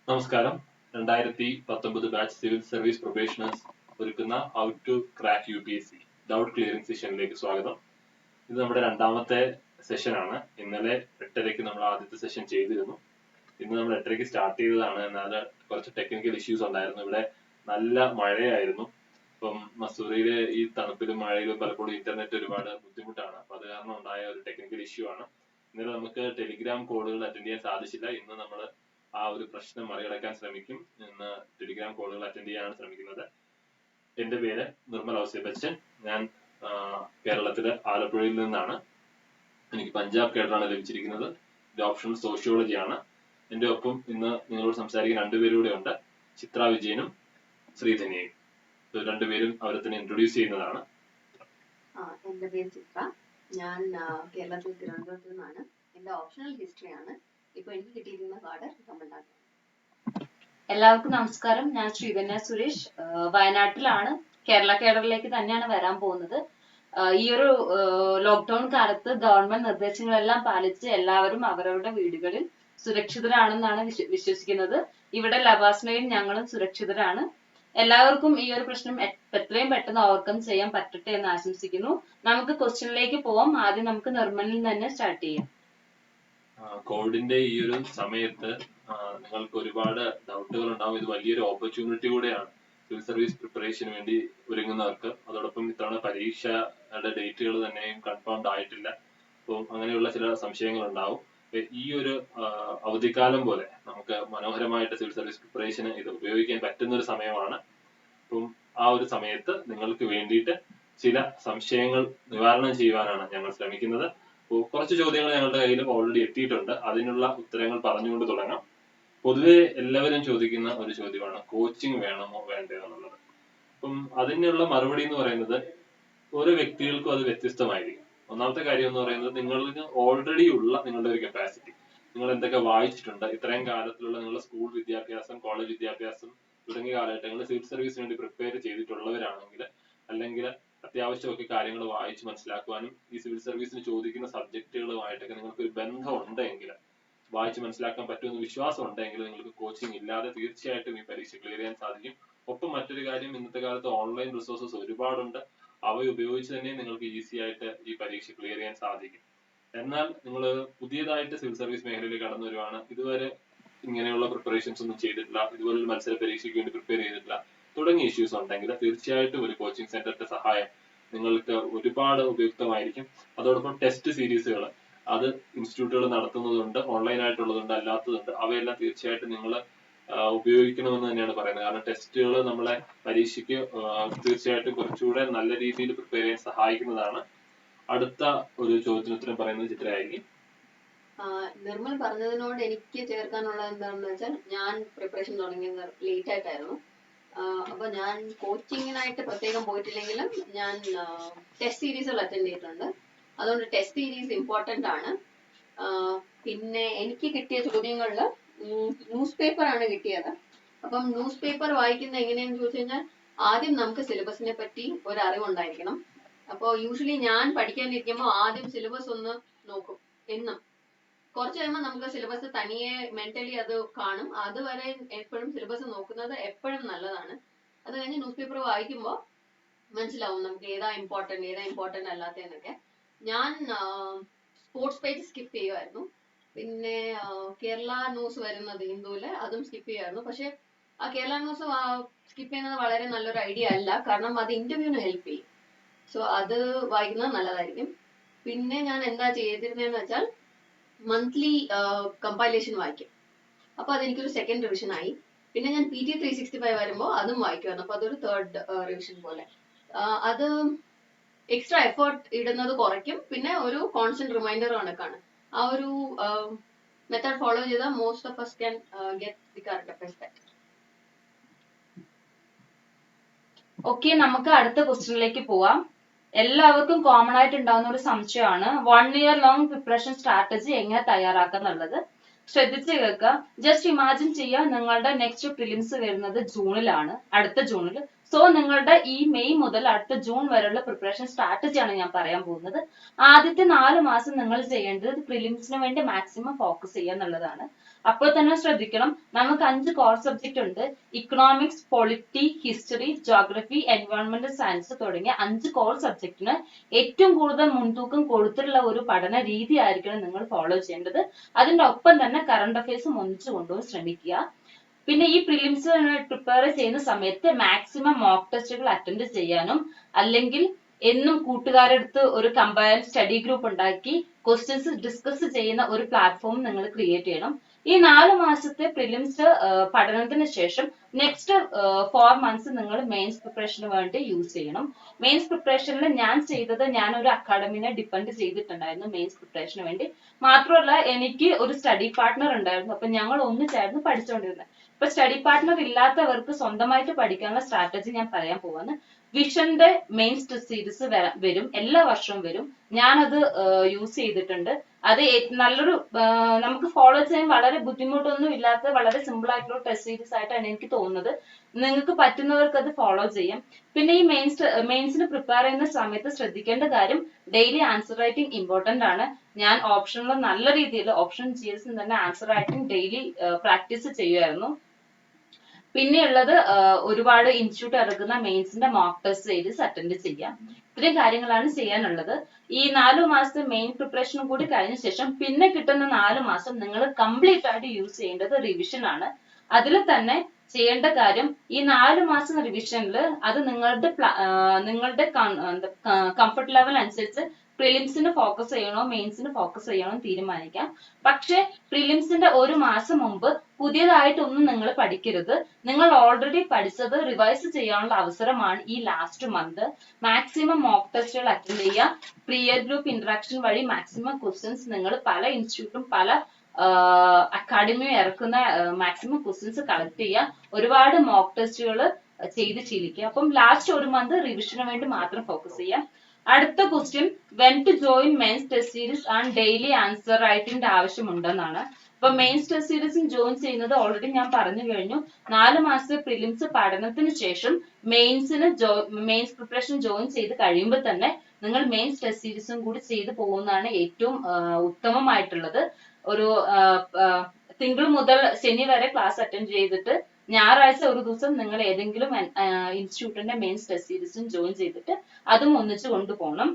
നമസ്കാരം. 2019 batch civil service probationers ഒരുക്കുന്ന how to crack UPSC doubt clearing സെഷനിലേക്ക് സ്വാഗതം. ഇത് നമ്മുടെ രണ്ടാമത്തെ സെഷനാണ്. ഇന്നലെ 8:30 നമ്മൾ ആദ്യത്തെ സെഷൻ ചെയ്തിരുന്നു. ഇന്ന് നമ്മൾ 8:30 സ്റ്റാർട്ട് ചെയ്തതാണ്. എന്നാൽ കുറച്ച് ടെക്നിക്കൽ ഇഷ്യൂസ് ഉണ്ടായിരുന്നു. ഇവിടെ നല്ല മഴയായിരുന്നു. ഇപ്പം മസൂറിയിലെ ഈ തണുപ്പിലും മഴയിലും പലപ്പോഴും ഇന്റർനെറ്റ് ഒരുപാട് ബുദ്ധിമുട്ടാണ്. അപ്പൊ അത് കാരണം ഉണ്ടായ ഒരു ടെക്നിക്കൽ ഇഷ്യൂ ആണ്. ഇന്നലെ നമുക്ക് ടെലിഗ്രാം കോളുകൾ അറ്റൻഡ് ചെയ്യാൻ സാധിച്ചില്ല. ഇന്ന് നമ്മൾ ആ ഒരു പ്രശ്നം മറികടക്കാൻ ശ്രമിക്കും. ഇന്ന് ടെലിഗ്രാം കോളുകൾ അറ്റൻഡ് ചെയ്യാനാണ് ശ്രമിക്കുന്നത്. എന്റെ പേര് നിർമ്മൽ ഔസേപ്പച്ചൻ. ഞാൻ കേരളത്തിലെ ആലപ്പുഴയിൽ നിന്നാണ്. എനിക്ക് പഞ്ചാബ് കേഡറാണ് ലഭിച്ചിരിക്കുന്നത്. ഇത് ഓപ്ഷൻ സോഷ്യോളജി ആണ്. എന്റെ ഒപ്പം ഇന്ന് നിങ്ങളോട് സംസാരിക്കാൻ രണ്ടുപേരൂടെ ഉണ്ട്. ചിത്ര വിജയനും ശ്രീധന്യയും. രണ്ടുപേരും അവരെ തന്നെ ഇൻട്രൊഡ്യൂസ് ചെയ്യുന്നതാണ്. എന്റെ പേര് ചിത്ര. ഞാൻ കേരളത്തിൽ തിരുവനന്തപുരത്ത് നിന്നാണ്. എന്റെ ഓപ്ഷണൽ ഹിസ്റ്ററി ആണ്. ഇപ്പൊ എനിക്ക് കിട്ടിയിരിക്കുന്ന കാർഡ് തമിഴ്നാട്ടിലാണ്. എല്ലാവർക്കും നമസ്കാരം. ഞാൻ ശ്രീധന്യ സുരേഷ്. വയനാട്ടിലാണ്. കേരള കേഡറിലേക്ക് തന്നെയാണ് വരാൻ പോകുന്നത്. ഈ ഒരു ലോക്ക്ഡൌൺ കാലത്ത് ഗവൺമെന്റ് നിർദ്ദേശങ്ങളെല്ലാം പാലിച്ച് എല്ലാവരും അവരവരുടെ വീടുകളിൽ സുരക്ഷിതരാണെന്നാണ് വിശ്വസിക്കുന്നത്. ഇവിടെ ലബാസ്മയും ഞങ്ങളും സുരക്ഷിതരാണ്. എല്ലാവർക്കും ഈ ഒരു പ്രശ്നം എത്രയും പെട്ടെന്ന് ഓവർകം ചെയ്യാൻ പറ്റട്ടെ എന്ന് ആശംസിക്കുന്നു. നമുക്ക് ക്വസ്റ്റ്യനിലേക്ക് പോവാം. ആദ്യം നമുക്ക് നിർമ്മലിൽ തന്നെ സ്റ്റാർട്ട് ചെയ്യാം. കോവിഡിന്റെ ഈ ഒരു സമയത്ത് നിങ്ങൾക്ക് ഒരുപാട് ഡൗട്ടുകൾ ഉണ്ടാവും. ഇത് വലിയൊരു ഓപ്പർച്യൂണിറ്റി കൂടെയാണ് സിവിൽ സർവീസ് പ്രിപ്പറേഷന് വേണ്ടി ഒരുങ്ങുന്നവർക്ക്. അതോടൊപ്പം ഇത്തവണ പരീക്ഷയുടെ ഡേറ്റുകൾ തന്നെയും കൺഫേംഡ് ആയിട്ടില്ല. അപ്പം അങ്ങനെയുള്ള ചില സംശയങ്ങൾ ഉണ്ടാവും. ഈ ഒരു അവധിക്കാലം പോലെ നമുക്ക് മനോഹരമായിട്ട് സിവിൽ സർവീസ് പ്രിപ്പറേഷന് ഇത് ഉപയോഗിക്കാൻ പറ്റുന്ന ഒരു സമയമാണ്. അപ്പം ആ ഒരു സമയത്ത് നിങ്ങൾക്ക് വേണ്ടിയിട്ട് ചില സംശയങ്ങൾ നിവാരണം ചെയ്യുവാനാണ് ഞങ്ങൾ ശ്രമിക്കുന്നത്. കുറച്ച് ചോദ്യങ്ങൾ ഞങ്ങളുടെ കയ്യിൽ ഓൾറെഡി എത്തിയിട്ടുണ്ട്. അതിനുള്ള ഉത്തരങ്ങൾ പറഞ്ഞുകൊണ്ട് തുടങ്ങാം. പൊതുവെ എല്ലാവരും ചോദിക്കുന്ന ഒരു ചോദ്യമാണ് കോച്ചിങ് വേണമോ വേണ്ടയോ എന്നുള്ളത്. അപ്പം അതിനുള്ള മറുപടി എന്ന് പറയുന്നത് ഓരോ വ്യക്തികൾക്കും അത് വ്യത്യസ്തമായിരിക്കും. ഒന്നാമത്തെ കാര്യം എന്ന് പറയുന്നത് നിങ്ങൾക്ക് ഓൾറെഡി ഉള്ള നിങ്ങളുടെ ഒരു കപ്പാസിറ്റി, നിങ്ങൾ എന്തൊക്കെ വായിച്ചിട്ടുണ്ട്, ഇത്രയും കാലത്തിലുള്ള നിങ്ങളുടെ സ്കൂൾ വിദ്യാഭ്യാസം, കോളേജ് വിദ്യാഭ്യാസം തുടങ്ങിയ കാലഘട്ടങ്ങളിൽ സിവിൽ സർവീസിന് വേണ്ടി പ്രിപ്പയർ ചെയ്തിട്ടുള്ളവരാണെങ്കിൽ, അല്ലെങ്കിൽ അത്യാവശ്യമൊക്കെ കാര്യങ്ങൾ വായിച്ച് മനസ്സിലാക്കുവാനും ഈ സിവിൽ സർവീസിന് ചോദിക്കുന്ന സബ്ജക്റ്റുകളുമായിട്ടൊക്കെ നിങ്ങൾക്ക് ഒരു ബന്ധം ഉണ്ടെങ്കിൽ, വായിച്ച് മനസ്സിലാക്കാൻ പറ്റുമെന്ന് വിശ്വാസം ഉണ്ടെങ്കിൽ നിങ്ങൾക്ക് കോച്ചിങ് ഇല്ലാതെ തീർച്ചയായിട്ടും ഈ പരീക്ഷ ക്ലിയർ ചെയ്യാൻ സാധിക്കും. ഒപ്പം മറ്റൊരു കാര്യം, ഇന്നത്തെ കാലത്ത് ഓൺലൈൻ റിസോഴ്സസ് ഒരുപാടുണ്ട്. അവ ഉപയോഗിച്ച് തന്നെ നിങ്ങൾക്ക് ഈസി ആയിട്ട് ഈ പരീക്ഷ ക്ലിയർ ചെയ്യാൻ സാധിക്കും. എന്നാൽ നിങ്ങൾ പുതിയതായിട്ട് സിവിൽ സർവീസ് മേഖലയിൽ കടന്നു വരുവാണ്, ഇതുവരെ ഇങ്ങനെയുള്ള പ്രിപ്പറേഷൻസ് ഒന്നും ചെയ്തിട്ടില്ല, ഇതുപോലൊരു മത്സര പരീക്ഷയ്ക്ക് വേണ്ടി പ്രിപ്പയർ ചെയ്തിട്ടില്ല തുടങ്ങിയ ഇഷ്യൂസ് ഉണ്ടെങ്കിൽ തീർച്ചയായിട്ടും ഒരു കോച്ചിങ് സെന്ററിന്റെ സഹായം നിങ്ങൾക്ക് ഒരുപാട് ഉപയുക്തമായിരിക്കും. അതോടൊപ്പം ടെസ്റ്റ് സീരീസുകൾ അത് ഇൻസ്റ്റിറ്റ്യൂട്ടുകൾ നടത്തുന്നതുണ്ട്, ഓൺലൈൻ ആയിട്ടുള്ളതുണ്ട്, അല്ലാത്തതുണ്ട്. അവയെല്ലാം തീർച്ചയായിട്ടും നിങ്ങൾ ഉപയോഗിക്കണമെന്ന് തന്നെയാണ് പറയുന്നത്. കാരണം ടെസ്റ്റുകൾ നമ്മളെ പരീക്ഷയ്ക്ക് തീർച്ചയായിട്ടും കുറച്ചുകൂടെ നല്ല രീതിയിൽ പ്രിപ്പയർ ചെയ്യാൻ സഹായിക്കുന്നതാണ്. അടുത്ത ഒരു ചോദ്യത്തിന് ഉത്തരം പറയുന്നത് ചിത്രയായിരിക്കും. നിർമ്മൽ പറഞ്ഞതിനോട് എനിക്ക് ചേർക്കാനുള്ളത് എന്താണെന്ന് വെച്ചാൽ, ഞാൻ പ്രിപ്പറേഷൻ തുടങ്ങിയത് ലേറ്റ് ആയിട്ടായിരുന്നു. അപ്പൊ ഞാൻ കോച്ചിങ്ങിനായിട്ട് പ്രത്യേകം പോയിട്ടില്ലെങ്കിലും ഞാൻ ടെസ്റ്റ് സീരീസുകൾ അറ്റൻഡ് ചെയ്തിട്ടുണ്ട്. അതുകൊണ്ട് ടെസ്റ്റ് സീരീസ് ഇമ്പോർട്ടന്റ് ആണ്. പിന്നെ എനിക്ക് കിട്ടിയ ചോദ്യങ്ങളില് ന്യൂസ് പേപ്പർ ആണ് കിട്ടിയത്. അപ്പം ന്യൂസ് പേപ്പർ വായിക്കുന്ന എങ്ങനെയാന്ന് ചോദിച്ചു കഴിഞ്ഞാൽ, ആദ്യം നമുക്ക് സിലബസിനെ പറ്റി ഒരു അറിവുണ്ടായിരിക്കണം. അപ്പോൾ യൂഷ്വലി ഞാൻ പഠിക്കാനിരിക്കുമ്പോൾ ആദ്യം സിലബസ് ഒന്ന് നോക്കും. എന്നും കുറച്ച് കഴിയുമ്പോൾ നമുക്ക് സിലബസ് തനിയെ മെന്റലി അത് കാണും. അതുവരെ എപ്പോഴും സിലബസ് നോക്കുന്നത് എപ്പോഴും നല്ലതാണ്. അത് കഴിഞ്ഞ് ന്യൂസ് പേപ്പർ വായിക്കുമ്പോൾ മനസ്സിലാവും നമുക്ക് ഏതാ ഇമ്പോർട്ടന്റ് അല്ലാത്തതെന്നൊക്കെ. ഞാൻ സ്പോർട്സ് പേജ് സ്കിപ്പ് ചെയ്യുമായിരുന്നു. പിന്നെ കേരള ന്യൂസ് വരുന്നത് ഹിന്ദുവില്, അതും സ്കിപ്പ് ചെയ്യുമായിരുന്നു. പക്ഷെ ആ കേരള ന്യൂസ് സ്കിപ്പ് ചെയ്യുന്നത് വളരെ നല്ലൊരു ഐഡിയ അല്ല. കാരണം അത് ഇന്റർവ്യൂവിന് ഹെൽപ്പ് ചെയ്യും. സോ അത് വായിക്കുന്നത് നല്ലതായിരിക്കും. പിന്നെ ഞാൻ എന്താ ചെയ്തിരുന്നതെന്ന് വെച്ചാൽ, മന്ത്ലി കമ്പൈലേഷൻ വായിക്കും. അപ്പൊ അതെനിക്കൊരു സെക്കൻഡ് റിവിഷൻ ആയി. പിന്നെ ഞാൻ PT 365 വരുമ്പോൾ അതും വായിക്കുമായിരുന്നു. അപ്പൊ അതൊരു തേർഡ് റിവിഷൻ പോലെ. അത് എക്സ്ട്രാ എഫേർട്ട് ഇടുന്നത് കുറയ്ക്കും. പിന്നെ ഒരു കോൺസ്റ്റന്റ് റിമൈൻഡർ കണക്കാണ്. ആ ഒരു മെത്തേഡ് ഫോളോ ചെയ്താൽ most of us can get the current affairs better. Okay, നമുക്ക് അടുത്ത ക്വസ്റ്റ്യനിലേക്ക് പോവാം. എല്ലാവർക്കും കോമൺ ആയിട്ട് ഉണ്ടാകുന്ന ഒരു സംശയമാണ് 1 year ലോങ് പ്രിപ്പറേഷൻ സ്ട്രാറ്റജി എങ്ങനെ തയ്യാറാക്കുക എന്നുള്ളത്. ശ്രദ്ധിച്ച് കേൾക്കുക. ജസ്റ്റ് ഇമാജിൻ ചെയ്യുക, നിങ്ങളുടെ നെക്സ്റ്റ് പ്രിലിംസ് വരുന്നത് ജൂണിലാണ്, അടുത്ത ജൂണിൽ. സോ നിങ്ങളുടെ ഈ മെയ് മുതൽ അടുത്ത ജൂൺ വരെയുള്ള പ്രിപ്പറേഷൻ സ്ട്രാറ്റജിയാണ് ഞാൻ പറയാൻ പോകുന്നത്. ആദ്യത്തെ 4 മാസം നിങ്ങൾ ചെയ്യേണ്ടത് പ്രിലിംസിന് വേണ്ടി മാക്സിമം ഫോക്കസ് ചെയ്യുക എന്നുള്ളതാണ്. അപ്പോൾ തന്നെ ശ്രദ്ധിക്കണം, നമുക്ക് 5 കോർ സബ്ജക്റ്റ് ഉണ്ട്. ഇക്കണോമിക്സ്, പൊളിറ്റി, ഹിസ്റ്ററി, ജോഗ്രഫി, എൻവയോൺമെന്റൽ സയൻസ് തുടങ്ങിയ 5 കോർ സബ്ജക്റ്റിന് ഏറ്റവും കൂടുതൽ മുൻതൂക്കം കൊടുത്തിട്ടുള്ള ഒരു പഠന രീതി ആയിരിക്കണം നിങ്ങൾ ഫോളോ ചെയ്യേണ്ടത്. അതിന്റെ ഒപ്പം തന്നെ കറണ്ട് അഫയേഴ്സും ഒന്നിച്ചു കൊണ്ടുപോകാൻ ശ്രമിക്കുക. പിന്നെ ഈ പ്രിലിംസ് പ്രിപ്പയർ ചെയ്യുന്ന സമയത്ത് മാക്സിമം മോക്ക് ടെസ്റ്റുകൾ അറ്റൻഡ് ചെയ്യാനും, അല്ലെങ്കിൽ എന്നും കൂട്ടുകാരെടുത്ത് ഒരു കമ്പൈൻഡ് സ്റ്റഡി ഗ്രൂപ്പ് ഉണ്ടാക്കി ക്വസ്റ്റ്യൻസ് ഡിസ്കസ് ചെയ്യുന്ന ഒരു പ്ലാറ്റ്ഫോം നിങ്ങൾ ക്രിയേറ്റ് ചെയ്യണം. ഈ 4 മാസത്തെ പ്രിലിംസ് പഠനത്തിന് ശേഷം നെക്സ്റ്റ് 4 മന്ത്സ് നിങ്ങൾ മെയിൻസ് പ്രിപ്പറേഷന് വേണ്ടി യൂസ് ചെയ്യണം. മെയിൻസ് പ്രിപ്പറേഷനിൽ ഞാൻ ചെയ്തത്, ഞാൻ ഒരു അക്കാഡമിനെ ഡിപ്പെൻഡ് ചെയ്തിട്ടുണ്ടായിരുന്നു മെയിൻസ് പ്രിപ്പറേഷന് വേണ്ടി. മാത്രമല്ല എനിക്ക് ഒരു സ്റ്റഡി പാർട്ട്ണർ ഉണ്ടായിരുന്നു. അപ്പൊ ഞങ്ങൾ ഒന്നിച്ചായിരുന്നു പഠിച്ചുകൊണ്ടിരുന്നത്. ഇപ്പൊ സ്റ്റഡി പാർട്ട്ണർ ഇല്ലാത്തവർക്ക് സ്വന്തമായിട്ട് പഠിക്കാനുള്ള സ്ട്രാറ്റജി ഞാൻ പറയാൻ പോവാണ്. വിഷന്റെ മെയിൻസ് ടെസ്റ്റ് സീരീസ് വരും, എല്ലാ വർഷവും വരും. ഞാനത് യൂസ് ചെയ്തിട്ടുണ്ട്. അത് നല്ലൊരു നമുക്ക് ഫോളോ ചെയ്യാൻ വളരെ ബുദ്ധിമുട്ടൊന്നും ഇല്ലാത്ത വളരെ സിമ്പിൾ ആയിട്ടുള്ള ടെസ്റ്റ് സീരീസ് ആയിട്ടാണ് എനിക്ക് തോന്നുന്നത്. നിങ്ങൾക്ക് പറ്റുന്നവർക്ക് അത് ഫോളോ ചെയ്യാം. പിന്നെ ഈ മെയിൻസിന് പ്രിപ്പയർ ചെയ്യുന്ന സമയത്ത് ശ്രദ്ധിക്കേണ്ട കാര്യം, ഡെയിലി ആൻസർ റൈറ്റിംഗ് ഇമ്പോർട്ടന്റ് ആണ്. ഞാൻ ഓപ്ഷനിൽ നല്ല രീതിയിൽ ഓപ്ഷൻ ജിഎസ് തന്നെ ആൻസർ റൈറ്റിംഗ് ഡെയിലി പ്രാക്ടീസ് ചെയ്യുമായിരുന്നു. പിന്നെയുള്ളത് ഒരുപാട് ഇൻസ്റ്റിറ്റ്യൂട്ട് ഇറക്കുന്ന മെയിൻസിന്റെ മോക്ക് ടെസ്റ്റ് സീരീസ് അറ്റൻഡ് ചെയ്യാം. ഇത്രയും കാര്യങ്ങളാണ് ചെയ്യാനുള്ളത്. ഈ 4 മാസത്തെ മെയിൻ പ്രിപ്പറേഷനും കൂടി കഴിഞ്ഞ ശേഷം പിന്നെ കിട്ടുന്ന 4 മാസം നിങ്ങൾ കംപ്ലീറ്റ് ആയിട്ട് യൂസ് ചെയ്യേണ്ടത് റിവിഷൻ ആണ്. അതിൽ തന്നെ ചെയ്യേണ്ട കാര്യം, ഈ 4 മാസം റിവിഷനിൽ അത് നിങ്ങളുടെ കംഫർട്ട് ലെവൽ അനുസരിച്ച് പ്രിലിംസിന് ഫോക്കസ് ചെയ്യണോ മെയിൻസിന് ഫോക്കസ് ചെയ്യണോ തീരുമാനിക്കാം. പക്ഷെ പ്രിലിംസിന്റെ 1 മാസം മുമ്പ് പുതിയതായിട്ടൊന്നും നിങ്ങൾ പഠിക്കരുത്. നിങ്ങൾ ഓൾറെഡി പഠിച്ചത് റിവൈസ് ചെയ്യാനുള്ള അവസരമാണ് ഈ ലാസ്റ്റ് മന്ത്. മാക്സിമം മോക്ക് ടെസ്റ്റുകൾ അറ്റൻഡ് ചെയ്യുക. പ്രിയർ ഗ്രൂപ്പ് ഇന്ററാക്ഷൻ വഴി മാക്സിമം ക്വസ്റ്റ്യൻസ് നിങ്ങൾ പല ഇൻസ്റ്റിറ്റ്യൂട്ടും പല അക്കാഡമിയും ഇറക്കുന്ന മാക്സിമം ക്വസ്റ്റ്യൻസ് കളക്ട് ചെയ്യുക. ഒരുപാട് മോക്ക് ടെസ്റ്റുകൾ ചെയ്ത് ശീലിക്കുക. അപ്പം ലാസ്റ്റ് 1 മന്ത് റിവിഷന് വേണ്ടി മാത്രം ഫോക്കസ് ചെയ്യാം. അടുത്ത question, when to join mains test series and daily answer റൈറ്റിംഗിന്റെ ആവശ്യമുണ്ടെന്നാണ്. അപ്പൊ മെയിൻസ് ടെസ്റ്റ് സീരീസും ജോയിൻ ചെയ്യുന്നത് ഓൾറെഡി ഞാൻ പറഞ്ഞു കഴിഞ്ഞു. 4 മാസത്തെ പ്രിലിംസ് പഠനത്തിന് ശേഷം മെയിൻസ് പ്രിപ്പറേഷൻ ജോയിൻ ചെയ്ത് കഴിയുമ്പോൾ തന്നെ നിങ്ങൾ മെയിൻസ് ടെസ്റ്റ് സീരീസും കൂടി ചെയ്ത് പോകുന്നതാണ് ഏറ്റവും ഉത്തമമായിട്ടുള്ളത്. ഒരു തിങ്കൾ മുതൽ ശനി വരെ ക്ലാസ് അറ്റൻഡ് ചെയ്തിട്ട് ഞായറാഴ്ച ഒരു ദിവസം നിങ്ങൾ ഏതെങ്കിലും ഇൻസ്റ്റിറ്റ്യൂട്ടിന്റെ മെയിൻസ് ടെസ്റ്റ് സീരീസും ജോയിൻ ചെയ്തിട്ട് അതും ഒന്നിച്ച് കൊണ്ടുപോകണം.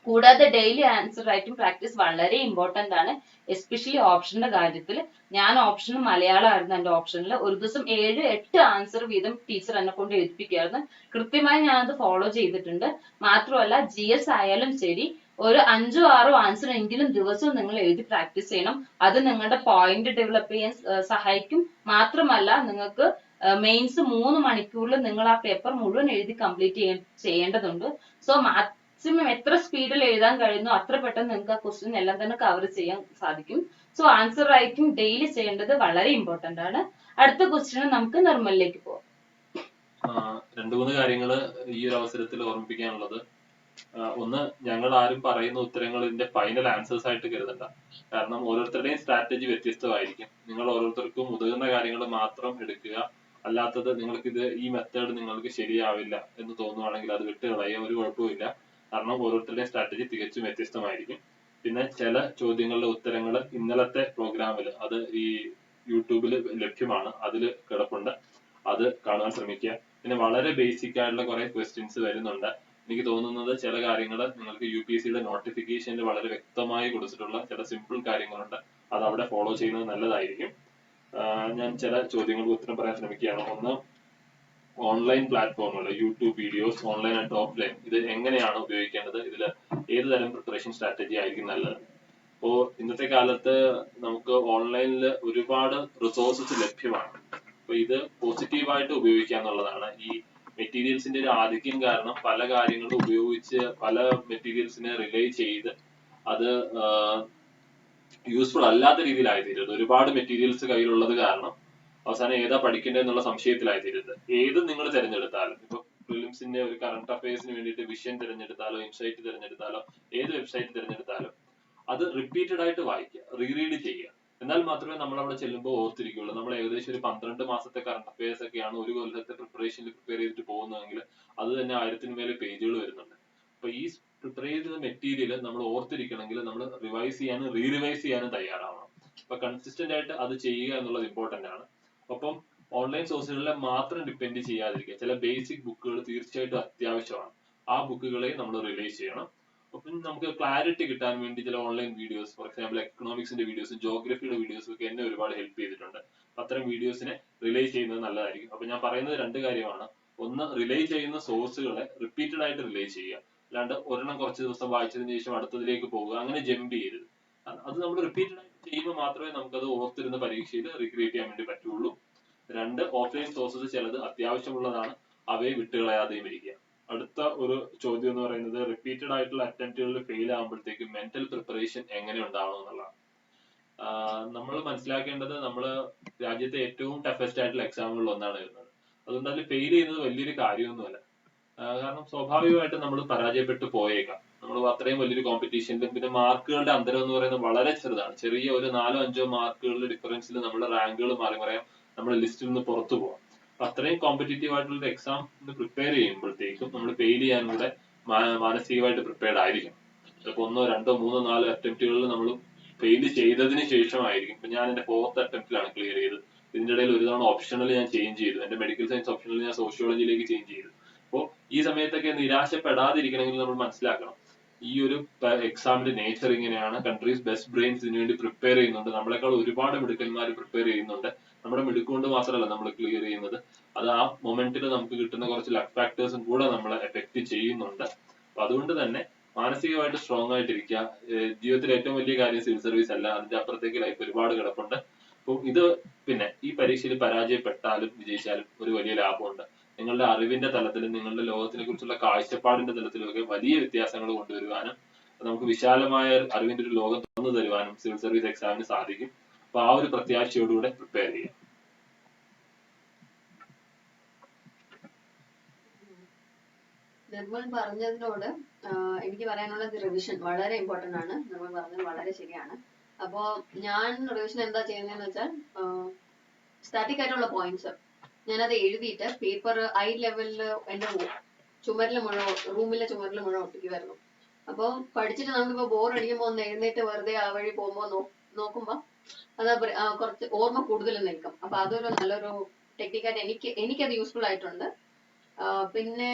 കൂടാതെ ഡെയിലി ആൻസർ റൈറ്റിംഗ് പ്രാക്ടീസ് വളരെ ഇമ്പോർട്ടന്റ് ആണ്, എസ്പെഷ്യലി ഓപ്ഷന്റെ കാര്യത്തിൽ. ഞാൻ ഓപ്ഷന് മലയാളമായിരുന്നു എന്റെ ഓപ്ഷനിൽ. ഒരു ദിവസം 7-8 ആൻസർ വീതം ടീച്ചർ എന്നെ കൊണ്ട് എഴുതിപ്പിക്കുമായിരുന്നു. കൃത്യമായി ഞാൻ അത് ഫോളോ ചെയ്തിട്ടുണ്ട്. മാത്രമല്ല GS ആയാലും ശരി, ഒരു 5-6 ആൻസർ എങ്കിലും ദിവസവും നിങ്ങൾ എഴുതി പ്രാക്ടീസ് ചെയ്യണം. അത് നിങ്ങളുടെ പോയിന്റ് ഡെവലപ്പ് ചെയ്യാൻ സഹായിക്കും. മാത്രമല്ല നിങ്ങൾക്ക് മെയിൻസ് 3 മണിക്കൂറിൽ നിങ്ങൾ ആ പേപ്പർ മുഴുവൻ എഴുതി കംപ്ലീറ്റ് ചെയ്യേണ്ടതുണ്ട്. സോ മാക്സിമം എത്ര സ്പീഡിൽ എഴുതാൻ കഴിയുന്നു അത്ര പെട്ടെന്ന് നിങ്ങൾക്ക് ആ ക്വസ്റ്റ്യൻ എല്ലാം തന്നെ കവർ ചെയ്യാൻ സാധിക്കും. സോ ആൻസർ റൈറ്റിംഗ് ഡെയിലി ചെയ്യേണ്ടത് വളരെ ഇമ്പോർട്ടന്റ് ആണ്. അടുത്ത ക്വസ്റ്റ്യൻ നമുക്ക് നിർമ്മലിലേക്ക് പോകാം. 2-3 കാര്യങ്ങൾ ഈ ഒരു അവസരത്തിൽ ഓർമ്മിപ്പിക്കാനുള്ളത്. ഒന്ന്, ഞങ്ങൾ ആരും പറയുന്ന ഉത്തരങ്ങൾ ഇതിന്റെ ഫൈനൽ ആൻസേഴ്സ് ആയിട്ട് കരുതണ്ട. കാരണം ഓരോരുത്തരുടെയും സ്ട്രാറ്റജി വ്യത്യസ്തമായിരിക്കും. നിങ്ങൾ ഓരോരുത്തർക്കും ഉതകുന്ന കാര്യങ്ങൾ മാത്രം എടുക്കുക. അല്ലാത്തത് നിങ്ങൾക്കിത് ഈ മെത്തേഡ് നിങ്ങൾക്ക് ശരിയാവില്ല എന്ന് തോന്നുവാണെങ്കിൽ അത് വിട്ട് കളയുക, ഒരു കുഴപ്പമില്ല. കാരണം ഓരോരുത്തരുടെയും സ്ട്രാറ്റജി തികച്ചും വ്യത്യസ്തമായിരിക്കും. പിന്നെ ചില ചോദ്യങ്ങളുടെ ഉത്തരങ്ങൾ ഇന്നലത്തെ പ്രോഗ്രാമിൽ, അത് ഈ യൂട്യൂബിൽ ലഭ്യമാണ്, അതിൽ കിടപ്പുണ്ട്, അത് കാണാൻ ശ്രമിക്കുക. പിന്നെ വളരെ ബേസിക് ആയിട്ടുള്ള കുറെ ക്വസ്റ്റ്യൻസ് വരുന്നുണ്ട്. എനിക്ക് തോന്നുന്നത് ചില കാര്യങ്ങൾ നിങ്ങൾക്ക് UPSCയുടെ നോട്ടിഫിക്കേഷനിൽ വളരെ വ്യക്തമായി കൊടുത്തിട്ടുള്ള ചില സിമ്പിൾ കാര്യങ്ങളുണ്ട്, അത് അവിടെ ഫോളോ ചെയ്യുന്നത് നല്ലതായിരിക്കും. ഞാൻ ചില ചോദ്യങ്ങൾക്ക് ഉത്തരം പറയാൻ ശ്രമിക്കുകയാണ്. ഒന്ന്, ഓൺലൈൻ പ്ലാറ്റ്ഫോമുകൾ, YouTube videos, online and offline, ഇത് എങ്ങനെയാണ് ഉപയോഗിക്കേണ്ടത്? ഇതിൽ ഏത് തരം പ്രിപ്പറേഷൻ സ്ട്രാറ്റജി ആയിരിക്കും നല്ലത്? അപ്പോ ഇന്നത്തെ കാലത്ത് നമുക്ക് ഓൺലൈനിൽ ഒരുപാട് റിസോഴ്സസ് ലഭ്യമാണ്. അപ്പൊ ഇത് പോസിറ്റീവായിട്ട് ഉപയോഗിക്കുക എന്നുള്ളതാണ്. ഈ മെറ്റീരിയൽസിന്റെ ഒരു ആധിക്യം കാരണം പല കാര്യങ്ങളും ഉപയോഗിച്ച് പല മെറ്റീരിയൽസിനെ റിലേ ചെയ്ത് അത് യൂസ്ഫുൾ അല്ലാത്ത രീതിയിലായിത്തീരുന്നത്. ഒരുപാട് മെറ്റീരിയൽസ് കയ്യിലുള്ളത് കാരണം അവസാനം ഏതാ പഠിക്കേണ്ടത് എന്നുള്ള സംശയത്തിലായിത്തീരുന്നത്. ഏത് നിങ്ങൾ തിരഞ്ഞെടുത്താലും, ഇപ്പൊ പ്രിലിംസിന്റെ ഒരു കറണ്ട് അഫയേഴ്സിന് വേണ്ടിയിട്ട് വിഷൻ തിരഞ്ഞെടുത്താലോ ഇൻസൈറ്റ് തിരഞ്ഞെടുത്താലോ ഏത് വെബ്സൈറ്റ് തിരഞ്ഞെടുത്താലും അത് റിപ്പീറ്റഡ് ആയിട്ട് വായിക്കുക, റീറീഡ് ചെയ്യുക. എന്നാൽ മാത്രമേ നമ്മൾ അവിടെ ചെല്ലുമ്പോൾ ഓർത്തിരിക്കുകയുള്ളൂ. നമ്മൾ ഏകദേശം ഒരു 12 മാസത്തെ കറണ്ട് അഫയേഴ്സ് ഒക്കെയാണ് ഒരു കൊല്ലത്തെ പ്രിപ്പറേഷനിൽ പ്രിപ്പയർ ചെയ്തിട്ട് പോകുന്നതെങ്കിൽ അത് തന്നെ 1000 മേലെ പേജുകൾ വരുന്നുണ്ട്. അപ്പൊ ഈ പ്രിപ്പയർ ചെയ്ത മെറ്റീരിയൽ നമ്മൾ ഓർത്തിരിക്കണമെങ്കിൽ നമ്മൾ റിവൈസ് ചെയ്യാനും റിവൈസ് ചെയ്യാനും തയ്യാറാവണം. അപ്പൊ കൺസിസ്റ്റന്റ് ആയിട്ട് അത് ചെയ്യുക എന്നുള്ളത് ഇമ്പോർട്ടന്റ് ആണ്. ഒപ്പം ഓൺലൈൻ സോഴ്സുകളിലെ മാത്രം ഡിപ്പെൻഡ് ചെയ്യാതിരിക്കുക. ചില ബേസിക് ബുക്കുകൾ തീർച്ചയായിട്ടും അത്യാവശ്യമാണ്. ആ ബുക്കുകളെ നമ്മൾ റിലൈസ് ചെയ്യണം. അപ്പം നമുക്ക് ക്ലാരിറ്റി കിട്ടാൻ വേണ്ടി ചില ഓൺലൈൻ വീഡിയോസ്, ഫോർ എക്സാമ്പിൾ എക്കണോമിക്സിന്റെ വീഡിയോസും ജോഗ്രഫിയുടെ വീഡിയോസും ഒക്കെ എന്നെ ഒരുപാട് ഹെൽപ്പ് ചെയ്തിട്ടുണ്ട്. അത്തരം വീഡിയോസിനെ റിലൈ ചെയ്യുന്നത് നല്ലതായിരിക്കും. അപ്പൊ ഞാൻ പറയുന്നത് 2 കാര്യമാണ്. ഒന്ന്, റിലൈ ചെയ്യുന്ന സോഴ്സുകളെ റിപ്പീറ്റഡ് ആയിട്ട് റിലൈ ചെയ്യുക. അല്ലാണ്ട് ഒരെണ്ണം കുറച്ച് ദിവസം വായിച്ചതിന് ശേഷം അടുത്തതിലേക്ക് പോവുക, അങ്ങനെ ജമ്പ് ചെയ്യരുത്. അത് നമ്മൾ റിപ്പീറ്റഡ് ആയിട്ട് ചെയ്യുമ്പോൾ മാത്രമേ നമുക്കത് ഓർത്തിരുന്ന പരീക്ഷയിൽ റീക്രിയേറ്റ് ചെയ്യാൻ വേണ്ടി പറ്റുള്ളൂ. 2, ഓഫ്ലൈൻ സോഴ്സസ് ചിലത് അത്യാവശ്യമുള്ളതാണ്, അവയെ വിട്ടുകളയാതെയും ഇരിക്കുക. അടുത്ത ഒരു ചോദ്യം എന്ന് പറയുന്നത് റിപ്പീറ്റഡ് ആയിട്ടുള്ള അറ്റംപ്റ്റുകളിൽ ഫെയിൽ ആകുമ്പോഴത്തേക്കും മെന്റൽ പ്രിപ്പറേഷൻ എങ്ങനെ ഉണ്ടാവണം എന്നുള്ളതാണ്. നമ്മൾ മനസ്സിലാക്കേണ്ടത് നമ്മൾ രാജ്യത്തെ ഏറ്റവും ടഫസ്റ്റ് ആയിട്ടുള്ള എക്സാമുകളിൽ ഒന്നാണ് വരുന്നത്. അതുകൊണ്ട് അതിൽ ഫെയിൽ ചെയ്യുന്നത് വലിയൊരു കാര്യമൊന്നുമല്ല. കാരണം സ്വാഭാവികമായിട്ടും നമ്മൾ പരാജയപ്പെട്ടു പോയേക്കാം. നമ്മൾ അത്രയും വലിയൊരു കോമ്പറ്റീഷനിലും പിന്നെ മാർക്കുകളുടെ അന്തരം എന്ന് പറയുന്നത് വളരെ ചെറുതാണ്. ചെറിയ ഒരു 4-5 മാർക്കുകളുടെ ഡിഫറൻസിൽ നമ്മുടെ റാങ്കുകൾ മാറി പറയാം, നമ്മുടെ ലിസ്റ്റിൽ നിന്ന് പുറത്തു പോകാം. അത്രയും കോമ്പറ്റീറ്റീവ് ആയിട്ടുള്ള എക്സാമിന് പ്രിപ്പയർ ചെയ്യുമ്പോഴത്തേക്കും നമ്മൾ ഫെയിൽ ചെയ്യാനുള്ള മാനസികമായിട്ട് പ്രിപ്പയർഡ് ആയിരിക്കും. ചിലപ്പോൾ 1, 2, 3, 4 അറ്റംപ്റ്റുകളിൽ നമ്മൾ ഫെയിൽ ചെയ്തതിന് ശേഷമായിരിക്കും. ഇപ്പൊ ഞാൻ എന്റെ 4th അറ്റംപ്റ്റിലാണ് ക്ലിയർ ചെയ്തത്. ഇതിന്റെ ഇടയിൽ ഒരു തവണ ഓപ്ഷണൽ ഞാൻ ചേഞ്ച് ചെയ്തു. എന്റെ മെഡിക്കൽ സയൻസ് ഓപ്ഷണൽ ഞാൻ സോഷ്യോളജിയിലേക്ക് ചേഞ്ച് ചെയ്തു. അപ്പോൾ ഈ സമയത്തൊക്കെ നിരാശപ്പെടാതിരിക്കണമെങ്കിൽ നമ്മൾ മനസ്സിലാക്കണം, ഈ ഒരു എക്സാമിന്റെ നേച്ചർ ഇങ്ങനെയാണ്. കൺട്രീസ് ബെസ്റ്റ് ബ്രെയിൻസ് ഇതിനു വേണ്ടി പ്രിപ്പയർ ചെയ്യുന്നുണ്ട്. നമ്മളെക്കാൾ ഒരുപാട് മിടുക്കന്മാർ പ്രിപ്പയർ ചെയ്യുന്നുണ്ട്. നമ്മുടെ മിടുക്കൊണ്ട് മാത്രമല്ല നമ്മൾ ക്ലിയർ ചെയ്യുന്നത്, അത് ആ മൊമെന്റിൽ നമുക്ക് കിട്ടുന്ന കുറച്ച് ലക്ക് ഫാക്ടേഴ്സും കൂടെ നമ്മളെ എഫക്ട് ചെയ്യുന്നുണ്ട്. അപ്പൊ അതുകൊണ്ട് തന്നെ മാനസികമായിട്ട് സ്ട്രോങ് ആയിട്ടിരിക്കുക. ജീവിതത്തിലെ ഏറ്റവും വലിയ കാര്യം സിവിൽ സർവീസ് അല്ല, അതിന്റെ അപ്പുറത്തേക്ക് ലൈഫ് ഒരുപാട് കിടപ്പുണ്ട്. അപ്പോൾ ഇത് പിന്നെ ഈ പരീക്ഷയിൽ പരാജയപ്പെട്ടാലും വിജയിച്ചാലും ഒരു വലിയ ലാഭമുണ്ട്. നിങ്ങളുടെ അറിവിന്റെ തലത്തിലും നിങ്ങളുടെ ലോകത്തിനെ കുറിച്ചുള്ള കാഴ്ചപ്പാടിന്റെ തലത്തിലും ഒക്കെ വലിയ വ്യത്യാസങ്ങൾ കൊണ്ടുവരുവാനും നമുക്ക് വിശാലമായ അറിവിന്റെ ഒരു ലോകം തുറന്നു തരുവാനും സിവിൽ സർവീസ് എക്സാമിന് സാധിക്കും. അപ്പൊ ആ ഒരു പ്രത്യാശയോടുകൂടെ പ്രിപ്പയർ ചെയ്യാം. നിർമ്മൽ പറഞ്ഞതിനോട് എനിക്ക് പറയാനുള്ളത് റിവിഷൻ വളരെ ഇമ്പോർട്ടന്റ് ആണ്. നിർമ്മൽ പറഞ്ഞത് വളരെ ശരിയാണ്. അപ്പോ ഞാൻ റിവിഷൻ എന്താ ചെയ്യുന്നതെന്ന് വെച്ചാൽ സ്റ്റാറ്റിക് ആയിട്ടുള്ള പോയിന്റ്സ് ഞാനത് എഴുതിയിട്ട് പേപ്പർ ഐ ലെവലിൽ എന്റെ ചുമരിൽ മുഴുവൻ, റൂമിലെ ചുമരിൽ മുഴുവൻ ഒട്ടിക്കുമായിരുന്നു. അപ്പൊ പഠിച്ചിട്ട് നമുക്കിപ്പോ ബോർ അടിക്കുമ്പോൾ ഒന്ന് എഴുന്നേറ്റ് വെറുതെ ആ വഴി പോകുമ്പോ നോക്കുമ്പോ അത് കുറച്ച് ഓർമ്മ കൂടുതൽ നിൽക്കും. അപ്പൊ അതൊരു നല്ലൊരു ടെക്നിക്കായിട്ട് എനിക്കത് യൂസ്ഫുൾ ആയിട്ടുണ്ട്. പിന്നെ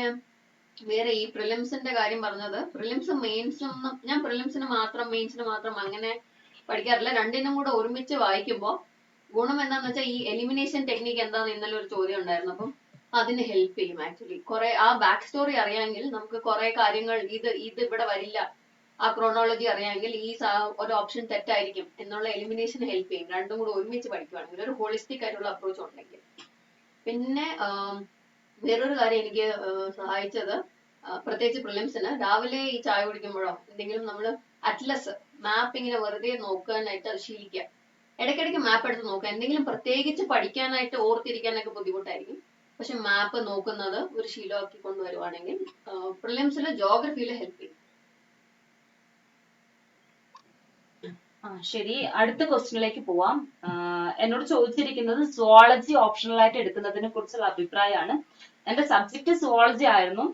വേറെ ഈ പ്രിലിംസിന്റെ കാര്യം പറഞ്ഞത്, പ്രിലിംസും മെയിൻസും ഞാൻ പ്രിലിംസിന് മാത്രം മെയിൻസിന് മാത്രം അങ്ങനെ പഠിക്കാറില്ല. രണ്ടിനും കൂടെ ഒരുമിച്ച് വായിക്കുമ്പോ ഗുണം എന്താന്ന് വെച്ചാൽ ഈ എലിമിനേഷൻ ടെക്നിക്ക് എന്താന്ന് ഇന്നലെ ഒരു ചോദ്യം ഉണ്ടായിരുന്നു. അപ്പം അതിന് ഹെൽപ്പ് ചെയ്യും. ആക്ച്വലി കുറെ ആ ബാക്ക് സ്റ്റോറി അറിയാമെങ്കിൽ നമുക്ക് കുറെ കാര്യങ്ങൾ ഇത് ഇവിടെ വരില്ല, ആ ക്രോണോളജി അറിയാമെങ്കിൽ ഈ ഒരു ഓപ്ഷൻ തെറ്റായിരിക്കും എന്നുള്ള എലിമിനേഷൻ ഹെൽപ്പ് ചെയ്യും. രണ്ടും കൂടെ ഒരുമിച്ച് പഠിക്കുവാണെങ്കിൽ ഒരു ഹോളിസ്റ്റിക് ആയിട്ടുള്ള അപ്രോച്ച് ഉണ്ടെങ്കിൽ. പിന്നെ വേറൊരു കാര്യം എനിക്ക് സഹായിച്ചത്, പ്രത്യേകിച്ച് പ്രിലിംസിന് രാവിലെ ഈ ചായ കുടിക്കുമ്പോഴോ എന്തെങ്കിലും നമ്മൾ അറ്റ്ലസ് മാപ്പ് ഇങ്ങനെ വെറുതെ നോക്കാനായിട്ട് ശീലിക്കുക. ഇടയ്ക്കിടയ്ക്ക് മാപ്പ് എടുത്ത് നോക്കുക. എന്തെങ്കിലും പ്രത്യേകിച്ച് പഠിക്കാനായിട്ട് ഓർത്തിരിക്കാനൊക്കെ ബുദ്ധിമുട്ടായിരിക്കും, പക്ഷെ മാപ്പ് നോക്കുന്നത് ഒരു ശീലമാക്കി കൊണ്ടുവരുവാണെങ്കിൽ പ്രിലിംസിൽ ജോഗ്രഫിയിൽ ഹെൽപ്പ് ചെയ്യും. ശരി, അടുത്ത ക്വസ്റ്റ്യനിലേക്ക് പോവാം. എന്നോട് ചോദിച്ചിരിക്കുന്നത് സുവോളജി ഓപ്ഷണൽ ആയിട്ട് എടുക്കുന്നതിനെ കുറിച്ചുള്ള അഭിപ്രായമാണ്. എന്റെ സബ്ജക്ട് സുവോളജി ആയിരുന്നു.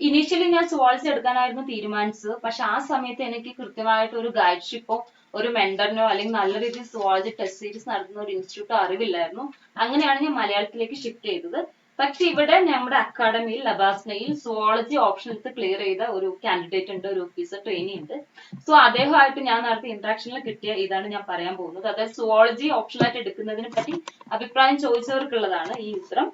ഇനീഷ്യലി ഞാൻ സുവോളജി എടുക്കാനായിരുന്നു തീരുമാനിച്ചത്. പക്ഷെ ആ സമയത്ത് എനിക്ക് കൃത്യമായിട്ട് ഒരു ഗൈഡ്ഷിപ്പോ ഒരു മെന്ററിനോ അല്ലെങ്കിൽ നല്ല രീതിയിൽ സുവോളജി ടെസ്റ്റ് സീരീസ് നടത്തുന്ന ഒരു ഇൻസ്റ്റിറ്റ്യൂട്ടോ അറിവില്ലായിരുന്നു. അങ്ങനെയാണ് ഞാൻ മലയാളത്തിലേക്ക് ഷിഫ്റ്റ് ചെയ്തത്. പക്ഷെ ഇവിടെ നമ്മുടെ അക്കാഡമിയിൽ ലബാസ്നയിൽ സുവോളജി ഓപ്ഷൻ എടുത്ത് ക്ലിയർ ചെയ്ത ഒരു കാൻഡിഡേറ്റ് ഉണ്ട്, ഒരു ഓഫീസർ ട്രെയിനി ഉണ്ട്. സോ അദ്ദേഹമായിട്ട് ഞാൻ നടത്തിയ ഇന്ററാക്ഷനിൽ കിട്ടിയ ഇതാണ് ഞാൻ പറയാൻ പോകുന്നത്. അതായത് സുവോളജി ഓപ്ഷനായിട്ട് എടുക്കുന്നതിനെ പറ്റി അഭിപ്രായം ചോദിച്ചവർക്കുള്ളതാണ് ഈ ഉത്തരം.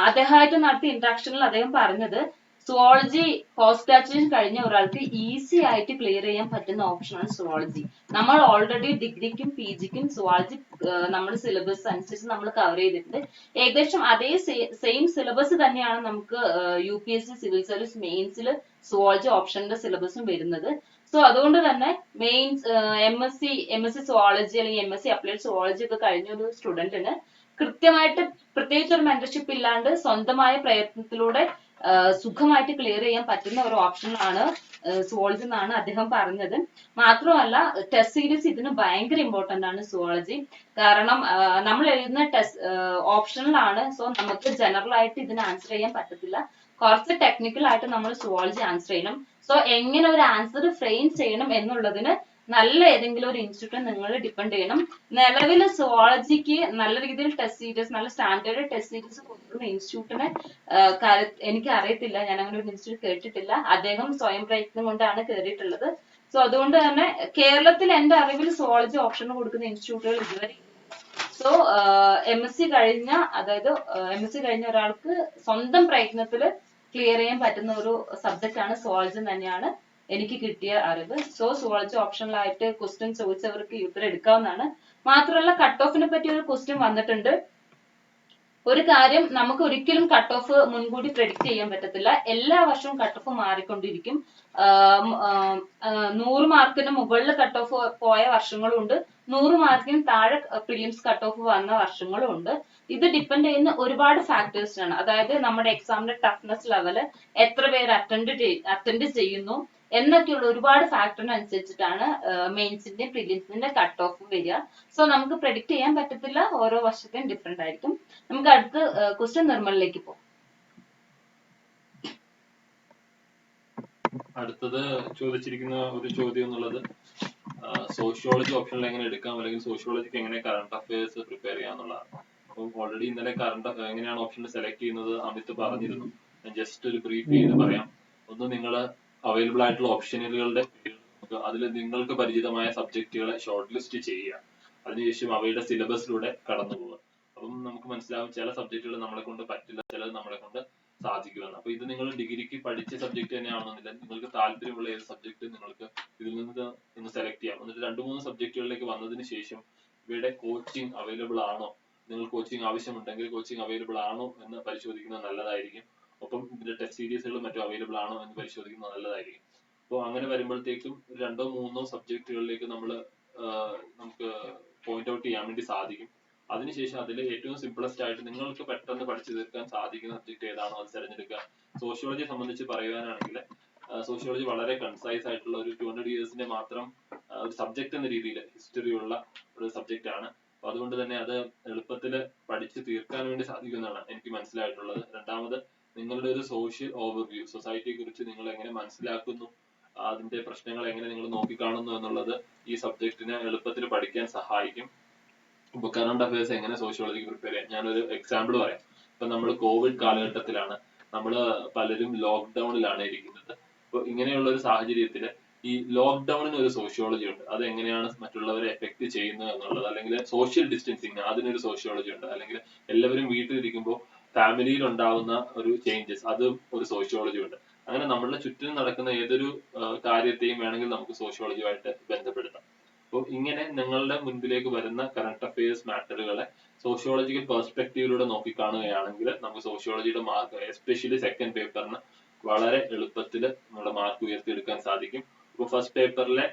അദ്ദേഹമായിട്ട് നടത്തിയ ഇന്ററാക്ഷനിൽ അദ്ദേഹം പറഞ്ഞത് സുവോളജി പോസ്റ്റ് ഗ്രാജുവേഷൻ കഴിഞ്ഞ ഒരാൾക്ക് ഈസി ആയിട്ട് ക്ലിയർ ചെയ്യാൻ പറ്റുന്ന ഓപ്ഷനാണ് സുവോളജി. നമ്മൾ ഓൾറെഡി ഡിഗ്രിക്കും പി ജിക്കും സുവോളജി നമ്മുടെ സിലബസ് അനുസരിച്ച് നമ്മൾ കവർ ചെയ്തിട്ടുണ്ട്. ഏകദേശം അതേ സെയിം സിലബസ് തന്നെയാണ് നമുക്ക് UPSC സിവിൽ സർവീസ് മെയിൻസിൽ സുവോളജി ഓപ്ഷന്റെ സിലബസും വരുന്നത്. സോ അതുകൊണ്ട് തന്നെ മെയിൻസ് MSc സുവോളജി അല്ലെങ്കിൽ MSc അപ്ലൈഡ് സുവോളജി ഒക്കെ കഴിഞ്ഞ ഒരു സ്റ്റുഡന്റിന് കൃത്യമായിട്ട് പ്രത്യേകിച്ച് ഒരു മെന്റർഷിപ്പ് ഇല്ലാണ്ട് സ്വന്തമായ പ്രയത്നത്തിലൂടെ സുഖമായിട്ട് ക്ലിയർ ചെയ്യാൻ പറ്റുന്ന ഒരു ഓപ്ഷനാണ് സുവോളജി എന്നാണ് അദ്ദേഹം പറഞ്ഞത്. മാത്രമല്ല ടെസ്റ്റ് സീരീസ് ഇതിന് ഭയങ്കര ഇമ്പോർട്ടന്റ് ആണ് സുവോളജി. കാരണം നമ്മൾ എഴുതുന്ന ടെസ്റ്റ് ഓപ്ഷനിലാണ്. സോ നമുക്ക് ജനറൽ ആയിട്ട് ഇതിന് ആൻസർ ചെയ്യാൻ പറ്റത്തില്ല. കുറച്ച് ടെക്നിക്കൽ ആയിട്ട് നമ്മൾ സുവോളജി ആൻസർ ചെയ്യണം. സോ എങ്ങനെ ഒരു ആൻസർ ഫ്രെയിം ചെയ്യണം എന്നുള്ളതിന് നല്ല ഏതെങ്കിലും ഒരു ഇൻസ്റ്റിറ്റ്യൂട്ട് നിങ്ങൾ ഡിപ്പെൻഡ് ചെയ്യണം. നിലവിൽ സുവോളജിക്ക് നല്ല രീതിയിൽ ടെസ്റ്റ് സീരീസ്, നല്ല സ്റ്റാൻഡേർഡ് ടെസ്റ്റ് സീരീസ് കൊടുക്കുന്ന ഇൻസ്റ്റിറ്റ്യൂട്ടിനെ എനിക്ക് അറിയത്തില്ല. ഞാൻ അങ്ങനെ ഒരു ഇൻസ്റ്റിറ്റ്യൂട്ട് കേട്ടിട്ടില്ല. അദ്ദേഹം സ്വയം പ്രയത്നം കൊണ്ടാണ് കയറിയിട്ടുള്ളത്. സോ അതുകൊണ്ട് തന്നെ കേരളത്തിൽ എന്റെ അറിവിൽ സുവോളജി ഓപ്ഷൻ കൊടുക്കുന്ന ഇൻസ്റ്റിറ്റ്യൂട്ടുകൾ ഇതുവരെ. സോ MSc കഴിഞ്ഞ, അതായത് MSc കഴിഞ്ഞ ഒരാൾക്ക് സ്വന്തം പ്രയത്നത്തിൽ ക്ലിയർ ചെയ്യാൻ പറ്റുന്ന ഒരു സബ്ജക്റ്റ് ആണ് സുവോളജി തന്നെയാണ് എനിക്ക് കിട്ടിയ അറിവ്. സോ സുവോളജി ഓപ്ഷനിലായിട്ട് ക്വസ്റ്റ്യൻ ചോദിച്ചവർക്ക് ഉത്തരം എടുക്കാവുന്നതാണ്. മാത്രമല്ല കട്ട് ഓഫിനെ പറ്റി ഒരു ക്വസ്റ്റ്യൻ വന്നിട്ടുണ്ട്. ഒരു കാര്യം, നമുക്ക് ഒരിക്കലും കട്ട് ഓഫ് മുൻകൂട്ടി പ്രെഡിക്റ്റ് ചെയ്യാൻ പറ്റത്തില്ല. എല്ലാ വർഷവും കട്ട് ഓഫ് മാറിക്കൊണ്ടിരിക്കും. 100 മാർക്കിന് മുകളിൽ കട്ട് ഓഫ് പോയ വർഷങ്ങളും ഉണ്ട്, 100 മാർക്കിന് താഴെ പ്രിലിംസ് കട്ട് ഓഫ് വന്ന വർഷങ്ങളും ഉണ്ട്. ഇത് ഡിപ്പെൻഡ് ചെയ്യുന്ന ഒരുപാട് ഫാക്ടേഴ്സിനാണ്. അതായത് നമ്മുടെ എക്സാമിന്റെ ടഫ്നെസ് ലെവല്, എത്ര പേര് അറ്റൻഡ് ചെയ്യുന്നു എന്നൊക്കെയുള്ള ഒരുപാട് ഫാക്ടറിനനുസരിച്ചിട്ടാണ് മെയിൻസിന്റെയും പ്രിലിംസിന്റെ കട്ട് ഓഫ് വരിക. സോ നമുക്ക് പ്രെഡിക്റ്റ് ചെയ്യാൻ പറ്റത്തില്ല, ഓരോ വർഷത്തെയും ഡിഫറെന്റ് ആയിരിക്കും. നമുക്ക് അടുത്ത ക്വസ്റ്റ്യൻ നിർമ്മലിലേക്ക് പോകാം. അടുത്തത് ചോദിച്ചിരിക്കുന്ന ഒരു ചോദ്യം എന്നുള്ളത് സോഷ്യോളജി ഓപ്ഷനിൽ എങ്ങനെ എടുക്കാം, അല്ലെങ്കിൽ സോഷ്യോളജിക്ക് എങ്ങനെ കറണ്ട് അഫയേഴ്സ് പ്രിപ്പയർ ചെയ്യാന്നുള്ളതാണ്. അപ്പം ഓൾറെഡി ഇന്നലെ എങ്ങനെയാണ് ഓപ്ഷൻ സെലക്ട് ചെയ്യുന്നത് അമിത് പറഞ്ഞിരുന്നു. ഞാൻ ജസ്റ്റ് ഒരു ബ്രീഫ് ചെയ്ത് പറയാം. ഒന്ന്, നിങ്ങൾ അവൈലബിൾ ആയിട്ടുള്ള ഓപ്ഷനുകളുടെ അതിൽ നിങ്ങൾക്ക് പരിചിതമായ സബ്ജക്റ്റുകളെ ഷോർട്ട് ലിസ്റ്റ് ചെയ്യുക. അതിനുശേഷം അവയുടെ സിലബസിലൂടെ കടന്നു പോവുക. അപ്പം നമുക്ക് മനസ്സിലാവും ചില സബ്ജക്റ്റുകൾ നമ്മളെ കൊണ്ട് പറ്റില്ല, ചിലത് നമ്മളെ കൊണ്ട് സാധിക്കുമെന്ന്. അപ്പൊ ഇത് നിങ്ങൾ ഡിഗ്രിക്ക് പഠിച്ച സബ്ജക്ട് തന്നെയാണെന്നില്ല, നിങ്ങൾക്ക് താല്പര്യമുള്ള ഏത് സബ്ജക്ട് നിങ്ങൾക്ക് ഇതിൽ നിന്ന് ഒന്ന് സെലക്ട് ചെയ്യാം. എന്നിട്ട് 2-3 സബ്ജക്റ്റുകളിലേക്ക് വന്നതിന് ശേഷം ഇവയുടെ കോച്ചിങ് അവൈലബിൾ ആണോ, നിങ്ങൾ കോച്ചിങ് ആവശ്യമുണ്ടെങ്കിൽ കോച്ചിങ് അവൈലബിൾ ആണോ എന്ന് പരിശോധിക്കുന്നത് നല്ലതായിരിക്കും. ഒപ്പം ഇതിന്റെ ടെസ്റ്റ് സീരീസുകളും മറ്റും അവൈലബിൾ ആണോ എന്ന് പരിശോധിക്കുന്നത് നല്ലതായിരിക്കും. അപ്പോൾ അങ്ങനെ വരുമ്പോഴത്തേക്കും 2-3 സബ്ജക്റ്റുകളിലേക്ക് നമുക്ക് പോയിന്റ് ഔട്ട് ചെയ്യാൻ വേണ്ടി സാധിക്കും. അതിനുശേഷം അതിൽ ഏറ്റവും സിംപ്ലസ്റ്റ് ആയിട്ട് നിങ്ങൾക്ക് പെട്ടെന്ന് പഠിച്ചു തീർക്കാൻ സാധിക്കുന്ന സബ്ജക്ട് ഏതാണോ അത് തിരഞ്ഞെടുക്കുക. സോഷ്യോളജിയെ സംബന്ധിച്ച് പറയുവാനാണെങ്കിൽ സോഷ്യോളജി വളരെ കൺസൈസ് ആയിട്ടുള്ള ഒരു 200 ഇയേഴ്സിന്റെ മാത്രം ഒരു സബ്ജക്ട് എന്ന രീതിയിൽ ഹിസ്റ്ററി ഉള്ള ഒരു സബ്ജക്റ്റ് ആണ്. അപ്പൊ അതുകൊണ്ട് തന്നെ അത് എളുപ്പത്തിൽ പഠിച്ചു തീർക്കാൻ വേണ്ടി സാധിക്കുന്നതാണ് എനിക്ക് മനസ്സിലായിട്ടുള്ളത്. രണ്ടാമത്, നിങ്ങളുടെ ഒരു സോഷ്യൽ ഓവർവ്യൂ, സൊസൈറ്റിയെ കുറിച്ച് നിങ്ങൾ എങ്ങനെ മനസ്സിലാക്കുന്നു, അതിന്റെ പ്രശ്നങ്ങൾ എങ്ങനെ നിങ്ങൾ നോക്കിക്കാണുന്നു എന്നുള്ളത് ഈ സബ്ജക്റ്റിനെ എളുപ്പത്തിൽ പഠിക്കാൻ സഹായിക്കും. ഇപ്പൊ കറണ്ട് അഫയേഴ്സ് എങ്ങനെ സോഷ്യോളജിക്ക് പ്രിപ്പയർ ചെയ്യാം, ഞാനൊരു എക്സാമ്പിൾ പറയാം. ഇപ്പൊ നമ്മൾ കോവിഡ് കാലഘട്ടത്തിലാണ്, നമ്മൾ പലരും ലോക്ക്ഡൌണിലാണ് ഇരിക്കുന്നത്. അപ്പൊ ഇങ്ങനെയുള്ള ഒരു സാഹചര്യത്തില് ഈ ലോക്ക്ഡൌണിന് ഒരു സോഷ്യോളജി ഉണ്ട്. അത് എങ്ങനെയാണ് മറ്റുള്ളവരെ എഫക്ട് ചെയ്യുന്നത് എന്നുള്ളത്, അല്ലെങ്കിൽ സോഷ്യൽ ഡിസ്റ്റൻസിങ് അതിനൊരു സോഷ്യോളജി ഉണ്ട്. അല്ലെങ്കിൽ എല്ലാവരും വീട്ടിലിരിക്കുമ്പോൾ ഫാമിലിയിൽ ഉണ്ടാവുന്ന ഒരു ചേഞ്ചസ്, അതും ഒരു സോഷ്യോളജി ഉണ്ട്. അങ്ങനെ നമ്മളുടെ ചുറ്റിനും നടക്കുന്ന ഏതൊരു കാര്യത്തെയും വേണമെങ്കിൽ നമുക്ക് സോഷ്യോളജിയുമായിട്ട് ബന്ധപ്പെടുത്താം. അപ്പോൾ ഇങ്ങനെ നിങ്ങളുടെ മുൻപിലേക്ക് വരുന്ന കറണ്ട് അഫയേഴ്സ് മാറ്ററുകളെ സോഷ്യോളജിക്കൽ പെർസ്പെക്റ്റീവിലൂടെ നോക്കിക്കാണുകയാണെങ്കിൽ നമുക്ക് സോഷ്യോളജിയുടെ മാർക്ക്, എസ്പെഷ്യലി സെക്കൻഡ് പേപ്പറിന്, വളരെ എളുപ്പത്തിൽ നമ്മുടെ മാർക്ക് ഉയർത്തിയെടുക്കാൻ സാധിക്കും. ഇപ്പോൾ ഫസ്റ്റ് പേപ്പറിലെ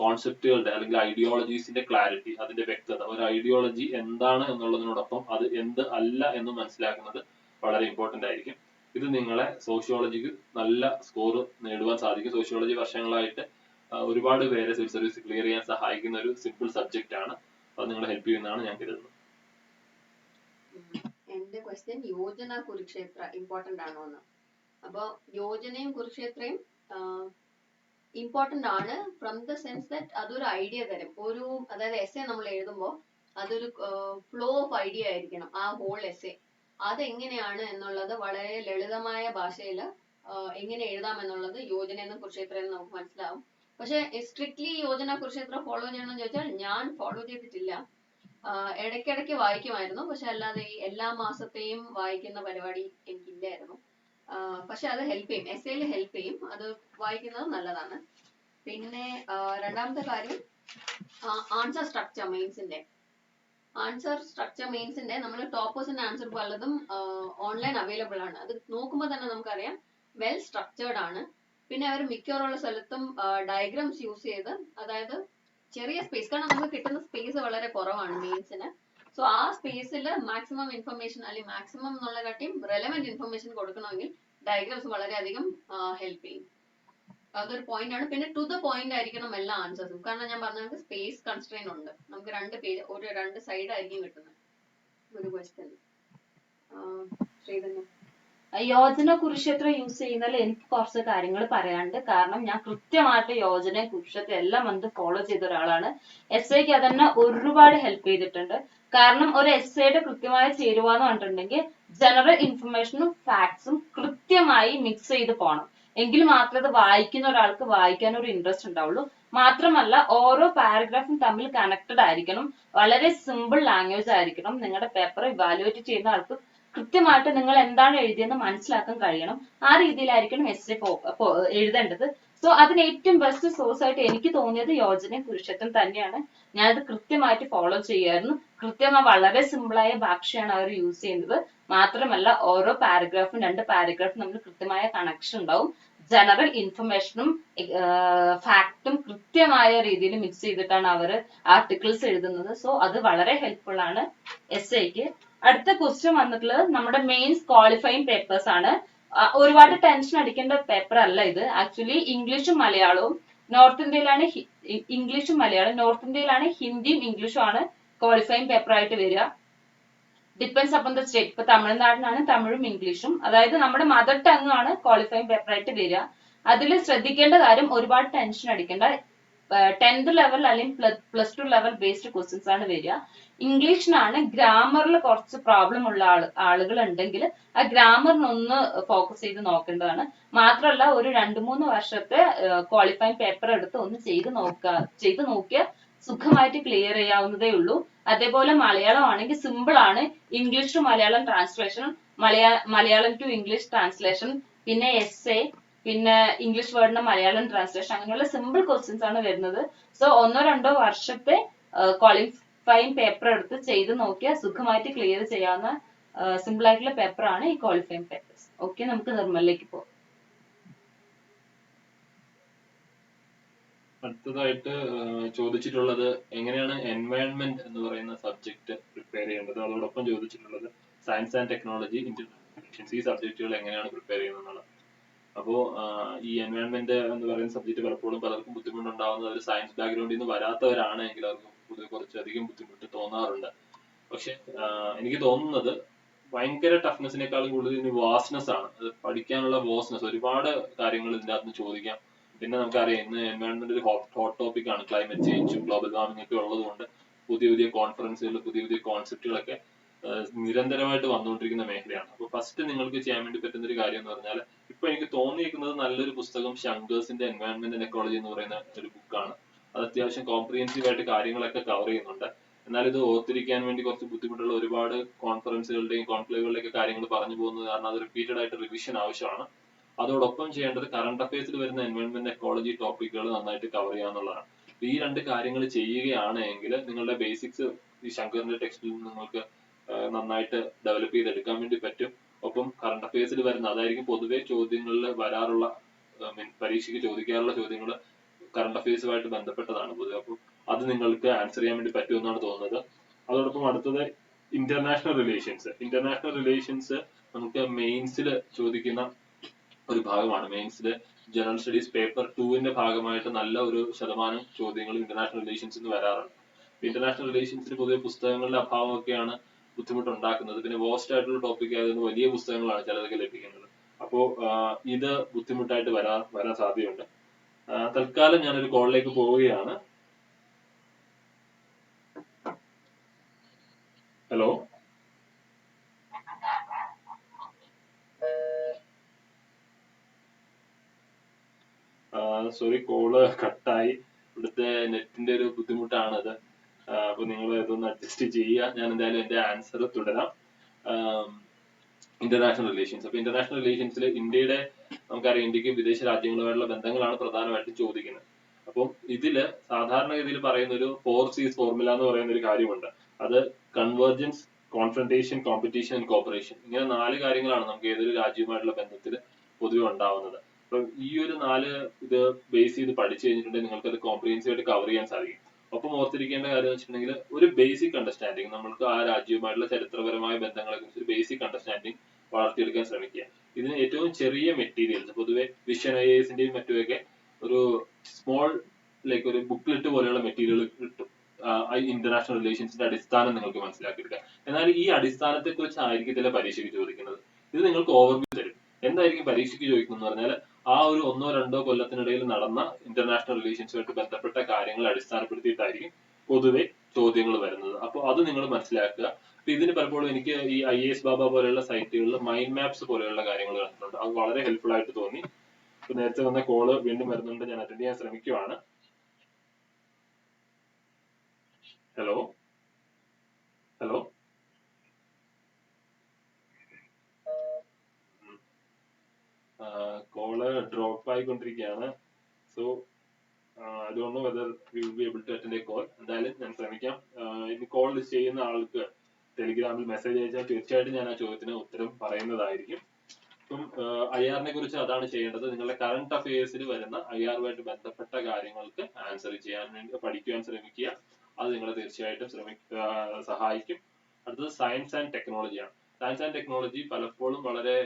കോൺസെപ്റ്റുകളുടെ അല്ലെങ്കിൽ ഐഡിയോളജീസിന്റെ ക്ലാരിറ്റി, അതിന്റെ വ്യക്തത, ഒരു ഐഡിയോളജി എന്താണ് എന്നുള്ളതിനോടൊപ്പം അത് എന്ത് അല്ല എന്ന് മനസ്സിലാക്കുന്നത് വളരെ ഇമ്പോർട്ടന്റ് ആയിരിക്കും. ഇത് നിങ്ങളെ സോഷ്യോളജിക്ക് നല്ല സ്കോർ നേടുവാൻ സാധിക്കും. സോഷ്യോളജി വർഷങ്ങളായിട്ട് ഒരുപാട് പേരെ സിവിൽ സർവീസ് ക്ലിയർ ചെയ്യാൻ സഹായിക്കുന്ന ഒരു സിമ്പിൾ സബ്ജക്റ്റ് ആണ്. അത് നിങ്ങളെ ഹെൽപ്പ് ചെയ്യുന്നതാണ് ഞാൻ കരുതുന്നത്. എന്റെ ക്വസ്റ്റ്യൻ യോജന കുരുക്ഷേത്ര ഇമ്പോർട്ടന്റ് ആണോ എന്ന്. അപ്പൊ യോജനയും കുരുക്ഷേത്രയും ഇമ്പോർട്ടന്റ് ആണ് ഫ്രം ദ സെൻസ് ദാറ്റ് അതൊരു ഐഡിയ തരും. അതായത് എസ്സേ നമ്മൾ എഴുതുമ്പോൾ അതൊരു ഫ്ലോ ഓഫ് ഐഡിയ ആയിരിക്കണം ആ ഹോൾ എസ്സേ. അതെങ്ങനെയാണ് എന്നുള്ളത് വളരെ ലളിതമായ ഭാഷയിൽ എങ്ങനെ എഴുതാം എന്നുള്ളത് യോജന എന്ന കുരുക്ഷേത്രയിൽ നമുക്ക് മനസ്സിലാവും. പക്ഷെ സ്ട്രിക്ട്ലി യോജന കുരുക്ഷേത്ര ഫോളോ ചെയ്യണമെന്ന് ചോദിച്ചാൽ ഞാൻ ഫോളോ ചെയ്തിട്ടില്ല. ഇടയ്ക്കിടയ്ക്ക് വായിക്കുമായിരുന്നു, പക്ഷെ അല്ലാതെ ഈ എല്ലാ മാസത്തെയും വായിക്കുന്ന പരിപാടി എനിക്കില്ലായിരുന്നു. പക്ഷെ അത് ഹെൽപ്പ് ചെയ്യും, എസ്സേയിൽ ഹെൽപ്പ് ചെയ്യും, അത് വായിക്കുന്നത് നല്ലതാണ്. പിന്നെ രണ്ടാമത്തെ കാര്യം, ആൻസർ സ്ട്രക്ചർ മെയിൻസിന്റെ നമ്മൾ ടോപ്പേഴ്സിന്റെ ആൻസർ പലതും ഓൺലൈൻ അവൈലബിൾ ആണ്. അത് നോക്കുമ്പോൾ തന്നെ നമുക്കറിയാം വെൽ സ്ട്രക്ചേർഡ് ആണ്. പിന്നെ അവർ മിക്കവാറുള്ള സ്ഥലത്തും ഡയഗ്രാംസ് യൂസ് ചെയ്ത്, അതായത് ചെറിയ സ്പേസ്, കാരണം നമുക്ക് കിട്ടുന്ന സ്പേസ് വളരെ കുറവാണ് മെയിൻസിന്. സോ ആ സ്പേസിൽ മാക്സിമം ഇൻഫർമേഷൻ, അല്ലെങ്കിൽ മാക്സിമം എന്നുള്ള കാട്ടിയും റെലവെന്റ് ഇൻഫർമേഷൻ കൊടുക്കണമെങ്കിൽ ഡയഗ്രാംസ് വളരെയധികം ഹെൽപ്പ് ചെയ്യും. അതൊരു പോയിന്റ് ആണ്. പിന്നെ ടു ദ പോയിന്റ് ആയിരിക്കണം എല്ലാ ആൻസേഴ്സും. കാരണം ഞാൻ പറഞ്ഞ സ്പേസ് കൺസ്ട്രെയിൻ ഉണ്ട്. നമുക്ക് 2 പേജ് ഒരു 2 സൈഡ് ആയിരിക്കും കിട്ടുന്നത് ഒരു ക്വസ്റ്റ്യൻ. ശ്രീധന്യ യോജന കുരുക്ഷേത്രം യൂസ് ചെയ്യുന്നതിൽ എനിക്ക് കുറച്ച് കാര്യങ്ങൾ പറയാനുണ്ട്. കാരണം ഞാൻ കൃത്യമായിട്ട് യോജന കുരുക്ഷേത്രം എല്ലാ മന്ത് ഫോളോ ചെയ്ത ഒരാളാണ്. എസ്ഐക്ക് അതെന്നെ ഒരുപാട് ഹെൽപ്പ് ചെയ്തിട്ടുണ്ട്. കാരണം ഒരു എസ്ഐയുടെ കൃത്യമായ ചേരുവ എന്ന് പറഞ്ഞിട്ടുണ്ടെങ്കിൽ ജനറൽ ഇൻഫർമേഷനും ഫാക്ട്സും കൃത്യമായി മിക്സ് ചെയ്ത് പോകണം. എങ്കിൽ മാത്രമേ അത് വായിക്കുന്ന ഒരാൾക്ക് വായിക്കാൻ ഒരു ഇൻട്രസ്റ്റ് ഉണ്ടാവുള്ളൂ. മാത്രമല്ല ഓരോ പാരഗ്രാഫും തമ്മിൽ കണക്റ്റഡ് ആയിരിക്കണം. വളരെ സിമ്പിൾ ലാംഗ്വേജ് ആയിരിക്കണം. നിങ്ങളുടെ പേപ്പർ ഇവാലുവേറ്റ് ചെയ്യുന്ന ആൾക്ക് കൃത്യമായിട്ട് നിങ്ങൾ എന്താണ് എഴുതിയെന്ന് മനസ്സിലാക്കാൻ കഴിയണം. ആ രീതിയിലായിരിക്കണം എസ്സേ എഴുതേണ്ടത്. സോ അതിന് ഏറ്റവും ബെസ്റ്റ് സോഴ്സ് ആയിട്ട് എനിക്ക് തോന്നിയത് യോജനയും കുരുക്ഷേത്രം തന്നെയാണ്. ഞാനത് കൃത്യമായിട്ട് ഫോളോ ചെയ്യായിരുന്നു. കൃത്യമായി വളരെ സിമ്പിളായ ഭാഷയാണ് അവർ യൂസ് ചെയ്യുന്നത്. മാത്രമല്ല ഓരോ പാരഗ്രാഫും 2 പാരഗ്രാഫും നമ്മൾ കൃത്യമായ കണക്ഷൻ ഉണ്ടാവും. ജനറൽ ഇൻഫർമേഷനും ഫാക്റ്റും കൃത്യമായ രീതിയിൽ മിക്സ് ചെയ്തിട്ടാണ് അവർ ആർട്ടിക്കിൾസ് എഴുതുന്നത്. സോ അത് വളരെ ഹെൽപ്ഫുൾ ആണ് എസ്ഐക്ക്. അടുത്ത ക്വസ്റ്റ്യൻ വന്നിട്ടുള്ളത് നമ്മുടെ മെയിൻസ് ക്വാളിഫയിങ് പേപ്പേഴ്സ് ആണ്. ഒരുപാട് ടെൻഷൻ അടിക്കേണ്ട പേപ്പർ അല്ല ഇത്. ആക്ച്വലി ഇംഗ്ലീഷും മലയാളവും നോർത്ത് ഇന്ത്യയിലാണ് ഇംഗ്ലീഷും മലയാളം, നോർത്ത് ഇന്ത്യയിലാണ് ഹിന്ദിയും ഇംഗ്ലീഷും ആണ് ക്വാളിഫയിങ് പേപ്പർ ആയിട്ട് വരിക. Depends upon the state. ഇപ്പൊ തമിഴ്നാടിനാണ് തമിഴും ഇംഗ്ലീഷും, അതായത് നമ്മുടെ മദർ ടങ് ആണ് ക്വാളിഫയിങ് പേപ്പർ ആയിട്ട് വരിക. അതിൽ ശ്രദ്ധിക്കേണ്ട കാര്യം ഒരുപാട് ടെൻഷൻ അടിക്കേണ്ട 10th ലെവൽ അല്ലെങ്കിൽ +2 ലെവൽ ബേസ്ഡ് ക്വസ്റ്റ്യൻസ് ആണ് വരിക. ഇംഗ്ലീഷിനാണ് ഗ്രാമറിൽ കുറച്ച് പ്രോബ്ലം ഉള്ള ആളുകൾ ഉണ്ടെങ്കിൽ ആ ഗ്രാമറിനൊന്ന് ഫോക്കസ് ചെയ്ത് നോക്കേണ്ടതാണ്. മാത്രമല്ല ഒരു 2-3 വർഷത്തെ ക്വാളിഫയിങ് പേപ്പർ എടുത്ത് ഒന്ന് ചെയ്ത് നോക്കിയാൽ സുഖമായിട്ട് ക്ലിയർ ചെയ്യാവുന്നതേ ഉള്ളൂ. അതേപോലെ മലയാളം ആണെങ്കിൽ സിമ്പിൾ ആണ്. English to Malayalam translation, Malayalam to English translation, പിന്നെ എസ്സേ, പിന്നെ ഇംഗ്ലീഷ് വേർഡിന്റെ മലയാളം ട്രാൻസ്ലേഷൻ, അങ്ങനെയുള്ള സിമ്പിൾ ക്വസ്റ്റ്യൻസ് ആണ് വരുന്നത്. സോ 1-2 വർഷത്തെ ക്വാളിഫയിങ് പേപ്പർ എടുത്ത് ചെയ്ത് നോക്കിയാൽ സുഖമായിട്ട് ക്ലിയർ ചെയ്യാവുന്ന സിമ്പിൾ ആയിട്ടുള്ള പേപ്പർ ആണ് ഈ ക്വാളിഫയിങ് പേപ്പേഴ്സ്. ഓക്കെ, നമുക്ക് നിർമ്മലിലേക്ക് പോകാം. അടുത്തതായിട്ട് ചോദിച്ചിട്ടുള്ളത് എങ്ങനെയാണ് എൻവയൺമെന്റ് എന്ന് പറയുന്ന സബ്ജക്ട് പ്രിപ്പയർ ചെയ്യേണ്ടത്. അതോടൊപ്പം ചോദിച്ചിട്ടുള്ളത് സയൻസ് ആൻഡ് ടെക്നോളജി, ഈ സബ്ജക്റ്റുകൾ എങ്ങനെയാണ് പ്രിപ്പയർ ചെയ്യുന്നത്. അപ്പോ ഈ എൻവയൺമെന്റ് എന്ന് പറയുന്ന സബ്ജക്ട് പലപ്പോഴും പലർക്കും ബുദ്ധിമുട്ടുണ്ടാവുന്നത് ഒരു സയൻസ് ബാക്ക്ഗ്രൗണ്ടിൽ നിന്ന് വരാത്തവരാണെങ്കിൽ അവർക്ക് പൊതുവെ കുറച്ചധികം ബുദ്ധിമുട്ട് തോന്നാറുണ്ട്. പക്ഷെ എനിക്ക് തോന്നുന്നത് ഭയങ്കര ടഫ്നെസ്സിനേക്കാളും കൂടുതൽ ഇനി വാസ്റ്റ്നെസ് ആണ്. അത് പഠിക്കാനുള്ള വാസ്റ്റ്നെസ്, ഒരുപാട് കാര്യങ്ങൾ ഇതിന്റെ അകത്ത് ചോദിക്കാം. പിന്നെ നമുക്കറിയാം ഇന്ന് എൻവയൺമെന്റ് ഒരു ഹോട്ട് ടോപ്പിക് ആണ്. ക്ലൈമറ്റ് ചേഞ്ചും ഗ്ലോബൽ വാർമിംഗ് ഒക്കെ ഉള്ളത് കൊണ്ട് പുതിയ പുതിയ കോൺഫറൻസുകൾ, പുതിയ പുതിയ കോൺസെപ്റ്റുകളൊക്കെ നിരന്തരമായിട്ട് വന്നുകൊണ്ടിരിക്കുന്ന മേഖലയാണ്. അപ്പൊ ഫസ്റ്റ് നിങ്ങൾക്ക് ചെയ്യാൻ വേണ്ടി പറ്റുന്ന ഒരു കാര്യം എന്ന് പറഞ്ഞാൽ, ഇപ്പൊ എനിക്ക് തോന്നിയിരിക്കുന്നത് നല്ലൊരു പുസ്തകം ശങ്കേഴ്സിന്റെ എൻവയൺമെന്റ് ആൻഡ് എക്കോളജി എന്ന് പറയുന്ന ഒരു ബുക്കാണ്. അത് അത്യാവശ്യം കോംപ്രിഹെൻസീവ് ആയിട്ട് കാര്യങ്ങളൊക്കെ കവർ ചെയ്യുന്നുണ്ട്. എന്നാൽ ഇത് ഓർത്തിരിക്കാൻ വേണ്ടി കുറച്ച് ബുദ്ധിമുട്ടുള്ള, ഒരുപാട് കോൺഫറൻസുകളുടെയും കോൺക്ലേവുകളുടെയൊക്കെ കാര്യങ്ങൾ പറഞ്ഞു പോകുന്നത് കാരണം അത് റിപ്പീറ്റഡ് ആയിട്ട് റിവിഷൻ ആവശ്യമാണ്. അതോടൊപ്പം ചെയ്യേണ്ടത് കറണ്ട് അഫയേഴ്സിൽ വരുന്ന എൻവയൺമെന്റ് എക്കോളജി ടോപ്പിക്കുകൾ നന്നായിട്ട് കവർ ചെയ്യാന്നുള്ളതാണ്. ഈ 2 കാര്യങ്ങൾ ചെയ്യുകയാണ് എങ്കിൽ നിങ്ങളുടെ ബേസിക്സ് ഈ ശങ്കറിന്റെ ടെക്സ്റ്റിൽ നിങ്ങൾക്ക് നന്നായിട്ട് ഡെവലപ്പ് ചെയ്തെടുക്കാൻ വേണ്ടി പറ്റും. ഒപ്പം കറണ്ട് അഫയേഴ്സിൽ വരുന്ന, അതായിരിക്കും പൊതുവെ ചോദ്യങ്ങളിൽ വരാറുള്ള, പരീക്ഷയ്ക്ക് ചോദിക്കാറുള്ള ചോദ്യങ്ങൾ കറണ്ട് അഫയേഴ്സുമായിട്ട് ബന്ധപ്പെട്ടതാണ് പൊതുവെ. അപ്പം അത് നിങ്ങൾക്ക് ആൻസർ ചെയ്യാൻ വേണ്ടി പറ്റുമെന്നാണ് തോന്നുന്നത്. അതോടൊപ്പം അടുത്തത് ഇന്റർനാഷണൽ റിലേഷൻസ് നമുക്ക് മെയിൻസിൽ ചോദിക്കുന്ന ഒരു ഭാഗമാണ്. മെയിൻസിൽ ജനറൽ സ്റ്റഡീസ് പേപ്പർ 2ന്റെ ഭാഗമായിട്ട് നല്ല ഒരു ശതമാനം ചോദ്യങ്ങൾ ഇന്റർനാഷണൽ റിലേഷൻസ് നിന്ന് വരാറുണ്ട്. ഇന്റർനാഷണൽ റിലേഷൻസിന് പൊതുവെ പുസ്തകങ്ങളുടെ അഭാവമൊക്കെയാണ് ബുദ്ധിമുട്ടുണ്ടാക്കുന്നത്. പിന്നെ വേസ്റ്റ് ആയിട്ടുള്ള ടോപ്പിക് ആയതുകൊണ്ട് വലിയ പുസ്തകങ്ങളാണ് ചിലതൊക്കെ ലഭിക്കുന്നത്. അപ്പോ ഇത് ബുദ്ധിമുട്ടായിട്ട് വരാൻ സാധ്യതയുണ്ട്. തൽക്കാലം ഞാനൊരു കോളിലേക്ക് പോവുകയാണ്. ഹലോ, സോറി, കോള് കട്ടായി. ഇവിടുത്തെ നെറ്റിന്റെ ഒരു ബുദ്ധിമുട്ടാണത്. അപ്പൊ നിങ്ങൾ ഇതൊന്ന് അഡ്ജസ്റ്റ് ചെയ്യുക. ഞാൻ എന്തായാലും എന്റെ ആൻസർ തുടരാം. International relations. അപ്പൊ ഇന്റർനാഷണൽ റിലേഷൻസിൽ ഇന്ത്യയുടെ, നമുക്കറിയാം ഇന്ത്യക്ക് വിദേശ രാജ്യങ്ങളുമായുള്ള ബന്ധങ്ങളാണ് പ്രധാനമായിട്ടും ചോദിക്കുന്നത്. അപ്പം ഇതില് സാധാരണഗതിയിൽ പറയുന്ന ഒരു 4Cs ഫോർമുല എന്ന് പറയുന്ന ഒരു കാര്യമുണ്ട്. അത് convergence, confrontation, competition and cooperation. ഇങ്ങനെ 4 കാര്യങ്ങളാണ് നമുക്ക് ഏതൊരു രാജ്യവുമായിട്ടുള്ള ബന്ധത്തിൽ പൊതുവെ ഉണ്ടാവുന്നത്. അപ്പൊ ഈ ഒരു 4 ഇത് ബേസ് ചെയ്ത് പഠിച്ചു കഴിഞ്ഞിട്ടുണ്ടെങ്കിൽ നിങ്ങൾക്ക് അത് കോംപ്രിഹെൻസീവ് ആയിട്ട് കവർ ചെയ്യാൻ സാധിക്കും. ഒപ്പം ഓർത്തിരിക്കേണ്ട കാര്യം എന്ന് വെച്ചിട്ടുണ്ടെങ്കിൽ ഒരു ബേസിക് അണ്ടർസ്റ്റാൻഡിങ്, നമ്മൾക്ക് ആ രാജ്യവുമായിട്ടുള്ള ചരിത്രപരമായ ബന്ധങ്ങളെ കുറിച്ച് ഒരു ബേസിക് അണ്ടർസ്റ്റാൻഡിങ് വളർത്തിയെടുക്കാൻ ശ്രമിക്കുക. ഇതിന് ഏറ്റവും ചെറിയ മെറ്റീരിയൽസ്, പൊതുവെ വിഷൻ ഐഎസിന്റെയും മറ്റുമൊക്കെ ഒരു സ്മോൾ ലൈക്ക് ഒരു ബുക്ക്ലെറ്റ് പോലെയുള്ള മെറ്റീരിയൽ കിട്ടും. ഇന്റർനാഷണൽ റിലേഷൻസിന്റെ അടിസ്ഥാനം നിങ്ങൾക്ക് മനസ്സിലാക്കിയെടുക്കുക. എന്നാൽ ഈ അടിസ്ഥാനത്തെ കുറിച്ച് ആയിരിക്കത്തില്ല പരീക്ഷയ്ക്ക് ചോദിക്കുന്നത്. ഇത് നിങ്ങൾക്ക് ഓവർവ്യൂ തരും. എന്തായിരിക്കും പരീക്ഷയ്ക്ക് ചോദിക്കുന്നത് എന്ന് പറഞ്ഞാൽ ആ ഒരു 1-2 കൊല്ലത്തിനിടയിൽ നടന്ന ഇന്റർനാഷണൽ റിലേഷൻസുമായിട്ട് ബന്ധപ്പെട്ട കാര്യങ്ങൾ അടിസ്ഥാനപ്പെടുത്തിയിട്ടായിരിക്കും പൊതുവെ ചോദ്യങ്ങൾ വരുന്നത്. അപ്പോൾ അത് നിങ്ങൾ മനസ്സിലാക്കുക. അപ്പൊ ഇതിന് പലപ്പോഴും എനിക്ക് ഈ IAS ബാബ പോലെയുള്ള സൈറ്റുകളിൽ മൈൻഡ് മാപ്സ് പോലെയുള്ള കാര്യങ്ങൾ കണ്ടിട്ടുണ്ട്. അത് വളരെ ഹെൽപ്ഫുൾ ആയിട്ട് തോന്നി. ഇപ്പൊ നേരത്തെ വന്ന കോള് വീണ്ടും വരുന്നുണ്ട്, ഞാൻ അറ്റൻഡ് ചെയ്യാൻ ശ്രമിക്കുവാണ്. ഹലോ ഹലോ കോള് ഡ്രോപ്പ് ആയിക്കൊണ്ടിരിക്കുകയാണ്. So I don't know whether we will be able to attend a call. എന്തായാലും ഞാൻ ശ്രമിക്കാം. ഇനി കോൾ ചെയ്യുന്ന ആൾക്ക് ടെലിഗ്രാമിൽ മെസ്സേജ് അയച്ചാൽ തീർച്ചയായിട്ടും ഞാൻ ആ ചോദ്യത്തിന് ഉത്തരം പറയുന്നതായിരിക്കും. ഇപ്പം IR-നെ കുറിച്ച് അതാണ് ചെയ്യേണ്ടത്. നിങ്ങളുടെ കറണ്ട് അഫയേഴ്സിൽ വരുന്ന IR-വുമായിട്ട് ബന്ധപ്പെട്ട കാര്യങ്ങൾക്ക് ആൻസർ ചെയ്യാൻ വേണ്ടി പഠിക്കുവാൻ ശ്രമിക്കുക. അത് നിങ്ങളെ തീർച്ചയായിട്ടും സഹായിക്കും. അടുത്തത് സയൻസ് ആൻഡ് ടെക്നോളജിയാണ്. സയൻസ് ആൻഡ് ടെക്നോളജി പലപ്പോഴും വളരെ